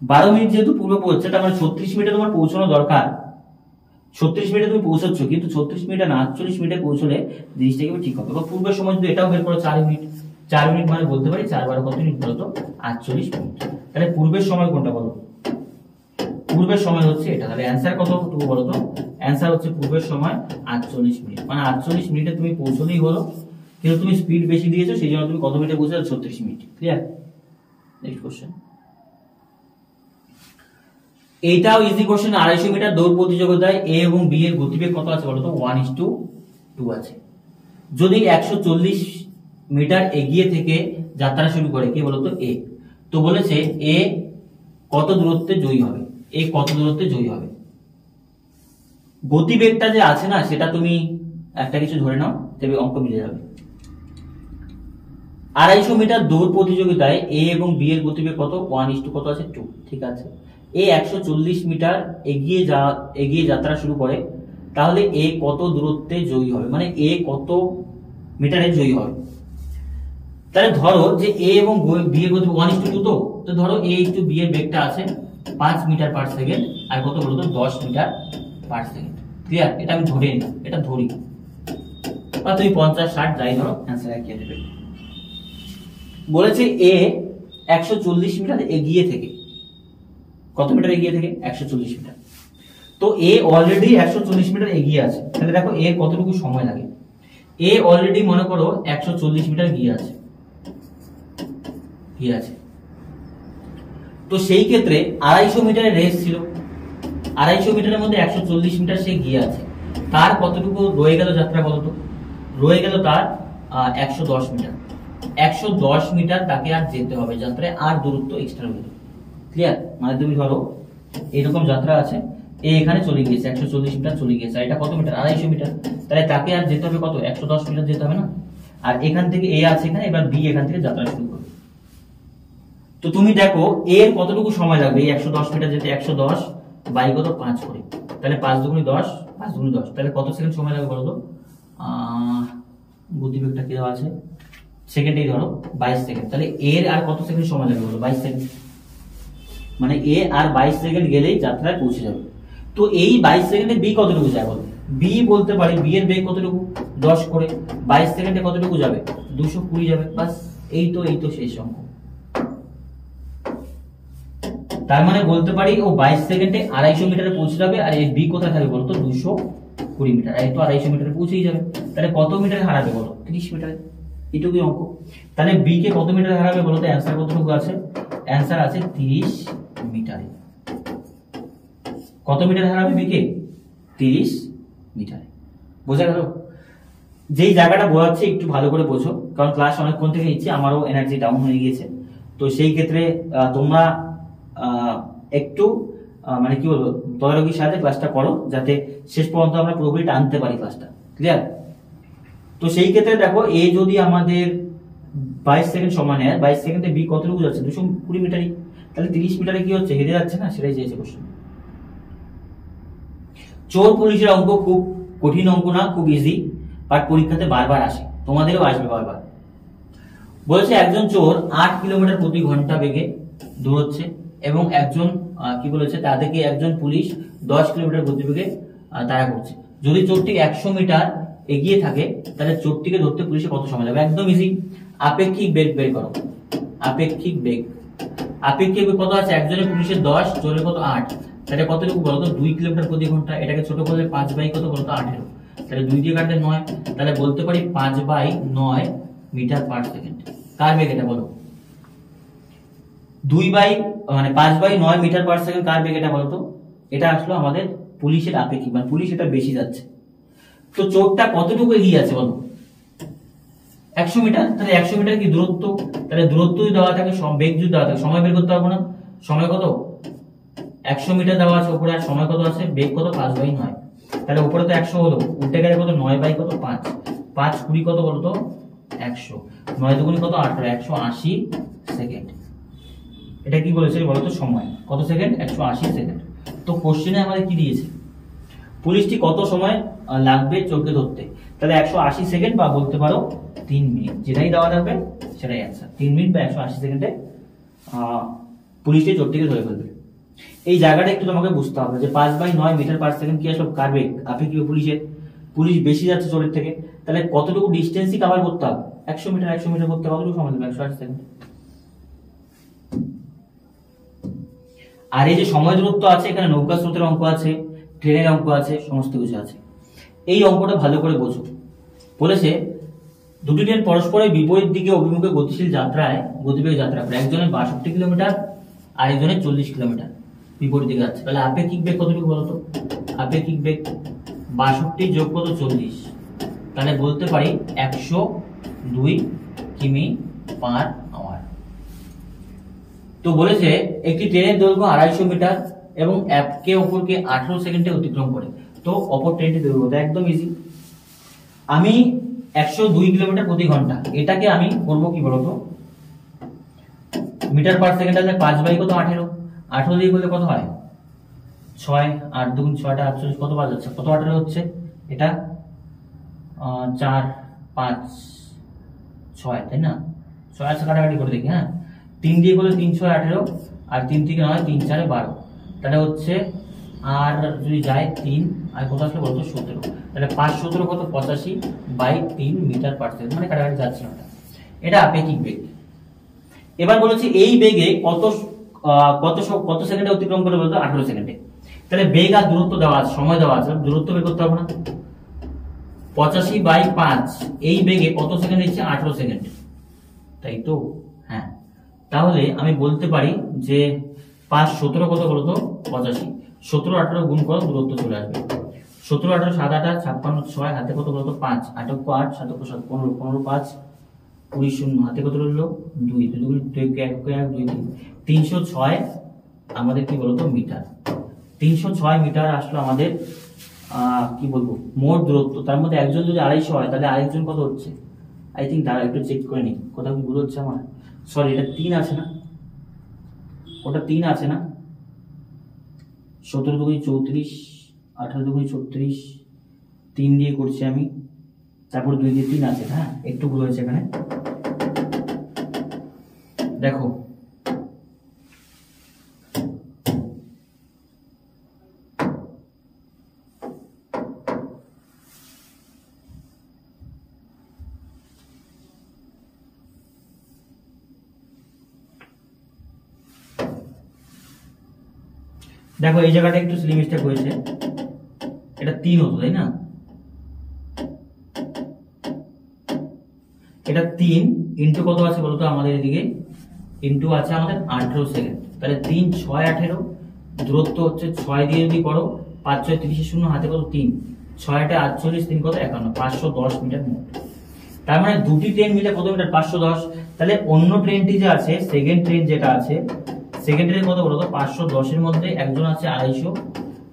12 মিনিট যেহেতু পূর্বে পৌঁছছে, তার মানে 36 মিনিটে তোমার পৌঁছানো দরকার। 36 মিনিটে তুমি পৌঁছাচ্ছ, কিন্তু 36 মিনিটে না 48 মিনিটে পৌঁছলে জিনিসটা কি ঠিক হবে। এবার পূর্বের সময় যদি এটাও বের করো 4 মিনিট, 4 মিনিট মানে বলতে পারি 4 12 কত মিনিট বলতো? 48 মিনিট। তাহলে পূর্বের সময় কোনটা বলো? পূর্বের সময় হচ্ছে এটা। তাহলে অ্যান্সার কতটুকু বলো তো? অ্যান্সার হচ্ছে পূর্বের সময় 48 মিনিট। মানে 48 মিনিটে তুমি পৌঁছলেই হলো, কিন্তু তুমি স্পিড বেশি দিয়েছো, সেই জন্য তুমি কত মিনিটে পৌঁছালে? 36 মিনিট। ক্লিয়ার? Next question. এইটাও ইজি কোশ্চেন। 250 মিটার দৌড় প্রতিযোগিতায় এ এবং বি এর গতিবেগ কত আছে বলতো? 1:2 আছে। যদি 140 মিটার এগিয়ে থেকে যাত্রা শুরু করে, কি বলতো? এ। তো বলেছে এ কত দূরত্বে জয়ী হবে? এ কত দূরত্বে জয়ী হবে? গতিবেগটা যে আছে না, সেটা তুমি একটা কিছু ধরে নাও, তবে অঙ্ক মিলে যাবে। 250 মিটার দৌড় প্রতিযোগিতায় এ এবং বি এর গতিবেগ কত? 1:2 কত আছে? 2। ঠিক আছে, এ 140 মিটার এগিয়ে যাত্রা শুরু করে, তাহলে এ কত দূরত্বে জয়ী হবে? মানে এ কত মিটারে জয়ী হবে? তাহলে ধরো যে এ এবং বি এর গতিবেগ 1:2, তো ধরো এ একটু বি এর বেগটা আছে 5 মিটার পার সেকেন্ড, আর কত বলতো? 10 মিটার পার সেকেন্ড। ক্লিয়ার? এটা আমি ধরে নিলাম, এটা ধরি, বা তুমি 50 60 যাই ধরো, অ্যান্সার একই আসবে। বলেছে এ 140 মিটার এগিয়ে থেকে, কত মিটার এগিয়ে থেকে? 140 মিটার। তো এ অলরেডি 140 মিটার এগিয়ে আছে, তাহলে দেখো এর কতটুকু সময় লাগে। এ অলরেডি মনে করো 140 মিটার গিয়ে আছে, তো সেই ক্ষেত্রে 250 মিটারের রেস ছিল, 250 মিটারের মধ্যে 140 মিটার সে গিয়ে আছে, তার কতটুকু রয়ে গেল যাত্রা বলতো? রয়ে গেল তার 110 মিটার। 110 মিটার তাকে আর যেতে হবে যাত্রায়, আর দূরত্ব এক্সট্রা হয়ে যাবে। ক্লিয়ার? মানে তুমি ধরো এরকম যাত্রা আছে, এ এখানে চলে গিয়েছে 140 মিটার চলে গিয়েছে, এটা কত মিটার? 250 মিটার। তাহলে তাকে আর যেতে হবে কত? 110 মিটার যেতে হবে না? আর এখান থেকে এ আছে এখানে, এবার বি এখান থেকে যাত্রা শুরু করবে। তো তুমি দেখো এর কতটুকু সময় লাগবে এই 110 মিটার যেতে? 110 বাই কত? 5 করে, তাহলে 5 দুগুণে 10, 5 দুগুণে 10, তাহলে কত সেকেন্ড সময় লাগবে বলো তো? গতিবেগটা কি দেওয়া আছে সেকেন্ডেই, ধরো 22 সেকেন্ড। তাহলে এর আর কত সেকেন্ড সময় লাগবে বলো? 22 সেকেন্ড। মানে এ আর 22 সেকেন্ড গেলেই যাত্রায় পৌঁছে যাবে। তো এই 22 সেকেন্ডে বি কতটুকু যায় বলো? বি বলতে পারি বি এর বেগ কতটুকু? 10 করে 22 সেকেন্ডে কতটুকু যাবে? 220 যাবে। বাস, এই তো শেষ অঙ্ক। তার মানে বলতে পারি ও 22 সেকেন্ডে 250 মিটারে পৌঁছে যাবে, আর এই বি কোথায় থাকবে বলতো? 220 মিটার। এই তো 250 মিটারে পৌঁছেই যাবে, তাহলে কত মিটার হারাবে বলো? 30 মিটারে। এটুকুই অঙ্ক। তাহলে বি কে কত মিটার হারাবে বলো তো? অ্যান্সার কতটুকু আছে? অ্যান্সার আছে 30 মিটারে। কত মিটার হারাবে বি কে? 30 মিটারে। বোঝা গেল? যেই জায়গাটা বোঝাচ্ছে একটু ভালো করে বোঝো, কারণ ক্লাস অনেকক্ষণ থেকে নিচ্ছে, আমারও এনার্জি ডাউন হয়ে গিয়েছে। তো সেই ক্ষেত্রে তোমরা একটু মানে কি বলবো, তদারকির সাথে ক্লাসটা করো, যাতে শেষ পর্যন্ত আমরা পুরোপুরি টানতে পারি ক্লাসটা। ক্লিয়ার? তো সেই ক্ষেত্রে দেখো এ যদি আমাদের 22 সেকেন্ড সময় নেয়, 22 সেকেন্ডে বি কতটুকু যাচ্ছে? 220 মিটারই। তাহলে 30 মিটারে কি হচ্ছে? হেরে যাচ্ছে না? সেটাই চেয়েছে কোশ্চেন। চোর পুলিশের অঙ্ক খুব কঠিন অঙ্ক না, খুব ইজি, বাট পরীক্ষাতে বারবার আসে, তোমাদেরও আসবে বারবার। বলছে একজন চোর 8 কিলোমিটার প্রতি ঘন্টা বেগে দৌড়চ্ছে এবং একজন কি বলেছে তাদেরকে একজন পুলিশ 10 কিলোমিটার প্রতি বেগে তাড়া করছে। যদি চোরটি 100 মিটার এগিয়ে থাকে তাহলে চোরটিকে ধরতে পুলিশে কত সময় লাগবে? একদম ইজি, আপেক্ষিক বেগ বের করো। আপেক্ষিক বেগ, আপেক্ষিক বেগ কত আছে? একজনের পুলিশের 10, চোরের কত 8, তাহলে কতটুকু বলো তো? 2 কিলোমিটার প্রতি ঘন্টা। এটাকে ছোট করলে 5 বাই কত বলো তো? 18। তাহলে 2 দিয়ে কাটলে 9, তাহলে বলতে পারি 5 বাই 9 মিটার পার সেকেন্ড। কার বেগ এটা বলো? 5 বাই 9 মিটার পার সেকেন্ড কার বেগ এটা বলো তো? এটা আসলো আমাদের পুলিশের আপেক্ষিক, মানে পুলিশ এটা বেশি যাচ্ছে। তো চোরটা কতটুকু এগিয়ে আছে বলো? 100 মিটার। তাহলে 100 মিটার কি দূরত্ব? তাহলে দূরত্ব যদি দেওয়া থাকে, বেগ যদি দেওয়া থাকে, সময় বের করতে পারবো না? সময় কত? 100 মিটার দেওয়া আছে উপরে, আর সময় কত আছে? বেগ কত? 5 বাই 9। তাহলে উপরে তো 100 হলো, উল্টে গেলে কত? 9 বাই কত? 5। 5 20 কত বলো তো? 100। 9 দুগুণে কত? 18। 180 সেকেন্ড। এটা কি বলেছে বলো তো? সময় কত সেকেন্ড? 180 সেকেন্ড। তো কোশ্চেনে আমাদের কি দিয়েছে? পুলিশটি কত সময় লাগবে চোরকে ধরতে? তাহলে 180 সেকেন্ড বা বলতে পারো 3 মিনিট, যেটাই দেওয়া থাকবে সেটাই অ্যান্সার। 3 মিনিট বা 180 সেকেন্ডে পুলিশটি চোরটিকে ধরে ফেলবে। এই জায়গাটা একটু তোমাকে বুঝতে হবে যে 5 বাই 9 মিটার পার সেকেন্ড কি আসলে কার বেগ? আপেক্ষিক পুলিশের। পুলিশ বেশি যাচ্ছে চোরের থেকে, তাহলে কতটুকু ডিস্টেন্সই কভার করতে হবে? 100 মিটার। 100 মিটার করতে কতটুকু সময় লাগবে? 180 সেকেন্ড। আর এই যে সময় দূরত্ব আছে, এখানে নৌকা স্রোতের অঙ্ক আছে, ট্রেনের অঙ্ক আছে, সমস্ত কিছু আছে। এই অঙ্কটা ভালো করে বোঝো। বলেছে দুটি ট্রেন পরস্পরের বিপরীত দিকে অভিমুখে গতিশীল যাত্রায় গতিবেগ যাত্রা করে, একজনের 62 কিলোমিটার আর একজনের 40 কিলোমিটার বিপরীত দিকে যাচ্ছে। তাহলে আপেক্ষিক বেগ কতটুকু বলতো? আপেক্ষিক বেগ 62 যোগ কত? 40। তাহলে বলতে পারি 102 কিমি পার আওয়ার। তো বলেছে একটি ট্রেনের দৈর্ঘ্য 250 মিটার এবং একে অপরকে 18 সেকেন্ডে অতিক্রম করে। তো অপর ট্রেনটি দৈর্ঘ্য একদম ইজি। আমি 102 কিলোমিটার প্রতি ঘন্টা, এটাকে আমি করবো কি বলতো? মিটার পার সেকেন্ড আছে 5 বাই কত? 18। 18 দিয়ে করলে কত হয়? 6, 8 2 6 48, কত বাজ যাচ্ছে? কত 18 হচ্ছে? এটা 4 5 6, তাই না? 6 আছে, কাটাকাটি করে দেখি। হ্যাঁ, 3 দিয়ে করলে 3 6 18, আর 3 থেকে 9, 3 4 12। তাহলে হচ্ছে আর যদি যায় 3 আর কত আসলে বলতো? 17। তাহলে 5 17 কত? 85 বাই 3 মিটার পার সেকেন্ড, মানে কাটাকাটি যাচ্ছে না। এটা আপেক্ষিক বেগ। এবার বলেছি এই বেগে কত কত কত সেকেন্ডে অতিক্রম করে বলতো? 18 সেকেন্ডে। তাহলে বেগ আর দূরত্ব দেওয়া আছে, সময় দেওয়া আছে, দূরত্ব বের করতে হবে না? 85 বাই 5 এই বেগে কত সেকেন্ড দিচ্ছে? 18 সেকেন্ড, তাই তো? হ্যাঁ, তাহলে আমি বলতে পারি যে 5 17 কত বলতো? 85। 17 18 গুণ করো, দূরত্ব চলে আসবে। 17 18 7 8 56 6, হাতে কত বলতো? 5 8 8 7 7 15 15 5 20 0, হাতে কত রইলো? 2 2 2 1 1 2 3 306 আমাদের কি বলতো? মিটার। 306 মিটার আসলো আমাদের কি বলবো মোট দূরত্ব। তার মধ্যে একজন যদি 250 হয় তাহলে আরেকজন কত হচ্ছে? আই থিঙ্ক দাঁড়া একটু চেক করে নি, কোথাও কি ভুল হচ্ছে আমার? সরি, এটা 3 আছে না? ওটা 3 আছে না? 17 2 34, 18 2 36, 3 দিয়ে করছি আমি, তারপর 2 দিয়ে 3 আছে। হ্যাঁ, একটু ভুল হয়েছে এখানে। দেখো দেখো এই জায়গাটা একটু সিলি মিস্টেক হয়েছে, এটা 3 হতো, তাই না? এটা 3 ইন্টু কত আছে বলতো আমাদের এদিকে? ইন্টু আছে আমাদের 18 সেকেন্ড। তাহলে 3 6 18, দূরত্ব হচ্ছে 6 দিয়ে যদি করো 5 6 30 0, হাতে কত? 3 6 8 48, 3 কত? 51, 510 মিটার মোট। তার মানে দুটি ট্রেন মিলে কত মিটার? 510। তাহলে অন্য ট্রেনটি যে আছে, সেকেন্ড ট্রেন যেটা আছে, সেকেন্ড ট্রেন কত বলতো? 510 এর মধ্যে একজন আছে 250,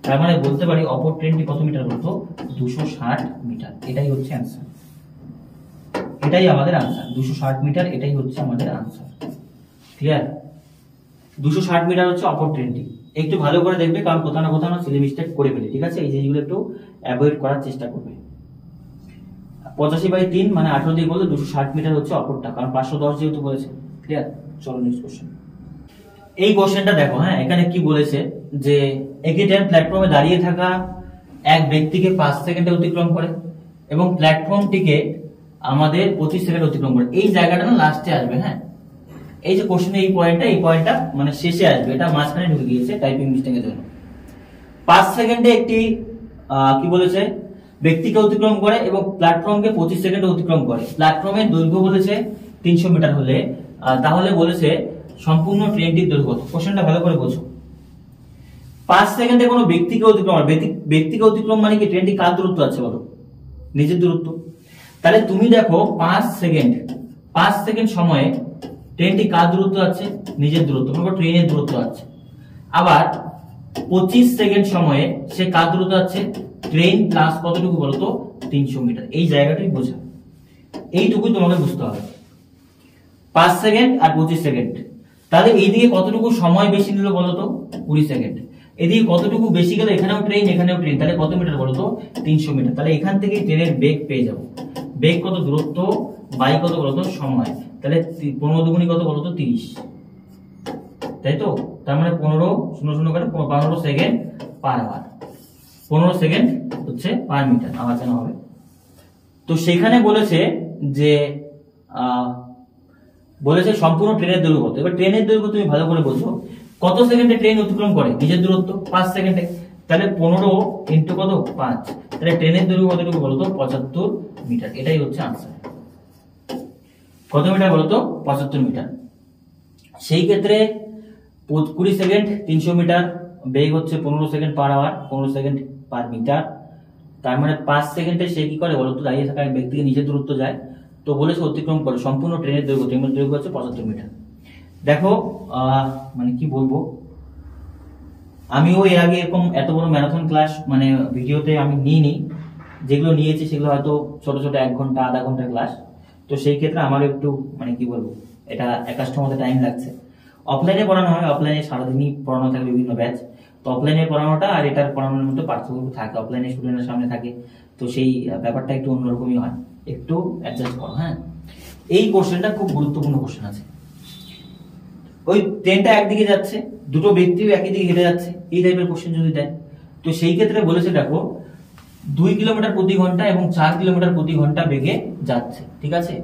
তার মানে বলতে পারি অপর ট্রেনটি কত মিটার বলতো? 260 মিটার। এটাই হচ্ছে অ্যান্সার, এটাই আমাদের আনসার। 260 মিটার, এটাই হচ্ছে আমাদের আনসার। ক্লিয়ার? 260 মিটার হচ্ছে অপর ট্রেনটি। একটু ভালো করে দেখবে, কারণ কোথাও না কোথাও সিলি মিস্টেক করে ফেলি, ঠিক আছে? এই জিনিসগুলো একটু অ্যাভয়েড করার চেষ্টা করবে। 85/3 মানে 18 দিয়ে বললে 260 মিটার হচ্ছে অপরটা, কারণ 510 যেহেতু বলেছে। ক্লিয়ার? চলো নেক্সট কোশ্চেন। এই কোশ্চেনটা দেখো, হ্যাঁ, এখানে কি বলেছে যে একটি ট্রেন প্ল্যাটফর্মে দাঁড়িয়ে থাকা এক ব্যক্তিকে 5 সেকেন্ডে অতিক্রম করে এবং প্ল্যাটফর্মটিকে আমাদের 25 সেকেন্ড অতিক্রম করে। এই জায়গাটা না লাস্টে আসবে, হ্যাঁ, এই যে কোশ্চেনে এই পয়েন্টটা মানে শেষে আসবে, এটা মাঝখানে ঢুকে গিয়েছে টাইপিং মিস্টেকের জন্য। 5 সেকেন্ডে একটি কি বলেছে ব্যক্তিকে অতিক্রম করে এবং প্ল্যাটফর্মকে 25 সেকেন্ডে অতিক্রম করে। প্ল্যাটফর্মের দৈর্ঘ্য বলেছে 300 মিটার হলে তাহলে বলেছে সম্পূর্ণ ট্রেনটির দৈর্ঘ্য। কোশ্চেনটা ভালো করে বোঝো। 5 সেকেন্ডে কোনো ব্যক্তিকে অতিক্রম, ব্যক্তিকে অতিক্রম মানে কি ট্রেনটি কার দূরত্ব আছে বলো? নিজের দূরত্ব। তাহলে তুমি দেখো 5 সেকেন্ড সময়ে ট্রেনটি কার দূরত্ব আছে? নিজের দূরত্ব, মানে ট্রেনের দূরত্ব আছে। আবার 25 সেকেন্ড সময়ে সে কার দূরত্ব আছে? ট্রেন প্লাস কতটুকু বলতো? 300 মিটার। এই জায়গাটাই বোঝা, এইটুকুই তোমাকে বুঝতে হবে। 5 সেকেন্ড আর 25 সেকেন্ড, তাহলে এইদিকে কতটুকু সময় বেশি নিল বলতো? 20 সেকেন্ড। এদিকে কতটুকু বেশি গেল? এখানেও ট্রেন এখানেও ট্রেন, তাহলে কত মিটার বলতো? 300 মিটার। তাহলে এখান থেকে ট্রেনের বেগ পেয়ে যাবো। বেগ কত? দূরত্ব বাই কত বলতো? সময়। তাহলে 15 দুগুণী কত বলতো? 30, তাই তো? তার মানে 15 0 করে 15 সেকেন্ড পার আওয়ার, 15 সেকেন্ড হচ্ছে পার মিটার আওয়ার জানা হবে। তো সেখানে বলেছে যে সম্পূর্ণ ট্রেনের দৈর্ঘ্য কত। এবার ট্রেনের দৈর্ঘ্য তুমি ভালো করে বোঝো। কত সেকেন্ডে ট্রেন অতিক্রম করে? নিজের দূরত্ব 5 সেকেন্ডে। তাহলে 15 ইন্টু কত? 5। তাহলে ট্রেনের দৈর্ঘ্য কতটুকু বলতো? 75 মিটার। এটাই হচ্ছে আনসার। কত মিটার বলতো? 75 মিটার। সেই ক্ষেত্রে 20 সেকেন্ড 300 মিটার, বেগ হচ্ছে 15 second per hour, 15 second per metre. তার মানে 5 সেকেন্ডে সে কি করে বলতো? দাঁড়িয়ে থাকা এক ব্যক্তিকে নিজের দূরত্ব যায়, তো বলেছে অতিক্রম করে সম্পূর্ণ ট্রেনের দৈর্ঘ্য। ট্রেনের দৈর্ঘ্য হচ্ছে 75 মিটার। দেখো মানে কি বলবো, আমিও এর আগে এরকম এত বড় ম্যারাথন ক্লাস মানে ভিডিওতে আমি নিইনি। যেগুলো নিয়েছি সেগুলো হয়তো ছোট ছোট 1 ঘন্টা আধা ঘন্টার ক্লাস। তো সেই ক্ষেত্রে আমার একটু মানে কি বলবো, এটা একাষ্ট মতো টাইম লাগছে। অফলাইনে পড়ানো হয়, অফলাইনে সারাদিনই পড়ানো থাকে বিভিন্ন ব্যাচ। তো অফলাইনে পড়ানোটা আর এটার পড়ানোর মধ্যে পার্থক্য থাকে। অফলাইনে স্টুডেন্টের সামনে থাকে, তো সেই ব্যাপারটা একটু অন্যরকমই হয়, একটু অ্যাডজাস্ট করো। হ্যাঁ, এই কোশ্চেনটা খুব গুরুত্বপূর্ণ কোশ্চেন আছে। ওই ট্রেনটা একদিকে যাচ্ছে, দুটো ব্যক্তিও একই দিকে হেঁটে যাচ্ছে, এই টাইপের কোশ্চেন যদি দেয়, তো সেই ক্ষেত্রে বলেছে দেখো 2 কিলোমিটার প্রতি ঘন্টা এবং 4 কিলোমিটার প্রতি ঘন্টা বেগে যাচ্ছে, ঠিক আছে?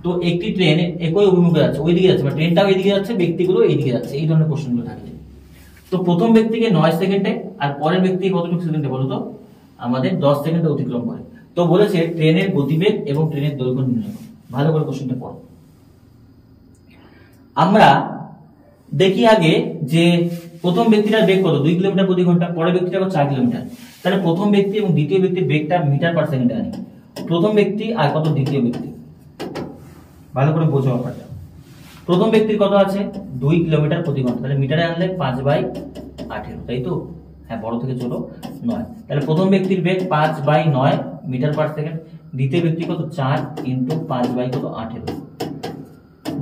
তো একটি ট্রেন একই অভিমুখে যাচ্ছে, ওইদিকে যাচ্ছে, বা ট্রেনটাও এইদিকে যাচ্ছে, ব্যক্তিগুলো এইদিকে যাচ্ছে, এই ধরনের কোশ্চেনগুলো থাকে। তো প্রথম ব্যক্তিকে 9 সেকেন্ডে আর পরের ব্যক্তি কতটুকু সেকেন্ডে বলতো? আমাদের 10 সেকেন্ডে অতিক্রম করে। তো বলেছে ট্রেনের গতিবেগ এবং ট্রেনের দৈর্ঘ্য নির্ণয় করো। ভালো করে কোশ্চেনটা পড়ো। আমরা দেখি আগে যে প্রথম ব্যক্তিটার বেগ কত? 2 কিলোমিটার প্রতি ঘন্টা, পরের ব্যক্তিটা 4 কিলোমিটার। তাহলে প্রথম ব্যক্তি এবং দ্বিতীয় ব্যক্তির বেগটা মিটার পার সেকেন্ডে আনি। প্রথম ব্যক্তি আর কত দ্বিতীয় ব্যক্তি, ভালো করে বোঝো ব্যাপারটা। প্রথম ব্যক্তির কত আছে? 2 কিলোমিটার প্রতি ঘন্টা, তাহলে মিটারে আনলে 5/18, তাই তো? হ্যাঁ, বড় থেকে ছোট 9। তাহলে প্রথম ব্যক্তির বেগ 5/9 মিটার পার সেকেন্ড। দ্বিতীয় ব্যক্তি কত? 4 ইন্টু 5/18,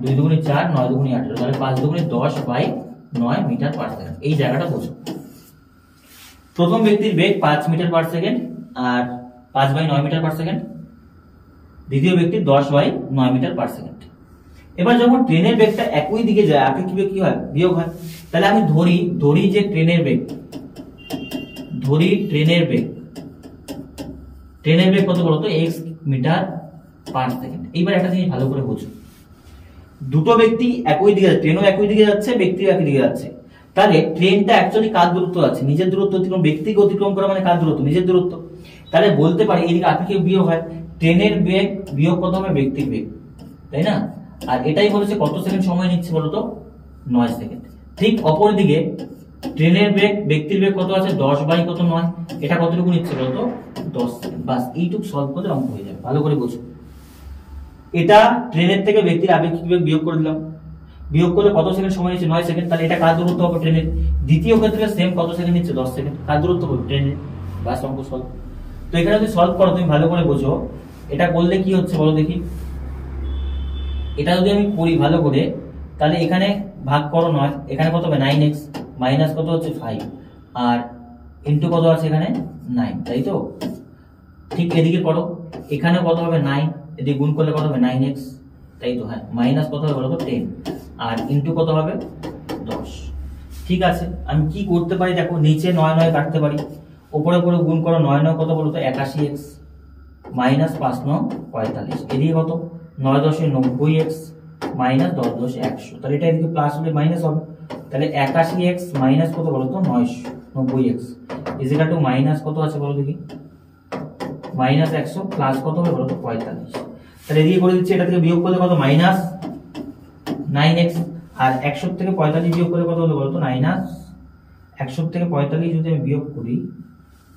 2 দুগুণে 4, 9 দুগুণে 18, তাহলে 5 দুগুণে 10/9 মিটার পার সেকেন্ড। এই জায়গাটা বোঝো। প্রথম ব্যক্তির বেগ 5 মিটার পার সেকেন্ড আর 5/9 মিটার পার সেকেন্ড। দ্বিতীয় ব্যক্তির 10/9 মিটার পার সেকেন্ড। এবার যখন ট্রেনের বেগটা একই দিকে যায়, আপেক্ষিক বেগ কি হয়? বিয়োগ হয়। তাহলে আমি ধরি যে ট্রেনের বেগ, ট্রেনের বেগ কত বলতো? x metre per second. এইবার একটা জিনিস ভালো করে বোঝো, দুটো ব্যক্তি একই দিকে যাচ্ছে, ট্রেনও একই দিকে যাচ্ছে, ব্যক্তিও একই দিকে যাচ্ছে। তাহলে ট্রেনটা অ্যাকচুয়ালি কার দূরত্ব আছে? নিজের দূরত্ব অতিক্রম। ব্যক্তিকে অতিক্রম করা মানে কার দূরত্ব? নিজের দূরত্ব। তাহলে বলতে পারি এইদিকে আপেক্ষিক বিয়োগ হয়, ট্রেনের বেগ বিয়োগ কত হবে? ব্যক্তির বেগ, তাই না? আর এটাই বলেছে কত সেকেন্ড সময় নিচ্ছে বলতো? 9 সেকেন্ড। ঠিক অপর দিকে ট্রেনের বেগ ব্যক্তির বেগ কত আছে? 10/9, এটা কতটুকু নিচ্ছে বলতো? 10 সেকেন্ড। বাস এইটুকু সলভ করলে অঙ্ক হয়ে যাবে। ভালো করে বোঝো। এটা ট্রেনের থেকে ব্যক্তির আপেক্ষিক বেগ বিয়োগ করে দিলাম, বিয়োগ করলে কত সেকেন্ড সময় নিচ্ছে? 9 সেকেন্ড। তাহলে এটা কার দূরত্ব হবে? ট্রেনের। দ্বিতীয় ক্ষেত্রে সেম কত সেকেন্ড নিচ্ছে? 10 সেকেন্ড। কার দূরত্ব হবে? ট্রেনের। বাস অঙ্ক সলভ। তো এখানে যদি সলভ করো তুমি ভালো করে বোঝো, এটা করলে কি হচ্ছে বলো দেখি। এটা যদি আমি করি ভালো করে, তাহলে এখানে ভাগ করো 9, এখানে কত হবে? 9x, মাইনাস কত হচ্ছে 5 আর ইনটু কত আছে এখানে 9, তাই তো? ঠিক এদিকে করো, এখানে কত হবে 9, এদিকে গুণ করলে কত হবে 9x, তাই তো? হ্যাঁ, মাইনাস কত হবে বলো তো 10 আর ইনটু কত হবে 10। ঠিক আছে, আমি কি করতে পারি দেখো, নিচে 9 9 কাটতে পারি, উপরে উপরে গুণ করো, 9 9 কত বলো তো 81x মাইনাস 5 9 45, এদিকে কত 9 10 90x মাইনাস 10 10 100, তাহলে এটা এদিকে প্লাস হলে মাইনাস হবে, তাহলে 81x মাইনাস কত বলো তো 990x is equal two minus কত আছে বলো দেখি, মাইনাস 100 প্লাস কত হবে বলো তো 45, তাহলে এদিকে করে দিচ্ছি, এটা থেকে বিয়োগ করলে কত মাইনাস 9x আর 100 থেকে 45 বিয়োগ করলে কত হলো বলো তো মাইনাস 100 থেকে 45 যদি আমি বিয়োগ করি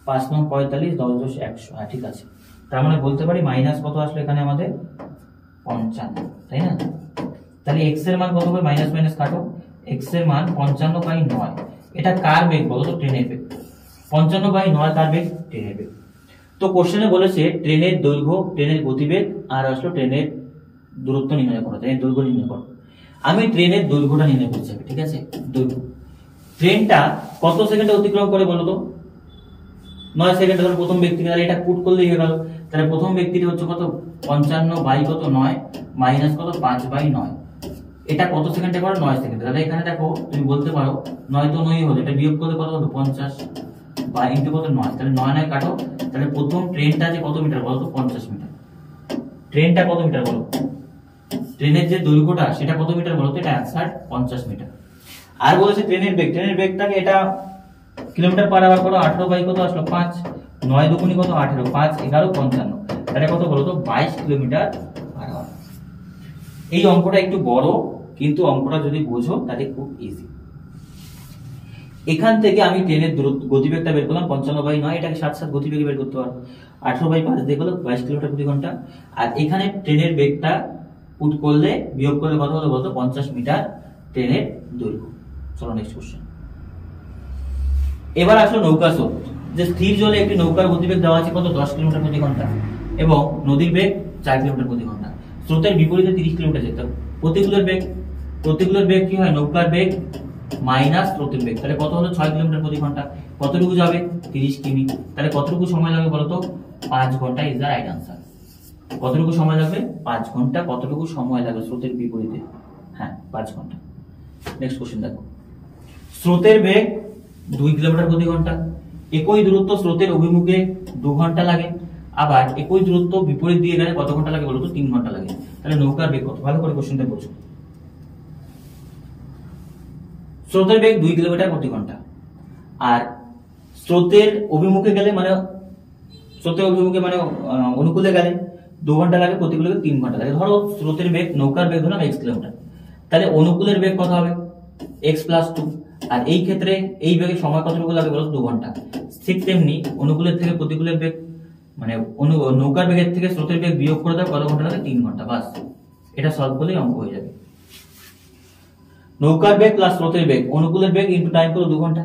5 9 45 10 10 100, হ্যাঁ ঠিক আছে, তার মানে বলতে পারি মাইনাস কত আসলো এখানে আমাদের 55, তাই না? তাহলে x এর মান কত হবে, মাইনাস মাইনাস কাটো, x এর মান 55/9, এটা কার বেগ বলো তো, ট্রেনের বেগ। 55/9 কার বেগ, ট্রেনের বেগ। তো কোশ্চেনে বলেছে ট্রেনের দৈর্ঘ্য, ট্রেনের গতিবেগ আর আসলো ট্রেনের দূরত্ব নির্ণয় করো, ট্রেনের দৈর্ঘ্য নির্ণয় করো। আমি ট্রেনের দৈর্ঘ্যটা নির্ণয় করছি, ঠিক আছে? দৈর্ঘ্য, ট্রেনটা কত সেকেন্ডে অতিক্রম করে বলো তো, 9 সেকেন্ডে। ধরো প্রথম ব্যক্তিকে, তাহলে এটা পুট করলেই হয়ে গেল, তাহলে প্রথম ব্যক্তিটা হচ্ছে কত 55 বাই কত 9 মাইনাস কত 5/9, এটা কত সেকেন্ডে করে 9 সেকেন্ডে। তাহলে এখানে দেখো তুমি বলতে পারো 9 তো 9 হলো, এটা বিয়োগ করলে কত হলো 50 বা ইনটু কত 9, তাহলে 9 9 কাটো, তাহলে প্রথম ট্রেনটা যে কত মিটার বলো তো 50 মিটার। ট্রেনটা কত মিটার বলো, ট্রেনের যে দৈর্ঘ্যটা সেটা কত মিটার বলো তো, এটা অ্যানসার 50 মিটার। আর বলেছে ট্রেনের বেগ, ট্রেনের বেগটাকে এটা কিলোমিটার পার আওয়ার করো, 18 বাই কত আসলো 5, 9 দুগুণি কত 18, 5 11 55, তাহলে কত বলো তো 22 কিলোমিটার পার আওয়ার। এই অঙ্কটা একটু বড়, কিন্তু অঙ্কটা যদি বোঝো তাহলে খুব ইজি। এখান থেকে আমি ট্রেনের গতিবেগটা বের করলাম 55/9, এটাকে 7 গতিবেগে বের করতে পারো, 18/5 দিয়ে হলো 22 কিলোমিটার প্রতি ঘন্টা। আর এখানে ট্রেনের বেগটা পুট করলে বিয়োগ করলে কত হলো বলতো 50 মিটার ট্রেনের দৈর্ঘ্য। চলো নেক্সট কোশ্চেন। এবার আসলো নৌকা স্রোত, যে স্থির জলে একটি নৌকার গতিবেগ দেওয়া আছে কত 10 কিলোমিটার প্রতি ঘন্টা এবং নদীর বেগ 4 কিলোমিটার প্রতি ঘন্টা, স্রোতের বিপরীতে 30 কিলোমিটার যেতে হবে। প্রতিকূলের বেগ কি হয়, নৌকার বেগ মাইনাস স্রোতের বেগ, তাহলে কত হলো 6 কিলোমিটার প্রতি ঘন্টা। কতটুকু যাবে 30 কিমি, তাহলে কতটুকু সময় লাগবে বলতো 5 ঘন্টা ইজ দ্য রাইট আনসার। কতটুকু সময় লাগবে 5 ঘন্টা, কতটুকু সময় লাগবে স্রোতের বিপরীতে, হ্যাঁ 5 ঘন্টা। নেক্সট কোশ্চেন দেখো, স্রোতের বেগ 2 কিলোমিটার প্রতি ঘন্টা, একই দূরত্ব স্রোতের অভিমুখে 2 ঘন্টা লাগে, আবার একই দূরত্ব বিপরীত দিয়ে গেলে কত ঘন্টা লাগে বলতো 3 ঘন্টা লাগে। তাহলে নৌকার বেগ কত, ভালো করে কোশ্চেনটা বোঝো। স্রোতের বেগ 2 কিলোমিটার প্রতি ঘন্টা, আর স্রোতের অভিমুখে গেলে মানে অনুকূলে গেলে 2 ঘন্টা লাগে, প্রতিকূলে 3 ঘন্টা লাগে। ধরো স্রোতের বেগ, নৌকার বেগ ধরলাম x কিলোমিটার, তাহলে অনুকূলের বেগ কত হবে x + 2, আর এই ক্ষেত্রে এই বেগে সময় কতটুকু লাগে বলো 2 ঘন্টা। ঠিক তেমনি অনুকূলের থেকে প্রতিকূলের বেগ মানে নৌকার বেগের থেকে স্রোতের বেগ বিয়োগ করে দাও, কত ঘন্টা লাগে 3 ঘন্টা, বাস এটা সলভ করলেই অঙ্ক হয়ে যাবে। নৌকার বেগ প্লাস স্রোতের বেগ, অনুকূলের বেগ ইনটু টাইম করো 2 ঘন্টা,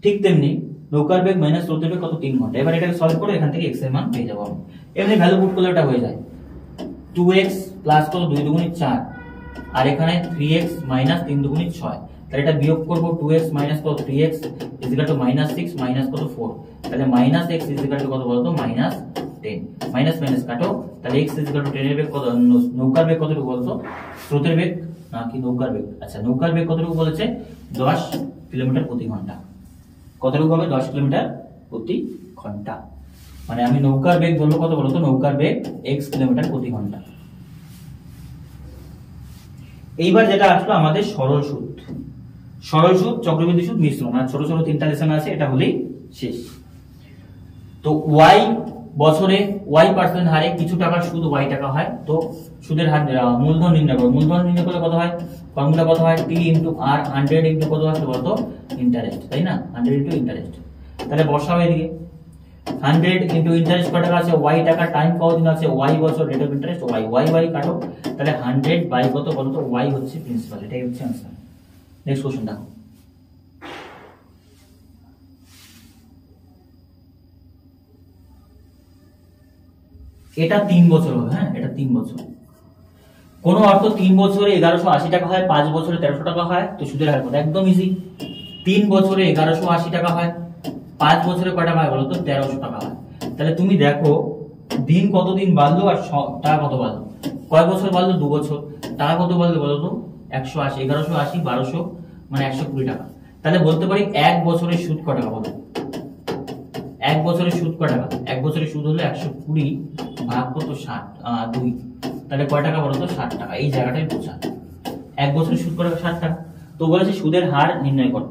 ঠিক তেমনি নৌকার বেগ মাইনাস স্রোতের বেগ কত 3 ঘন্টা। এবার এটাকে সলভ করে এখান থেকে x এর মান পেয়ে যাবো আমি। এমনি ভ্যালু পুট করলে এটা হয়ে যায় 2x প্লাস কত 2 দুগুণে 4, আর এখানে 3x মাইনাস 3 দুগুণে 6, তাহলে এটা বিয়োগ করব 2x মাইনাস কত 3x is equal two -6 minus কত 4, তাহলে -x ইজ ইকুয়াল টু কত বলতো -10, মাইনাস মাইনাস কাটো, তাহলে x ইজ ইকুয়াল টু ট্রেনের বেগ কত, নৌকার বেগ কতটুকু বলতো, স্রোতের বেগ নাকি নৌকার বেগ, আচ্ছা নৌকার বেগ কতটুকু বলেছে 10 কিলোমিটার প্রতি ঘন্টা, কতটুকু হবে 10 কিলোমিটার প্রতি ঘন্টা, মানে আমি নৌকার বেগ ধরবো কত বলতো, নৌকার বেগ x কিলোমিটার প্রতি ঘন্টা। এইবার যেটা আসলো আমাদের সরল সুদ, চক্রবৃদ্ধি সুদ, মিশ্রণ, আর ছোট ছোট 3টা লেসন আছে, এটা হলেই শেষ। তো y বছরে y% হারে কিছু টাকার সুদ y টাকা হয়, তো সুদের হার মূলধন নির্ণয় করো। মূলধন নির্ণয় করলে কত হয়, ফর্মুলা কত হয় t * r, 100 * কত আসলে বলতো ইন্টারেস্ট, তাই না, 100 * ইন্টারেস্ট। তাহলে বসাও এদিকে 100 * ইন্টারেস্ট কত টাকা আছে y টাকা, টাইম কতদিন আছে y বছর, রেট অফ ইন্টারেস্ট y কাটো, তাহলে 100 বাই কত বলতো y হচ্ছে প্রিন্সিপাল, এটাই হচ্ছে आंसर। নেক্সট কোশ্চেন দেখো, এটা 3 বছর হবে, হ্যাঁ এটা 3 বছর। কোন অর্থ 3 বছরে 1180 টাকা হয়, 5 বছরে 1300 টাকা হয়, তো সুদের হার কত, একদম ইজি 3 বছরে 1180 টাকা হয়, 5 বছরে কয় টাকা হয় বলো তো? 1300 টাকা হয়। তাহলে তুমি দেখো দিন কতদিন বাড়লো আর টাকা কত বাড়লো, কয় বছর বাড়লো? 2 বছর। টাকা কত বাড়লো বলো তো? 180, 1180, 1200 মানে 120 টাকা। তাহলে বলতে পারি 1 বছরের সুদ কয় টাকা বলো? 1 বছরের সুদ কয় টাকা? 1 বছরের সুদ হলো 120 ভাগ কত? 60, 2। তাহলে কয় টাকা বলো তো? 60 টাকা। এই জায়গাটাই বোঝা, 1 বছরের সুদ কয় টাকা? 60 টাকা। তো বলেছে সুদের হার নির্ণয় করো,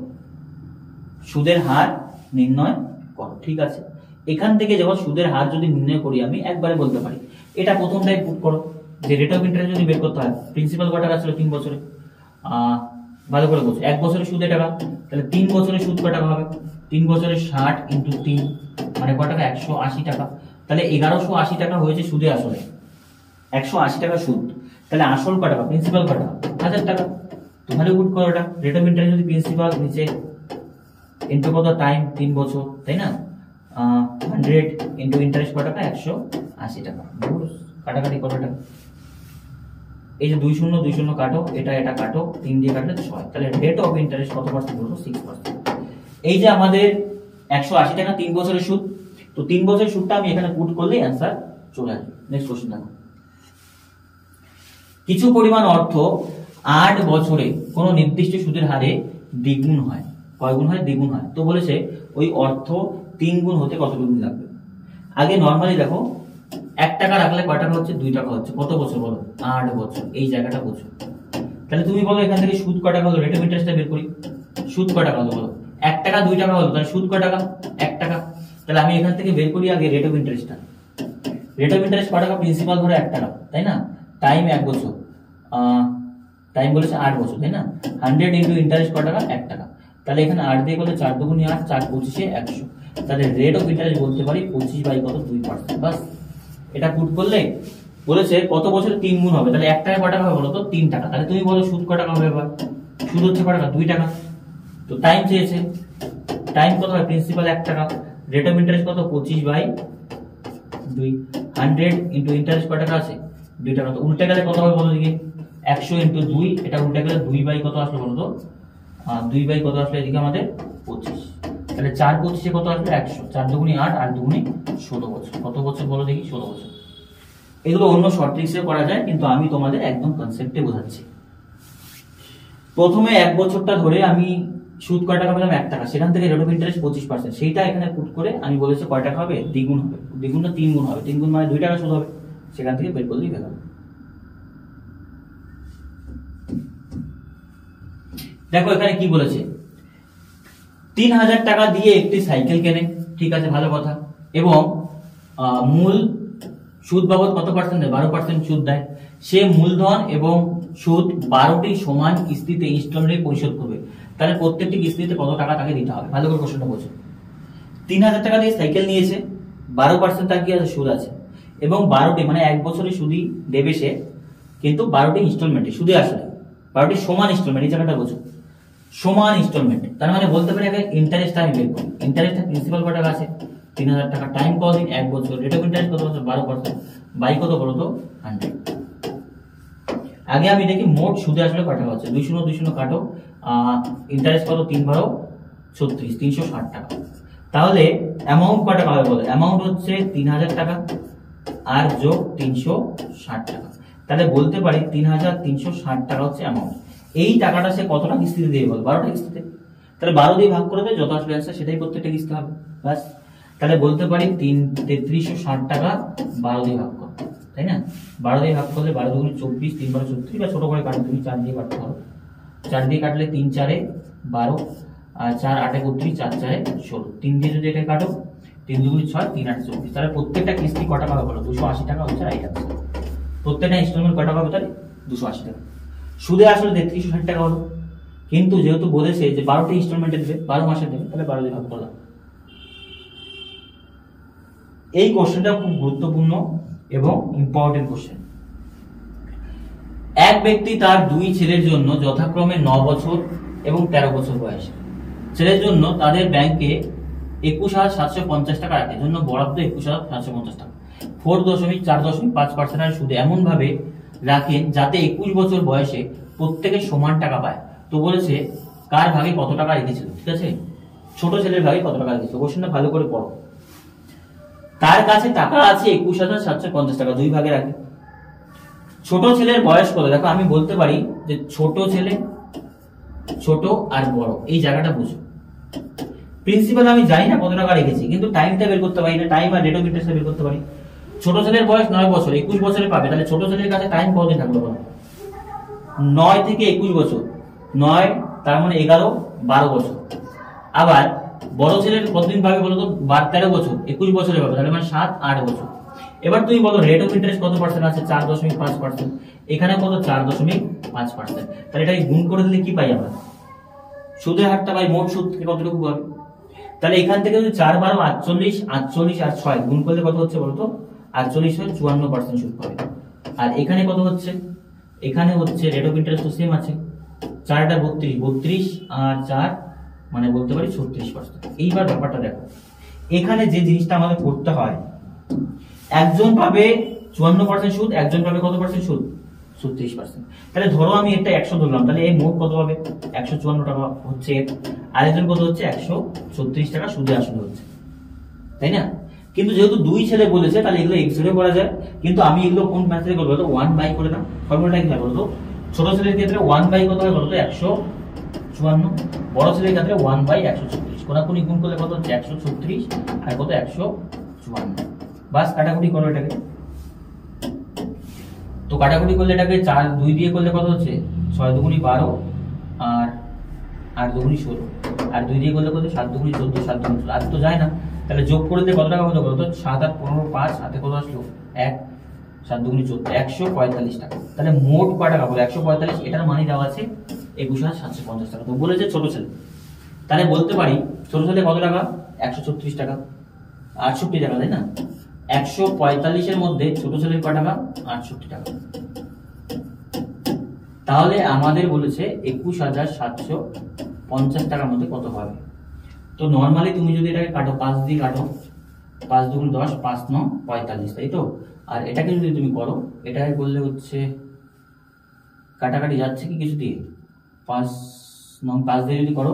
সুদের হার নির্ণয় করো। ঠিক আছে, এখান থেকে যখন সুদের হার যদি নির্ণয় করি আমি একবারে বলতে পারি এটা প্রথমটাই পুট করো যে রেট অফ ইন্টারেস্ট যদি বের করতে হয়, প্রিন্সিপাল কয় টাকা ছিল 3 বছরে? ভালো করে বলছো, 1 বছরের সুদে টাকা, তাহলে 3 বছরের সুদ কয় টাকা হবে? 3 বছরে 60 ইন্টু 3 মানে কয় টাকা? 180 টাকা। তাহলে 1180 টাকা হয়েছে সুদে আসলে, 180 টাকা সুদ। তাহলে আসল কয় টাকা? প্রিন্সিপাল কয় টাকা? 1000 টাকা। তোমার পুট করো এটা, রেট অফ ইন্টারেস্ট যদি প্রিন্সিপাল নিচে ইন্টু কত? টাইম 3 বছর, তাই না? 100 ইন্টু ইন্টারেস্ট কয় টাকা? 180 টাকা। কাটাকাটি করো এটা, এই যে 2 শূন্য 2 শূন্য কাটো, এটা এটা কাটো, 3 দিয়ে কাটলে 6। তাহলে রেট অফ ইন্টারেস্ট কত পার্সেন্ট বলবো? 6%। এই যে আমাদের 180 টাকা 3 বছরের সুদ, তো 3 বছরের সুদটা আমি এখানে পুট করলেই অ্যান্সার চলে আসবে। নেক্সট কোশ্চেন দেখো, কিছু পরিমাণ অর্থ 8 বছরে কোনো নির্দিষ্ট সুদের হারে দ্বিগুণ হয়। কয় গুণ হয়? দ্বিগুণ হয়। তো বলেছে ওই অর্থ 3 গুণ হতে কত দিন লাগবে? আগে নরমালি দেখো 1 টাকা রাখলে কয় টাকা হচ্ছে? 2 টাকা হচ্ছে। কত বছর বলো? 8 বছর। এই জায়গাটা বুঝো। তাহলে তুমি বলো এখান থেকে সুদ কয় টাকা হলো? রেট অফ ইন্টারেস্টটা বের করি। সুদ কয় টাকা হলো বলো? 1 টাকা 2 টাকা হলো, তাহলে সুদ কয় টাকা? 1 টাকা। তাহলে আমি এখান থেকে বের করি আগে রেট অফ ইন্টারেস্টটা। রেট অফ ইন্টারেস্ট কয় টাকা? প্রিন্সিপাল ধরে 1 টাকা, তাই না? টাইম 1 বছর, টাইম বলেছে 8 বছর, তাই না? 100 ইন্টু ইন্টারেস্ট কয় টাকা? 1 টাকা। তাহলে এখানে 8 দিয়ে করলে 4 দুগুণে 8, 4 25 100। তাহলে রেট অফ ইন্টারেস্ট বলতে পারি 25 বাই কত? 2%। বাস, এটা পুট করলে বলেছে কত বছরে 3 গুণ হবে। তাহলে 1 টাকায় কয় টাকা হবে বলো তো? 3 টাকা। তাহলে তুমি বলো সুদ কয় টাকা হবে? এবার সুদ হচ্ছে কয় টাকা? 2 টাকা। তো টাইম চেয়েছে, টাইম কত হয়? প্রিন্সিপাল 1 টাকা, রেট অফ ইন্টারেস্ট কত? 25 বাই 2। 100 ইন্টু ইন্টারেস্ট কয় টাকা আছে? 2 টাকা। তো উল্টে গেলে কত হবে বলো দিকে? 100 ইন্টু 2, এটা উল্টে গেলে 2 বাই কত আসবে বলো তো? 2 বাই কত আসবে এদিকে আমাদের? 25। তাহলে 4 25 কত আসবে? 100। 4 দুগুণে 8, 8 দুগুণে 16 বছর। কত বছর বলো দেখি? 16 বছর। এগুলো অন্য শর্ট ট্রিক্সে করা যায়, কিন্তু আমি তোমাদের একদম কনসেপ্টে বোঝাচ্ছি। প্রথমে 1 বছরটা ধরে আমি সুদ কয় টাকা পেলাম? 1 টাকা। সেখান থেকে রেট অফ ইন্টারেস্ট 25%, সেইটা এখানে পুট করে আমি বলেছি কয় টাকা হবে? দ্বিগুণ হবে। দ্বিগুণটা 3 গুণ হবে। 3 গুণ মানে 2 টাকা সুদ হবে। সেখান থেকে বের করলেই হয়ে গেল। দেখো এখানে কি বলেছে, 3000 টাকা দিয়ে একটি সাইকেল কেনে, ঠিক আছে, ভালো কথা, এবং মূল সুদ বাবদ কত পার্সেন্ট দেয়? 12% সুদ দেয়। সে মূলধন এবং সুদ 12টি সমান কিস্তিতে ইনস্টলমেন্টে পরিশোধ করবে। তাহলে প্রত্যেকটি কিস্তিতে কত টাকা তাকে দিতে হবে? ভালো করে প্রশ্নটা বোঝো। 3000 টাকা দিয়ে সাইকেল নিয়েছে, 12% তার কি আছে? সুদ আছে, এবং 12টি মানে 1 বছরের সুদই দেবে সে, কিন্তু 12টি ইনস্টলমেন্টে সুদে আসলে 12টি সমান ইনস্টলমেন্ট। এই জায়গাটা বোঝো, সমান ইনস্টলমেন্ট। তার মানে বলতে পারি আগে ইন্টারেস্ট আমি বের করি। ইন্টারেস্ট প্রিন্সিপাল কত টাকা আছে? 3000 টাকা। টাইম কতদিন? 1 বছর। রেট অফ ইন্টারেস্ট কত বছর? 12%। বাই কত বলো তো? 100। আগে আমি দেখি মোট সুদে আসলে কত টাকা হচ্ছে। 2 শূন্য 2 শূন্য কাটো, ইন্টারেস্ট কত? 3 12 36, 360 টাকা। তাহলে অ্যামাউন্ট কত টাকা হবে বলো? অ্যামাউন্ট হচ্ছে 3000 টাকা আর যোগ 360 টাকা। তাহলে বলতে পারি 3360 টাকা হচ্ছে অ্যামাউন্ট। এই টাকাটা সে কতটা কিস্তিতে দিয়ে বল? 12টা কিস্তিতে। তাহলে 12 দিয়ে ভাগ করে দেয়, যত আসলে আসছে সেটাই প্রত্যেকটা কিস্তি হবে। বাস, তাহলে বলতে পারি 3360 টাকা 12 দিয়ে ভাগ করো, তাই না? 12 দিয়ে ভাগ করলে 12 দুগুণে 24, 3 12 36, বা ছোট করে কাটো তুমি, 4 দিয়ে কাটতে পারো। 4 দিয়ে কাটলে 3 4 12, আর 4 8 31, 4 4 16। 3 দিয়ে যদি এটা কাটো, 3 দুগুণে 6, 3 8 24। তাহলে প্রত্যেকটা কিস্তি কত টাকা হবে বলো? 280 টাকা হচ্ছে রাইট আনসার। প্রত্যেকটা ইনস্টলমেন্ট কত টাকা হবে তাহলে? 280 টাকা। সুদে আসলে 3360 টাকা হলো, কিন্তু যেহেতু বলেছে যে 12টি ইনস্টলমেন্টে দেবে, 12 মাসে দেবে, তাহলে 12 দিয়ে ভাগ করলাম। এই কোশ্চেনটা খুব গুরুত্বপূর্ণ এবং ইম্পর্টেন্ট কোশ্চেন। এক ব্যক্তি তার 2 ছেলের জন্য যথাক্রমে 9 বছর এবং 13 বছর বয়স। ছেলের জন্য তাদের ব্যাংকে 21750 টাকা রাখে, জন্য বরাদ্দ 21750 টাকা। 4.5% সুদে এমন ভাবে রাখেন যাতে 21 বছর বয়সে প্রত্যেকে সমান টাকা পায়। তো বলেছে কার ভাগে কত টাকা রেখেছিল, ঠিক আছে, ছোট ছেলের ভাগে কত টাকা রেখেছিল, কোশ্চেনটা ভালো করে পড়ো। তার কাছে টাকা আছে 21,750 টাকা, দুই ভাগে রাখে। ছোট ছেলের বয়স কত, দেখো আমি বলতে পারি যে ছোট ছেলে, ছোট আর বড়, এই জায়গাটা বুঝো। প্রিন্সিপাল আমি জানি না কত টাকা রেখেছি, কিন্তু টাইমটা বের করতে পারি না, টাইম আর রেট অফ ইন্টারেস্ট বের করতে পারি। ছোট ছেলের বয়স 9 বছর, 21 বছরে পাবে, তাহলে ছোট ছেলের কাছে টাইম কতদিন থাকলো বলো, 9 থেকে 21 বছর, 9 তার মানে 11 12 বছর। আবার বড় ছেলের কতদিন পাবে বলো তো, 13 বছর, 21 বছরে পাবে, তাহলে মানে 7 8 বছর। এবার তুমি বলো রেট অফ ইন্টারেস্ট কত পার্সেন্ট আছে, 4.5%, এখানে কত 4.5%, তাহলে এটাকে গুণ করে দিলে কি পাই আমরা, সুদের হারটা পাই, মোট সুদ থেকে কতটুকু পাবে। তাহলে এখান থেকে যদি 4 12 48, 48 আর 6 গুণ করলে কত হচ্ছে বলতো, 48 হয় 54% সুদ পাবে। আর এখানে কত হচ্ছে, এখানে হচ্ছে রেট অফ ইন্টারেস্ট তো সেম আছে, 4টা 32 আর 4 মানে বলতে পারি 36%। এইবার ব্যাপারটা দেখো, এখানে যে জিনিসটা আমাদের করতে হয়, একজন পাবে 54% সুদ, একজন পাবে কত পার্সেন্ট সুদ, 36%। তাহলে ধরো আমি এটা 100 ধরলাম, তাহলে এই মোট কত হবে, 154 টাকা হচ্ছে, আরেকজন কত হচ্ছে 136 টাকা সুদে আসলে হচ্ছে, তাই না। কিন্তু যেহেতু দুই ছেলে বলেছে, তাহলে এগুলো এক্স ধরে করা যায়, কিন্তু আমি এগুলো কোন ম্যাথে করবো বলতো, 1 করে দাও। ফর্মুলাটা কি হয় বলতো, ছোট ছেলের ক্ষেত্রে 1 কত হয় বলতো, 154, বড় ছেলের ক্ষেত্রে 1/136, কোনাকুনি গুণ করলে কত হচ্ছে 136 আর কত 154। বাস কাটাকুটি করো এটাকে, তো কাটাকুটি করলে এটাকে 4 2 দিয়ে করলে কত হচ্ছে 6 দুগুনি 12 আর 8 দুগুনি 16, আর 2 দিয়ে করলে কত 7 দুগুনি 14, 7 দুগুনি 16, আর তো যায় না, তাহলে যোগ করে দিলে কত টাকা হলো বলতো, 7 আর 15 5, হাতে কত আসলো 1, 7 দুগুনি 14, 145 টাকা। তাহলে মোট কত টাকা বলো 145, এটার মানে দেওয়া আছে 21,750 টাকা। তো বলেছে ছোট ছেলে, তাহলে বলতে পারি ছোট ছেলে কত টাকা, 136 টাকা, 68 টাকা, তাই না। 145 এর মধ্যে ছোট ছেলের কত টাকা, 68 টাকা। তাহলে আমাদের বলেছে 21,750 টাকার মধ্যে কত হবে। তো নরমালি তুমি যদি এটাকে কাটো, 5 দিয়ে কাটো, 5 দুগুণ 10, 5 9 45, তাই তো। আর এটাকে যদি তুমি করো, এটাকে করলে হচ্ছে কাটাকাটি যাচ্ছে কি কিছু দিয়ে, 5 9 5 দিয়ে যদি করো,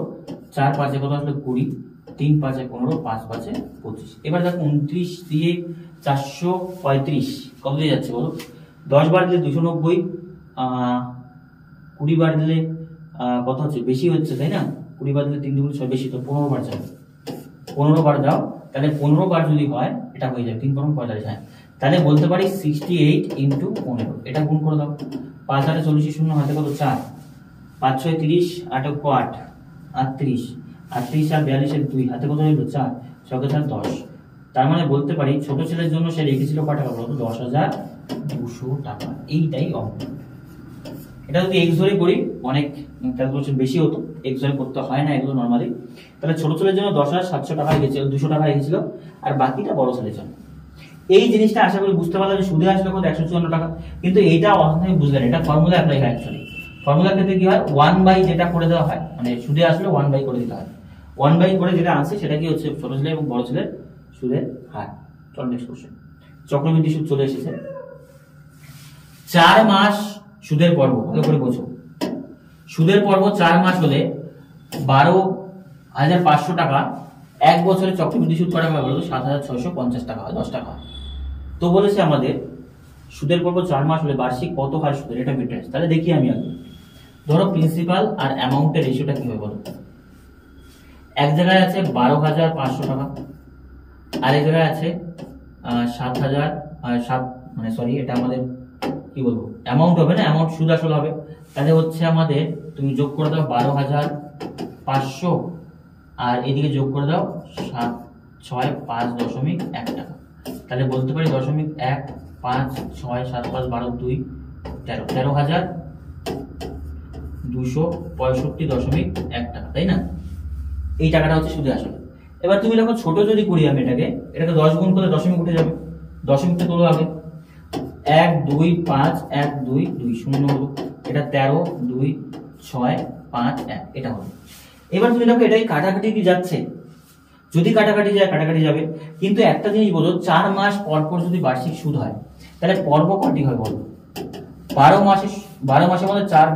4 5 কত আসলে 20, 3 5 15, 5 5 25। এবার দেখো 29 দিয়ে 435 কত দিয়ে যাচ্ছে বলো, 10 বার দিলে 290, 20 বার দিলে কত হচ্ছে, বেশি হচ্ছে তাই না, 20 বার দিলে 3 দুগুণ 6, বেশি, তো 15 বার যাবে, 15 বার দাও, তাহলে 15 বার যদি হয় এটা হয়ে যাবে 3 15 45, হ্যাঁ। তাহলে বলতে পারি 68 ইন্টু 15, এটা গুণ করে দাও, 5 8 40 শূন্য হাতে কত 4, 5 6 30, 8 8 38, 38 আর 42 এর 2 হাতে কত হলো 4, 6 4 10। তার মানে বলতে পারি ছোট ছেলের জন্য সে রেখেছিল কত টাকা বলতো, 10,200 টাকা। এইটাই অঙ্ক। এটা যদি এক্স ধরে করি অনেক ক্যালকুলেশন বেশি হতো, এক্স ধরে করতে হয় না এগুলো নরমালি। তাহলে ছোট ছেলের জন্য 10,700 টাকা রেখেছিল, 200 টাকা রেখেছিল, আর বাকিটা বড় ছেলের জন্য। এই জিনিসটা আশা করি বুঝতে পারলাম যে সুদে আসলে কত 154 টাকা, কিন্তু এইটা অনেক বুঝলেন, এটা ফর্মুলা অ্যাপ্লাই হয় অ্যাকচুয়ালি। ফর্মুলার ক্ষেত্রে কি হয়, 1 যেটা করে দেওয়া হয়, মানে সুদে আসলে 1 করে দিতে হয়, 1 করে যেটা আসে সেটা কি হচ্ছে ছোট ছেলে এবং বড় ছেলের সুদের হার। চলো নেক্সট কোশ্চেন, চক্রবৃদ্ধি সুদ চলে এসেছে। 4 মাস সুদের পর্ব, ভালো করে বোঝো, সুদের পর্ব 4 মাস হলে 12,500 টাকা, এক বছরে চক্রবৃদ্ধি সুদ করা হয় বলো 7,650 টাকা হয়, 10 টাকা। তো বলেছে আমাদের সুদের পর্ব 4 মাস হলে বার্ষিক কত হার সুদের, এটা ইন্টারেস্ট। তাহলে দেখি আমি আগে, ধরো প্রিন্সিপাল আর অ্যামাউন্টের রেশিওটা কি হবে বলো, এক জায়গায় আছে 12,500 টাকা, আরেক জায়গায় আছে 7,000 মানে সরি এটা আমাদের কি বলবো অ্যামাউন্ট হবে না, অ্যামাউন্ট সুদ আসল হবে। তাহলে হচ্ছে আমাদের তুমি যোগ করে দাও 12,500 আর এদিকে যোগ করে দাও 7 6 5.1 টাকা। তাহলে বলতে পারি 0.1 5 6 7 5 12 2 13, 13,265.1 টাকা, তাই না। এই টাকাটা হচ্ছে সুদে আসলে। এবার তুমি দেখো ছোট যদি করি আমি এটাকে 10 গুণ করলে দশমিক উঠে যাবে, দশমিকটা তোলো আগে, 1 2 5 1 2 2 0 হলো, এটা 13 2 6 5 1, এটা হলো। এবার তুমি দেখো এটাই কাটাকাটি কি যাচ্ছে, যদি কাটাকাটি যায় কাটাকাটি যাবে, কিন্তু একটা জিনিস বলো 4 মাস পর পর যদি বার্ষিক সুদ হয় তাহলে পর্ব কয়টি হয় বলো, 12 মাসের মধ্যে 4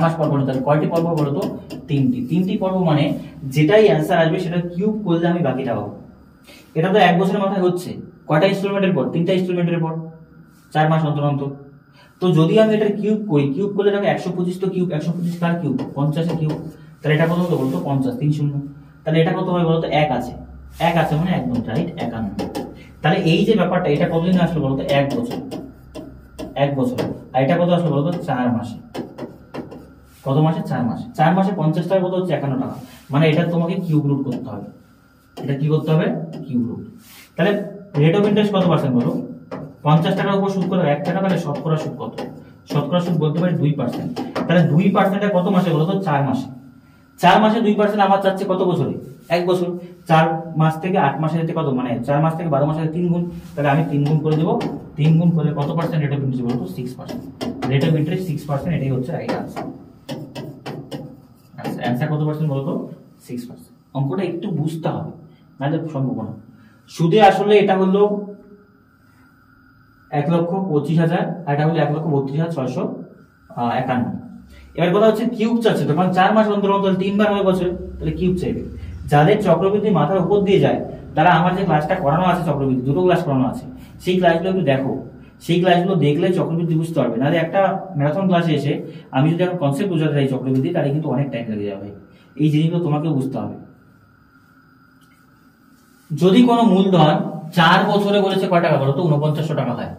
মাস পর পর, তাহলে কয়টি পর্ব বলো তো, তিনটি পর্ব মানে যেটাই অ্যান্সার আসবে সেটা কিউব করলে আমি বাকিটা পাবো। এটা তো 1 বছরের মাথায় হচ্ছে, কয়টা ইনস্টলমেন্টের পর? 3টা ইনস্টলমেন্টের পর, 4 মাস অন্তর অন্তর। তো যদি আমি এটা কিউব করি, কিউব করলে দেখো 125 তো কিউব, 125 কার কিউব? 50 এর কিউব। তাহলে এটা কত হতো বলতো? 50, 3 শূন্য। তাহলে এটা কত হবে বলতো? 1 আছে, 1 আছে মানে একদম রাইট, 51। তাহলে এই যে ব্যাপারটা, এটা কতদিন আসলো বলতো? 1 বছর, 1 বছর। আর এটা কত আসলো বলতো? 4 মাসে। কত মাসে? 4 মাসে। 4 মাসে 50 টাকা কত হচ্ছে? 51 টাকা। মানে এটা তোমাকে কিউব রুট করতে হবে। এটা কি করতে হবে? Cube root. তাহলে রেট অফ ইন্টারেস্ট কত পার্সেন্ট বলো? 50 টাকার উপর সুদ করে 1 টাকা, তাহলে শতকরা সুদ কত? শতকরা সুদ বলতে পারি 2%। তাহলে 2% কত মাসে বলো তো? 4 মাসে। 4 মাসে 2% আমার চাচ্ছে কত বছরে? 1 বছর। 4 মাস থেকে 8 মাসে যেতে কত? মানে 4 মাস থেকে 12 মাসে 3 গুণ। তাহলে আমি 3 গুণ করে দেব। 3 গুণ করলে কত পার্সেন্ট রেট অফ ইন্টারেস্ট বলো তো? 6%। রেট অফ ইন্টারেস্ট 6%, এটাই হচ্ছে রাইট আনসার। আচ্ছা, অ্যানসার কত পার্সেন্ট বলো তো? 6%। অঙ্কটা একটু বুঝতে হবে, নাহলে সম্ভব না। সুদে আসলে এটা হলো 1,25,000, আর এটা হলো 1,32,651। এবার কথা হচ্ছে কিউব চাচ্ছে, তখন 4 মাস অন্তর অন্তর 3 বার হবে বছরে, তাহলে কিউব চাইবে। যাদের চক্রবৃদ্ধি মাথার উপর দিয়ে যায়, তারা আমার যে ক্লাসটা করানো আছে চক্রবৃদ্ধি, 2টো ক্লাস করানো আছে, সেই ক্লাসগুলো একটু দেখো। সেই ক্লাসগুলো দেখলে চক্রবৃদ্ধি বুঝতে পারবে। নাহলে একটা ম্যারাথন ক্লাসে এসে আমি যদি এখন কনসেপ্ট বোঝাতে চাই চক্রবৃদ্ধি, তাহলে কিন্তু অনেক টাইম লেগে যাবে। এই জিনিসগুলো তোমাকে বুঝতে হবে। যদি কোনো মূলধন 4 বছরে বলেছে কয় টাকা বলো তো? 4900 টাকা হয়।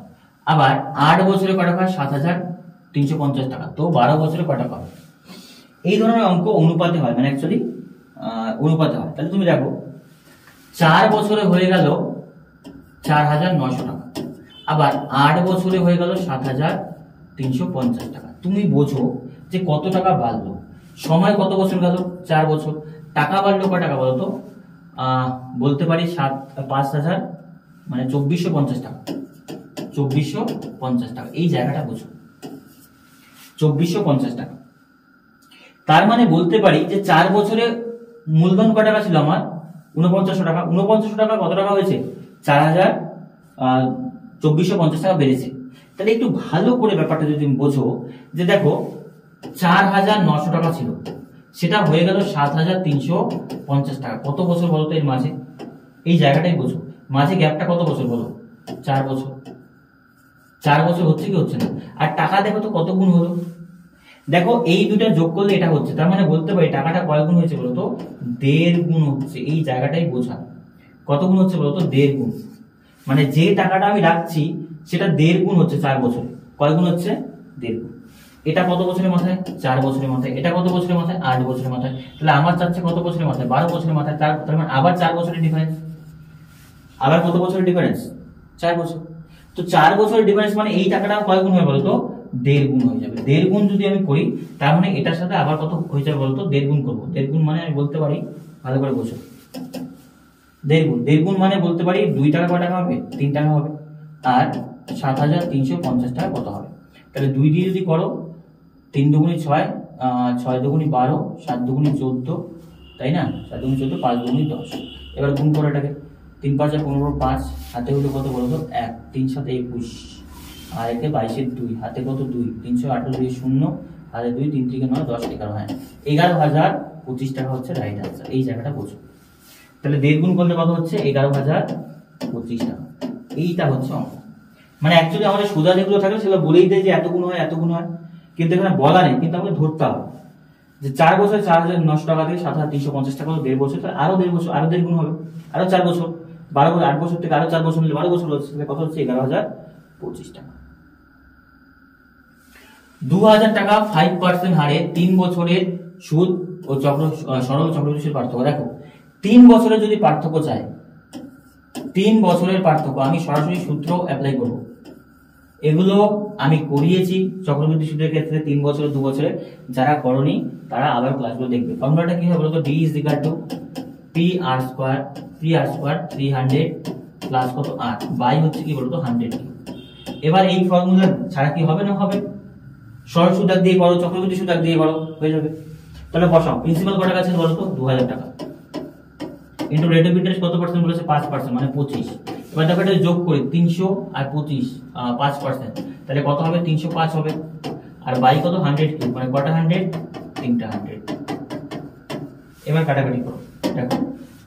আবার 8 বছরে কয় টাকা হয়? 7350 টাকা। তো 12 বছরে কয় টাকা হয়? এই ধরনের অঙ্ক অনুপাতে হয়, মানে অ্যাকচুয়ালি অনুপাতে হয়। তাহলে তুমি দেখো 4 বছরে হয়ে গেল 4900 টাকা, আবার 8 বছরে হয়ে গেল 7350 টাকা। তুমি বোঝো যে কত টাকা বাড়লো। সময় কত বছর গেল? 4 বছর। টাকা বাড়লো কয় টাকা বলো তো? বলতে পারি 5000, মানে 2450 টাকা। 2450 টাকা, এই জায়গাটা বোঝো, 2450 টাকা। তার মানে বলতে পারি যে 4 বছরে মূলধন কত টাকা ছিল আমার? 4900 টাকা। 4900 টাকা কত টাকা হয়েছে? 2450 টাকা বেড়েছে। তাহলে একটু ভালো করে ব্যাপারটা যদি তুমি বোঝো, যে দেখো 4900 টাকা ছিল, সেটা হয়ে গেল 7350 টাকা। কত বছর বলো তো এর মাঝে? এই জায়গাটাই বোঝো, মাঝে গ্যাপটা কত বছর বলো? 4 বছর। 4 বছর হচ্ছে কি হচ্ছে না? আর টাকা দেখো তো কত গুণ হলো। দেখো এই দুটা যোগ করলে এটা হচ্ছে, তার মানে বলতে পারি টাকাটা কয় গুণ হয়েছে বলতো? 1.5 গুণ হচ্ছে। এই জায়গাটাই বোঝা। কত গুণ হচ্ছে বলতো? 1.5 গুণ। মানে যে টাকাটা আমি রাখছি সেটা 1.5 গুণ হচ্ছে 4 বছরে। কয় গুণ হচ্ছে? 1.5 গুণ। এটা কত বছরের মাথায়? 4 বছরের মাথায়। এটা কত বছরের মাথায়? 8 বছরের মাথায়। তাহলে আমার চাচ্ছে কত বছরের মাথায়? 12 বছরের মাথায়। তার মানে আবার 4 বছরের ডিফারেন্স। আবার কত বছরের ডিফারেন্স? 4 বছর। তো 4 বছরের ডিফারেন্স মানে এই টাকাটা কয় গুণ হবে বলতো? 1.5 গুণ হয়ে যাবে। 1.5 গুণ যদি আমি করি, তার মানে এটার সাথে আবার কত হয়ে যাবে বলতো? 1.5 গুণ করবো। 1.5 গুণ মানে আমি বলতে পারি, ভালো করে বোঝো, 1.5 গুণ। 1.5 গুণ মানে বলতে পারি 2 টাকা কয় টাকা হবে? 3 টাকা হবে। আর 7350 টাকা কত হবে? তাহলে 2 দিয়ে যদি করো, 3 দুগুণে 6, 6 দুগুণে 12, 7 দুগুণে 14, তাই না? 7 দুগুণে 14, 5 দুগুণে 10। এবার গুণ করো এটাকে। 3 5 15, 5 হাতে হলো কত বলো তো? 1, 3 7 21, আর একে 22 2, হাতে কত? 2, 318 2 0, হাতে 2, 3 3 9, 10 11, হ্যাঁ 11,025 টাকা হচ্ছে রাইট আনসার। এই জায়গাটা বোঝো। তাহলে 1.5 গুণ করলে কত হচ্ছে? 11,025 টাকা। এইটা হচ্ছে অঙ্ক। মানে অ্যাকচুয়ালি আমাদের সোজা যেগুলো থাকে সেগুলো বলেই দেয় যে এত গুণ হয়, এত গুণ হয়, কিন্তু এখানে বলা নেই, কিন্তু আমাকে ধরতে হবে যে 4 বছরে 4900 টাকা থেকে 7350 টাকা, 1.5 বছর, তাহলে আরো 1.5 বছর, আরো 1.5 গুণ হবে, আরো 4 বছর, 12 বছর, 8 বছর থেকে আরো 4 বছর নিলে 12 বছর হচ্ছে, তাহলে কত হচ্ছে? 11,025 টাকা। 2000 টাকা 5% হারে 3 বছরের সুদ ও সরল চক্রবৃদ্ধি সুদের পার্থক্য। দেখো 3 বছরের যদি পার্থক্য চাই, 3 বছরের পার্থক্য আমি সরাসরি সূত্র অ্যাপ্লাই করব। এগুলো আমি করিয়েছি চক্রবৃদ্ধি সুদের ক্ষেত্রে 3 বছরে 2 বছরে। যারা করনি তারা আবার ক্লাসগুলো দেখবে। ফর্মুলাটা কি হবে বলতো? d = PR স্কয়ার 300 প্লাস কত? 8 বাই হচ্ছে কি বলতো? 100। এবার এই ফর্মুলা ছাড়া কি হবে? না হবে। সরল সুদ দিয়ে করো, চক্রবৃদ্ধি সুদ দিয়ে করো, হয়ে যাবে। তাহলে বসাও। প্রিন্সিপাল কত টাকা আছে বলতো? 2000 টাকা। ইনটু রেট অফ ইন্টারেস্ট কত পার্সেন্ট বলেছে? 5%, মানে 25। এবার দেখো এটা যোগ করি, 300 আর 25, 5%, তাহলে কত হবে? 305 হবে। আর বাই কত? 100 কিউব, মানে কটা 100? 3টা 100। এবার কাটাকাটি করো। দেখো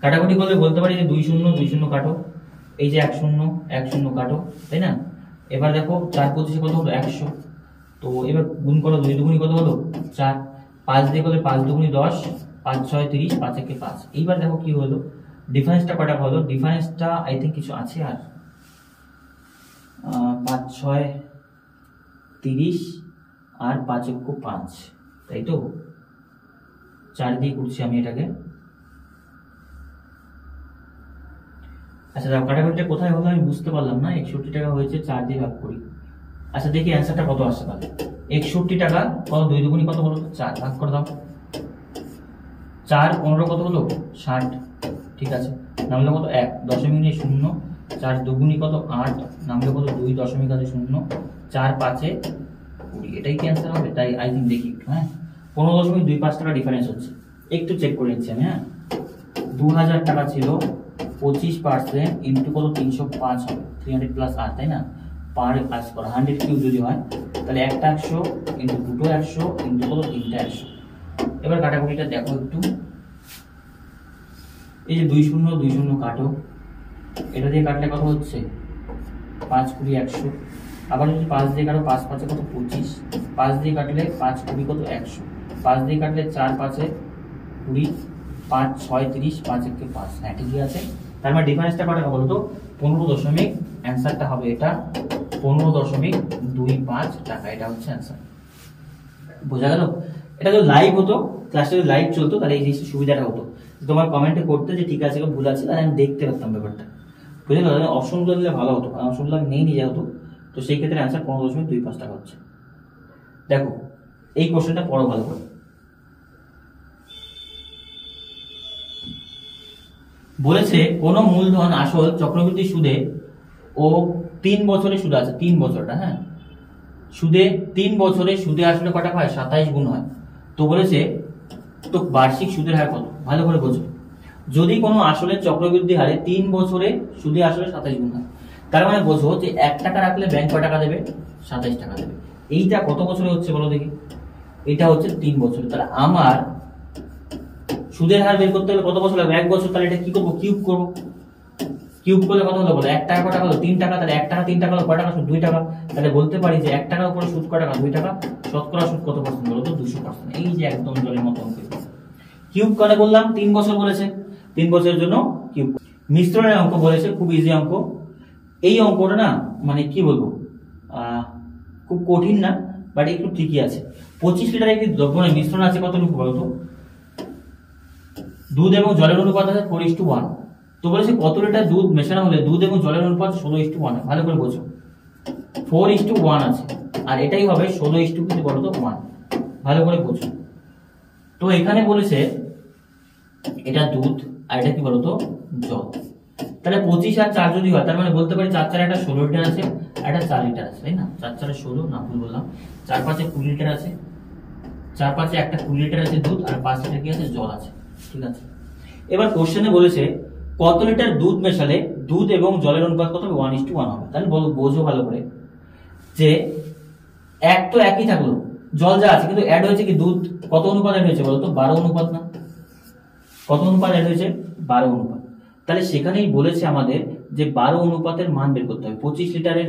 কাটাকাটি করলে বলতে পারি যে 2 0 2 0 কাটো, এই যে 1 0 1 0 কাটো, তাই না? এবার দেখো 4 25 কত হলো 100। তো এবার গুণ করো, 2 দুগুণি কত হলো 4, 5 দিয়ে করলে 5 দুগুণি 10, 5 6 30, 5 1 5। এইবার দেখো কি হলো, ডিফারেন্সটা কটা হলো, ডিফারেন্সটা আই থিঙ্ক কিছু আছে আর 5 6 30 আর 5 1 5, তাই তো? 4 দিয়ে করছি আমি এটাকে। আচ্ছা দেখো কাটাকাটিটা কোথায় হলো আমি বুঝতে পারলাম না। 61 টাকা হয়েছে, 4 দিয়ে ভাগ করি। আচ্ছা দেখি অ্যান্সারটা কত আসছে তাহলে। 61 টাকা কত, 2 দুগুণি কত হলো 4, ভাগ করে দাও। 4 15 কত হলো 60, ঠিক আছে। নামলো কত 1 দশমিক 0, 4 দুগুণি কত 8, নামলো কত 2 দশমিক 0, 4 5 20। এটাই কি অ্যান্সার হবে? তাই আই থিঙ্ক দেখি একটু, হ্যাঁ 15.25 টাকা ডিফারেন্স হচ্ছে, একটু চেক করে নিচ্ছি আমি। হ্যাঁ 2000 টাকা ছিল, 25% ইন্টু কত 305 হবে, 300 প্লাস আর, তাই না? পার কাজ করা 100 কিউব যদি হয় তাহলে একটা 100 ইন্টু দুটো 100 ইন্টু কত তিনটা 100। এবার কাটাকুটিটা দেখো একটু, এই যে 2 0 2 0 কাটো, এটা দিয়ে কাটলে কত হচ্ছে 5 20 100। আবার যদি 5 দিয়ে কাটো, 5 5 কত 25, 5 দিয়ে কাটলে 5 20 কত 100, 5 দিয়ে কাটলে 4 5 20, 5 6 30, 5 1 5। হ্যাঁ ঠিকই আছে। তার মানে ডিফারেন্সটা কটা বলো তো 15 দশমিক, অ্যান্সারটা হবে এটা 15.25 টাকা। এটা হচ্ছে অ্যান্সার। বোঝা গেল? এটা যদি লাইভ হতো, ক্লাসটা যদি লাইভ চলতো তাহলে এই জিনিসটা সুবিধাটা হতো, তোমার কমেন্টে করতে যে ঠিক আছে ভুল আছে, তাহলে আমি দেখতে পারতাম ব্যাপারটা। বুঝে গেল? অপশনগুলো দিলে ভালো হতো, অপশনগুলো আমি নেই নিজে হতো, তো সেই ক্ষেত্রে অ্যান্সার 15.25 টাকা হচ্ছে। দেখো এই কোশ্চেনটা পড়ো ভালো করে। বলেছে কোন মূলধন আসল চক্রবৃদ্ধি সুদে ও 3 বছরে সুদ আছে, 3 বছরটা, হ্যাঁ সুদে 3 বছরে সুদে আসলে কটা হয় 27 গুণ হয়। তো বলেছে তো বার্ষিক সুদের হার কত, ভালো করে বোঝো। যদি কোনো আসলের চক্রবৃদ্ধি হারে 3 বছরে সুদে আসলে 27 গুণ হয়, তার মানে বোঝো যে 1 টাকা রাখলে ব্যাংক কয় টাকা দেবে 27 টাকা দেবে। এইটা কত বছরে হচ্ছে বলো দেখি? এটা হচ্ছে 3 বছরে। তাহলে আমার সুদের হার বের করতে হলে কত বছর লাগবে? 1 বছর। তাহলে এটা কি করবো? কিউব করবো। কিউব করলে কত হলো বলো? 1 টাকা কত টাকা হলো 3 টাকা। তাহলে 1 টাকা 3 টাকা হলো কয় টাকা? সুদ 2 টাকা। তাহলে বলতে পারি যে 1 টাকার উপরে সুদ কয় টাকা? 2 টাকা। শতকরা সুদ কত পার্সেন্ট বলো তো? 200%। এই যে একদম জলের মতো অঙ্ক। কিউব করে বললাম 3 বছর বলেছে, 3 বছরের জন্য কিউব। মিশ্রণের অঙ্ক বলেছে, খুব ইজি অঙ্ক। এই অঙ্কটা না মানে কি বলবো খুব কঠিন না, বাট একটু ঠিকই আছে। 25 লিটার একটি দ্রব্যের মিশ্রণ আছে কতটুকু বলতো? দুধ এবং জলের অনুপাত আছে 4:1। তো বলেছে কত লিটার দুধ মেশানো হলে দুধ এবং জলের অনুপাত 16:1। ভালো করে বোঝো, 4:1 আছে আর এটাই হবে 16:1 বলতো 1। ভালো করে বোঝো। তো এখানে বলেছে এটা দুধ আর এটা কি বলতো জল। তাহলে 25 আর 4 যদি হয় তার মানে বলতে পারি 4 4 একটা 16 লিটার আছে, একটা 4 লিটার আছে, তাই না? 4 4 16 না ভুল বললাম, 4 5 20 লিটার আছে, 4 5 একটা 20 লিটার আছে দুধ আর 5 লিটার কি আছে জল আছে, ঠিক আছে। এবার কোশ্চেনে বলেছে কত লিটার দুধ মেশালে দুধ এবং জলের অনুপাত কত হবে? 1:1 হবে। তাহলে বোঝো ভালো করে যে এক তো একই থাকলো, জল যা আছে কিন্তু অ্যাড হয়েছে কি দুধ। কত অনুপাত অ্যাড হয়েছে বলতো? 12 অনুপাত না? কত অনুপাত অ্যাড হয়েছে? 12 অনুপাত। তাহলে সেখানেই বলেছে আমাদের যে 12 অনুপাতের মান বের করতে হবে। 25 লিটারের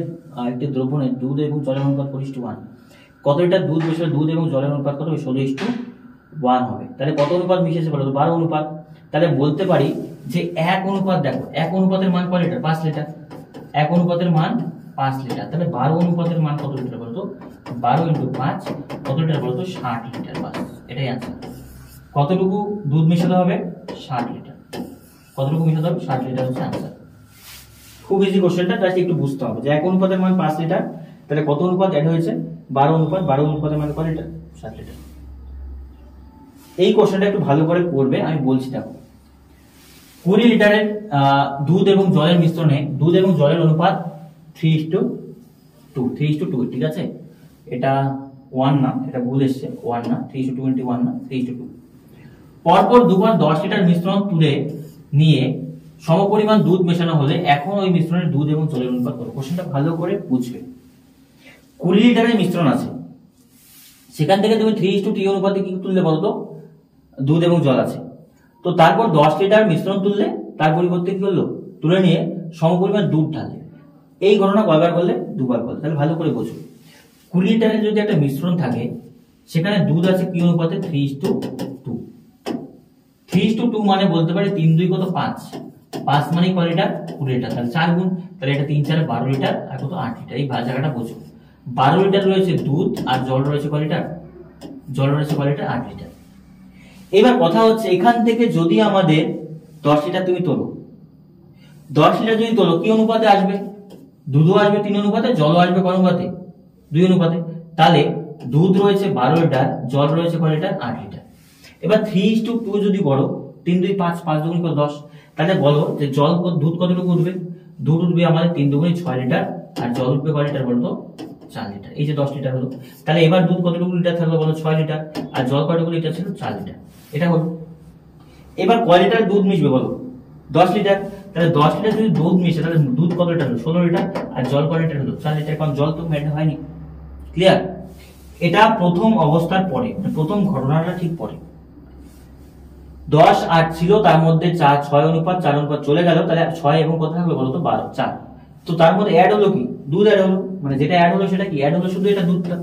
একটি দ্রবণের দুধ এবং জলের অনুপাত 4:1। কত লিটার দুধ মেশালে দুধ এবং জলের অনুপাত কত হবে? 16:1 হবে। তাহলে কত অনুপাত মিশেছে বলতো? 12 অনুপাত। তাহলে বলতে পারি যে 1 অনুপাত, দেখো 1 অনুপাতের মান কত লিটার? 5 লিটার। 1 অনুপাতের মান 5 লিটার। তাহলে 12 অনুপাতের মান কত লিটার বলতো? 12 × 5 কত লিটার বলতো? 60 লিটার। বাস এটাই आंसर। কতটুকু দুধ মেশাতে হবে? 60 লিটার। কতটুকু মেশাতে হবে? 60 লিটার হচ্ছে आंसर। খুব ইজি কোশ্চেনটা, জাস্ট একটু বুঝতে হবে যে 1 অনুপাতের মান 5 লিটার, তাহলে কত অনুপাত অ্যাড হয়েছে? 12 অনুপাত। 12 অনুপাতের মান কত লিটার? 60 লিটার। এই কোশ্চেনটা একটু ভালো করে পড়বে, আমি বলছি দেখো। 20 লিটারের দুধ এবং জলের মিশ্রণে দুধ এবং জলের অনুপাত 3:2, 3:2, ঠিক আছে। এটা 1 না, এটা ভুল এসেছে, 1 না, 3:21 না, 3:2। পরপর দুবার 10 লিটার মিশ্রণ তুলে নিয়ে সমপরিমাণ দুধ মেশানো হলে এখন ওই মিশ্রণের দুধ এবং জলের অনুপাত কত? কোশ্চেনটা ভালো করে বুঝবে। 20 লিটারের মিশ্রণ আছে, সেখান থেকে তুমি 3:2 অনুপাতে কি তুললে বলতো? দুধ এবং জল আছে। তো তারপর 10 লিটার মিশ্রণ তুললে তার পরিবর্তে কি হলো, তুলে নিয়ে সমপরিমাণ দুধ ঢাললে। এই ঘটনা কয়বার করলে, দুবার করলে। তাহলে ভালো করে বোঝো, 20 লিটারের যদি একটা মিশ্রণ থাকে সেখানে দুধ আছে কি অনুপাতে, 3:2। 3:2 মানে বলতে পারি 3 2 কত 5, 5 মানে কয় লিটার, 20 লিটার। তাহলে 4 গুণ, তাহলে এটা 3 4 12 লিটার আর কত 8 লিটার। এই জায়গাটা বোঝো, 12 লিটার রয়েছে দুধ আর জল রয়েছে কয় লিটার, জল রয়েছে কয় লিটার, 8 লিটার। এবার কথা হচ্ছে এখান থেকে যদি আমাদের 10 লিটার তুমি তোলো, 10 লিটার যদি তোলো কি অনুপাতে আসবে, দুধও আসবে 3 অনুপাতে, জলও আসবে কয় অনুপাতে, 2 অনুপাতে। তাহলে দুধ রয়েছে 12 লিটার, জল রয়েছে কয় লিটার, 8 লিটার। এবার 3:2 যদি করো, 3 2 5, 5 2 10। তাহলে বলো যে জল দুধ কতটুকু উঠবে, দুধ উঠবে আমাদের 3 2 6 লিটার, আর জল উঠবে কয় লিটার বলতো, 4 লিটার। এই যে 10 লিটার হলো। তাহলে এবার দুধ কতটুকু লিটার থাকলো বলো, 6 লিটার, আর জল কতটুকু লিটার ছিল, 4 লিটার। এটা হলো। এবার কয় লিটার দুধ মিশবে বলো, 10 লিটার। তাহলে 10 লিটার যদি দুধ মিশে তাহলে দুধ কত লিটার হলো, 16 লিটার, আর জল কয় লিটার হলো, 4 লিটার। কারণ জল তো মেট হয়নি। ক্লিয়ার? এটা প্রথম অবস্থার পরে, প্রথম ঘটনাটা ঠিক পরে। 10 8 ছিল, তার মধ্যে 4 6 অনুপাত 4 অনুপাত চলে গেল। তাহলে 6 এবং কত থাকলো বলো তো, 12 4। তো তার মধ্যে অ্যাড হলো কি, দুধ অ্যাড হলো। মানে যেটা অ্যাড হলো সেটা কি, অ্যাড হলো শুধু এটা দুধটা,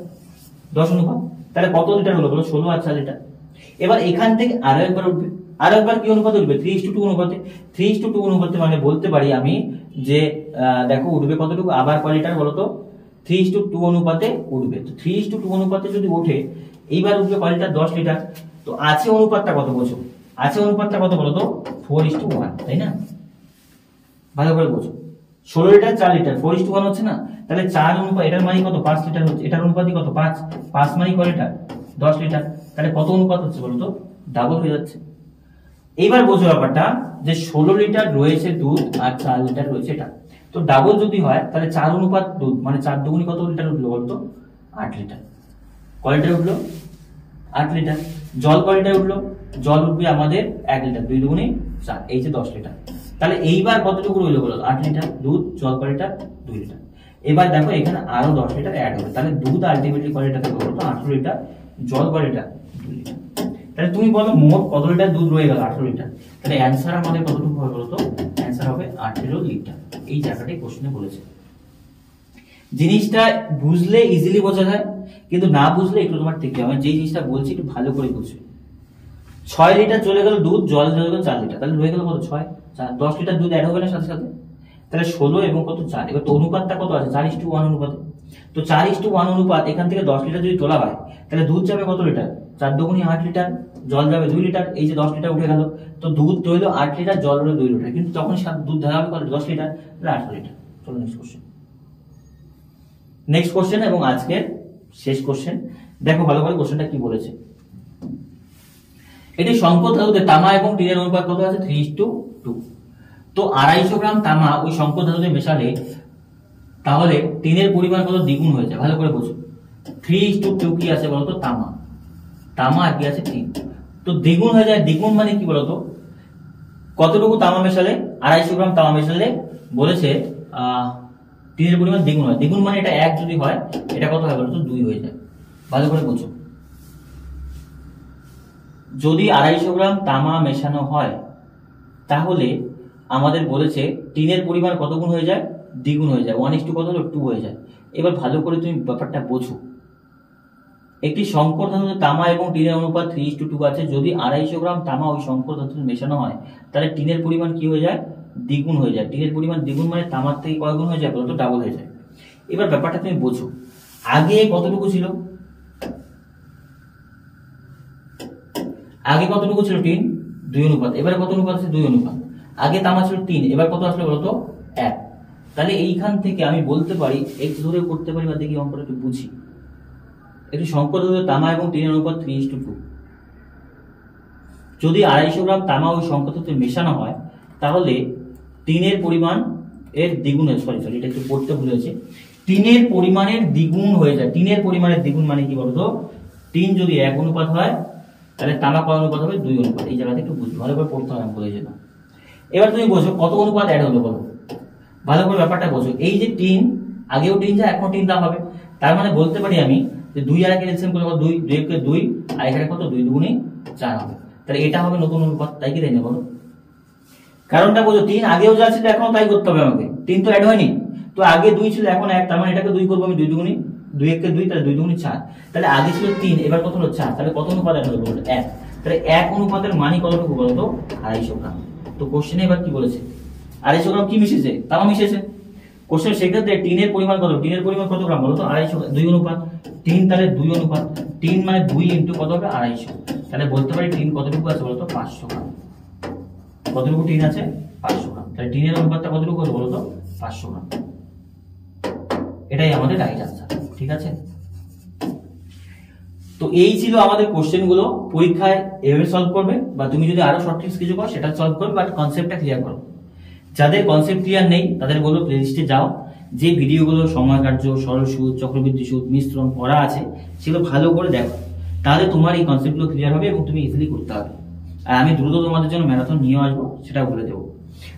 10 অনুপাত। তাহলে কত লিটার হলো বলো, 16 আর 4 লিটার। এবার এখান থেকে আরো একবার উঠবে, আরো একবার কি অনুপাতে উঠবে, 3:2 অনুপাতে। 3:2 অনুপাতে মানে বলতে পারি আমি যে দেখো উঠবে কতটুকু, আবার কয় লিটার বলো তো, 3:2 অনুপাতে উঠবে। তো 3:2 অনুপাতে যদি ওঠে, এইবার উঠবে কয় লিটার, 10 লিটার। তো আছে অনুপাতটা কত বোঝো, আছে অনুপাতটা কত বলো তো, 4:1, তাই না? ভালো করে বোঝো, 16 লিটার 4 লিটার, 4:1 হচ্ছে না? তাহলে 4 অনুপাত, এটার মানে কত, 5 লিটার হচ্ছে। এটার অনুপাতই কত, 5, 5 মানে কয় লিটার, 10 লিটার। তাহলে কত অনুপাত হচ্ছে বলো তো, ডাবল হয়ে যাচ্ছে। এইবার বোঝো ব্যাপারটা যে 16 লিটার রয়েছে দুধ আর 4 লিটার রয়েছে এটা। তো ডাবল যদি হয় তাহলে 4 অনুপাত দুধ মানে 4 দুগুণে কত লিটার উঠলো বলতো, 8 লিটার। কয় লিটার উঠলো, 8 লিটার। জল কয় লিটার উঠলো, জল উঠবে আমাদের 1 লিটার, 2 দুগুণে 4, এই যে 10 লিটার। তাহলে এইবার কতটুকু রইলো বলো, 8 লিটার দুধ, জল কয় লিটার, 2 লিটার। এবার দেখো এখানে আরো 10 লিটার অ্যাড হবে। তাহলে দুধ আলটিমেটলি কয় লিটার থাকবে বলতো, 18 লিটার, জল কয় লিটার, 2 লিটার। তাহলে তুমি বলো মোট কত লিটার দুধ রয়ে গেল, 18 লিটার। তাহলে অ্যান্সার আমাদের কতটুকু হবে বলতো, অ্যান্সার হবে 18 লিটার। এই জায়গাটাই কোশ্চেনে বলেছে। জিনিসটা বুঝলে ইজিলি বোঝা যায়, কিন্তু না বুঝলে একটু তোমার ঠিক হবে। যে জিনিসটা বলছি একটু ভালো করে বুঝবে। 6 লিটার চলে গেল দুধ, জল চলে গেল 4 লিটার, তাহলে রয়ে গেল কত, 6 4, 10 লিটার দুধ অ্যাড হবে না সাথে সাথে। তাহলে 16 এবং কত 4। এবার তো অনুপাতটা কত আছে, 4:1 অনুপাতে। তো 4:1 অনুপাত, এখান থেকে 10 লিটার যদি তোলা হয় তাহলে দুধ যাবে কত লিটার, 4 দুগুণে 8 লিটার, জল যাবে 2 লিটার। এই যে 10 লিটার উঠে গেল। তো দুধ রইলো 8 লিটার, জল রইলো 2 লিটার। কিন্তু তখন দুধ ঢালা হবে কত, 10 লিটার, তাহলে 18 লিটার। চলো নেক্সট কোশ্চেন। নেক্সট কোশ্চেন এবং আজকের শেষ কোশ্চেন। দেখো ভালো করে কোশ্চেনটা কি বলেছে। এটি সংকর ধাতুতে তামা এবং টিনের অনুপাত কত আছে, 3:2। তো 250 গ্রাম তামা ওই সংকর ধাতুতে মেশালে তাহলে টিনের পরিমাণ কত দ্বিগুণ হয়ে যায়। ভালো করে বোঝো, 3:2 কি আছে বলতো, তামা, তামা আর কি আছে, টিন। তো দ্বিগুণ হয়ে যায়। দ্বিগুণ মানে কি বলতো, কতটুকু তামা মেশালে, 250 গ্রাম তামা মেশালে বলেছে টিনের পরিমাণ দ্বিগুণ হয়। দ্বিগুণ মানে এটা 1 যদি হয়, এটা কত হয় বলতো, 2 হয়ে যায়। ভালো করে বোঝো, যদি 250 গ্রাম তামা মেশানো হয় তাহলে আমাদের বলেছে টিনের পরিমাণ কত গুণ হয়ে যায়, দ্বিগুণ হয়ে যায়। 1:2 কত হলো, 2 হয়ে যায়। এবার ভালো করে তুমি ব্যাপারটা বোঝো। একটি সংকর ধাতুতে তামা এবং টিনের অনুপাত 3:2 আছে। যদি 250 গ্রাম তামা ওই সংকর ধাতুতে মেশানো হয় তাহলে টিনের পরিমাণ কি হয়ে যায়, দ্বিগুণ হয়ে যায়। টিনের পরিমাণ দ্বিগুণ মানে তামার থেকে কয় গুণ হয়ে যায় বলতো, ডাবল হয়ে যায়। এবার ব্যাপারটা তুমি বোঝো, আগে কতটুকু ছিল, আগে কতটুকু ছিল, টিন 2 অনুপাত। এবারে কত অনুপাত আছে, 2 অনুপাত। আগে তামা ছিল 3, এবার কত আসলে বলতো, 1। তাহলে এইখান থেকে আমি বলতে পারি, এক্স ধরে করতে পারি, বা দেখি অঙ্কটা একটু বুঝি। একটি সংকর ধাতুতে তামা এবং টিনের অনুপাত 3:2। যদি 250 গ্রাম তামা ওই সংকর ধাতুতে মেশানো হয় তাহলে টিনের পরিমাণ এর দ্বিগুণ, সরি এটা একটু পড়তে ভুলে গেছি, টিনের পরিমাণের দ্বিগুণ হয়ে যায়। টিনের পরিমাণের দ্বিগুণ মানে কি বলতো, টিন যদি 1 অনুপাত হয় তাহলে তামা কয় অনুপাত হবে, 2 অনুপাত। এই জায়গাতে একটু বুঝবো, ভালো করে পড়তে হবে, আমি বলে যেতাম। এবার তুমি বোঝো কত অনুপাত অ্যাড হলো বলো, ভালো করে ব্যাপারটা বোঝো। এই যে টিন, আগেও টিন যা, এখন টিন তা হবে। তার মানে বলতে পারি আমি যে 2 আর 1 এর এলসিএম করলে 2, 2 কে 2, আর এখানে কত, 2 দুগুণে 4 হবে। তাহলে এটা হবে নতুন অনুপাত, তাই কি তাই না বলো? কারণটা বোঝো, 3 আগেও যা ছিল এখনো তাই করতে হবে আমাকে, 3 তো অ্যাড হয়নি, তো আগে 2 ছিল এখন 1, তার মানে এটাকে 2 করবো আমি, 2 দুগুণি 2 1 কে 2, তাহলে 2 দুগুণি 4, তাহলে আগে ছিল 3 এবার কত হলো 4, তাহলে কত অনুপাত হলো বলো 1, তাহলে 1 অনুপাতের মানই কতটুকু বলো তো 250 গ্রাম। তো কোশ্চেনে এবার কি বলেছে 250 গ্রাম কি মিশেছে, তাও মিশেছে। কোশ্চেন সেক্ষেত্রে টিনের পরিমাণ কত, টিনের পরিমাণ কত গ্রাম বলো তো 250, 2 অনুপাত 3, তাহলে 2 অনুপাত 3 মানে 2 ইনটু কত হবে 250, তাহলে বলতে পারি টিন কতটুকু আছে বলো তো 500 গ্রাম। কতটুকু টিন আছে 500 গ্রাম, তাহলে টিনের অনুপাতটা কতটুকু হবে বলো তো 500 গ্রাম। এটাই আমাদের রাইট আনসার, ঠিক আছে। তো এই ছিল আমাদের কোশ্চেন গুলো, পরীক্ষায় এভাবে সলভ করবে, বা তুমি যদি আরো শর্ট ট্রিক্স কিছু করো সেটা সলভ করবে, বাট কনসেপ্টটা ক্লিয়ার করো। যাদের কনসেপ্ট ক্লিয়ার নেই তাদের বলো প্লেলিস্টে যাও, যে ভিডিওগুলো সময় কার্য, সরল সুদ, চক্রবৃদ্ধি সুদ, মিশ্রণ করা আছে সেগুলো ভালো করে দেখো, তাহলে তোমার এই কনসেপ্টগুলো ক্লিয়ার হবে এবং তুমি ইজিলি করতে হবে। আর আমি দ্রুত তোমাদের জন্য ম্যারাথন নিয়ে আসবো, সেটা বলে দেবো।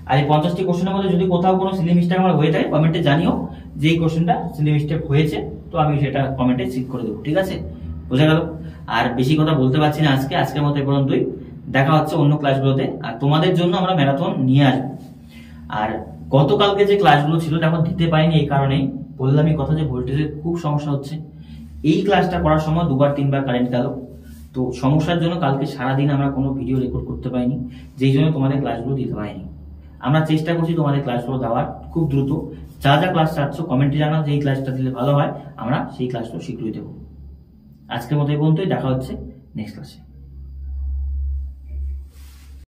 আর এই 50টি কোশ্চেনের মধ্যে যদি কোথাও কোনো সিলি মিস্টেক আমার হয়ে থাকে কমেন্টে জানিও, যে এই কোশ্চেনটা সিলি মিস্টেক হয়েছে, তো আমি সেটা কমেন্টে চেক করে দেবো, ঠিক আছে? বোঝা গেল? আর বেশি কথা বলতে পারছি না আজকের মতো এ পর্যন্তই। দেখা হচ্ছে অন্য ক্লাসগুলোতে, আর তোমাদের জন্য আমরা ম্যারাথন নিয়ে আসবো। আর গতকালকে যে ক্লাসগুলো ছিল এখন দিতে পারিনি, এই কারণেই বললাম এই কথা যে ভোল্টেজের খুব সমস্যা হচ্ছে। এই ক্লাসটা করার সময় 2-3 কারেন্ট গেল, তো সমস্যার জন্য কালকে সারাদিন আমরা কোনো ভিডিও রেকর্ড করতে পারিনি, যেই জন্য তোমাদের ক্লাসগুলো দিতে পারিনি। আমরা চেষ্টা করছি তোমাদের ক্লাসগুলো দেওয়ার খুব দ্রুত। যা যা ক্লাস চাচ্ছ কমেন্টে জানাও, যে এই ক্লাসটা দিলে ভালো হয়, আমরা সেই ক্লাসগুলো শীঘ্রই দেবো। আজকের মতো এই পর্যন্তই, দেখা হচ্ছে নেক্সট ক্লাসে।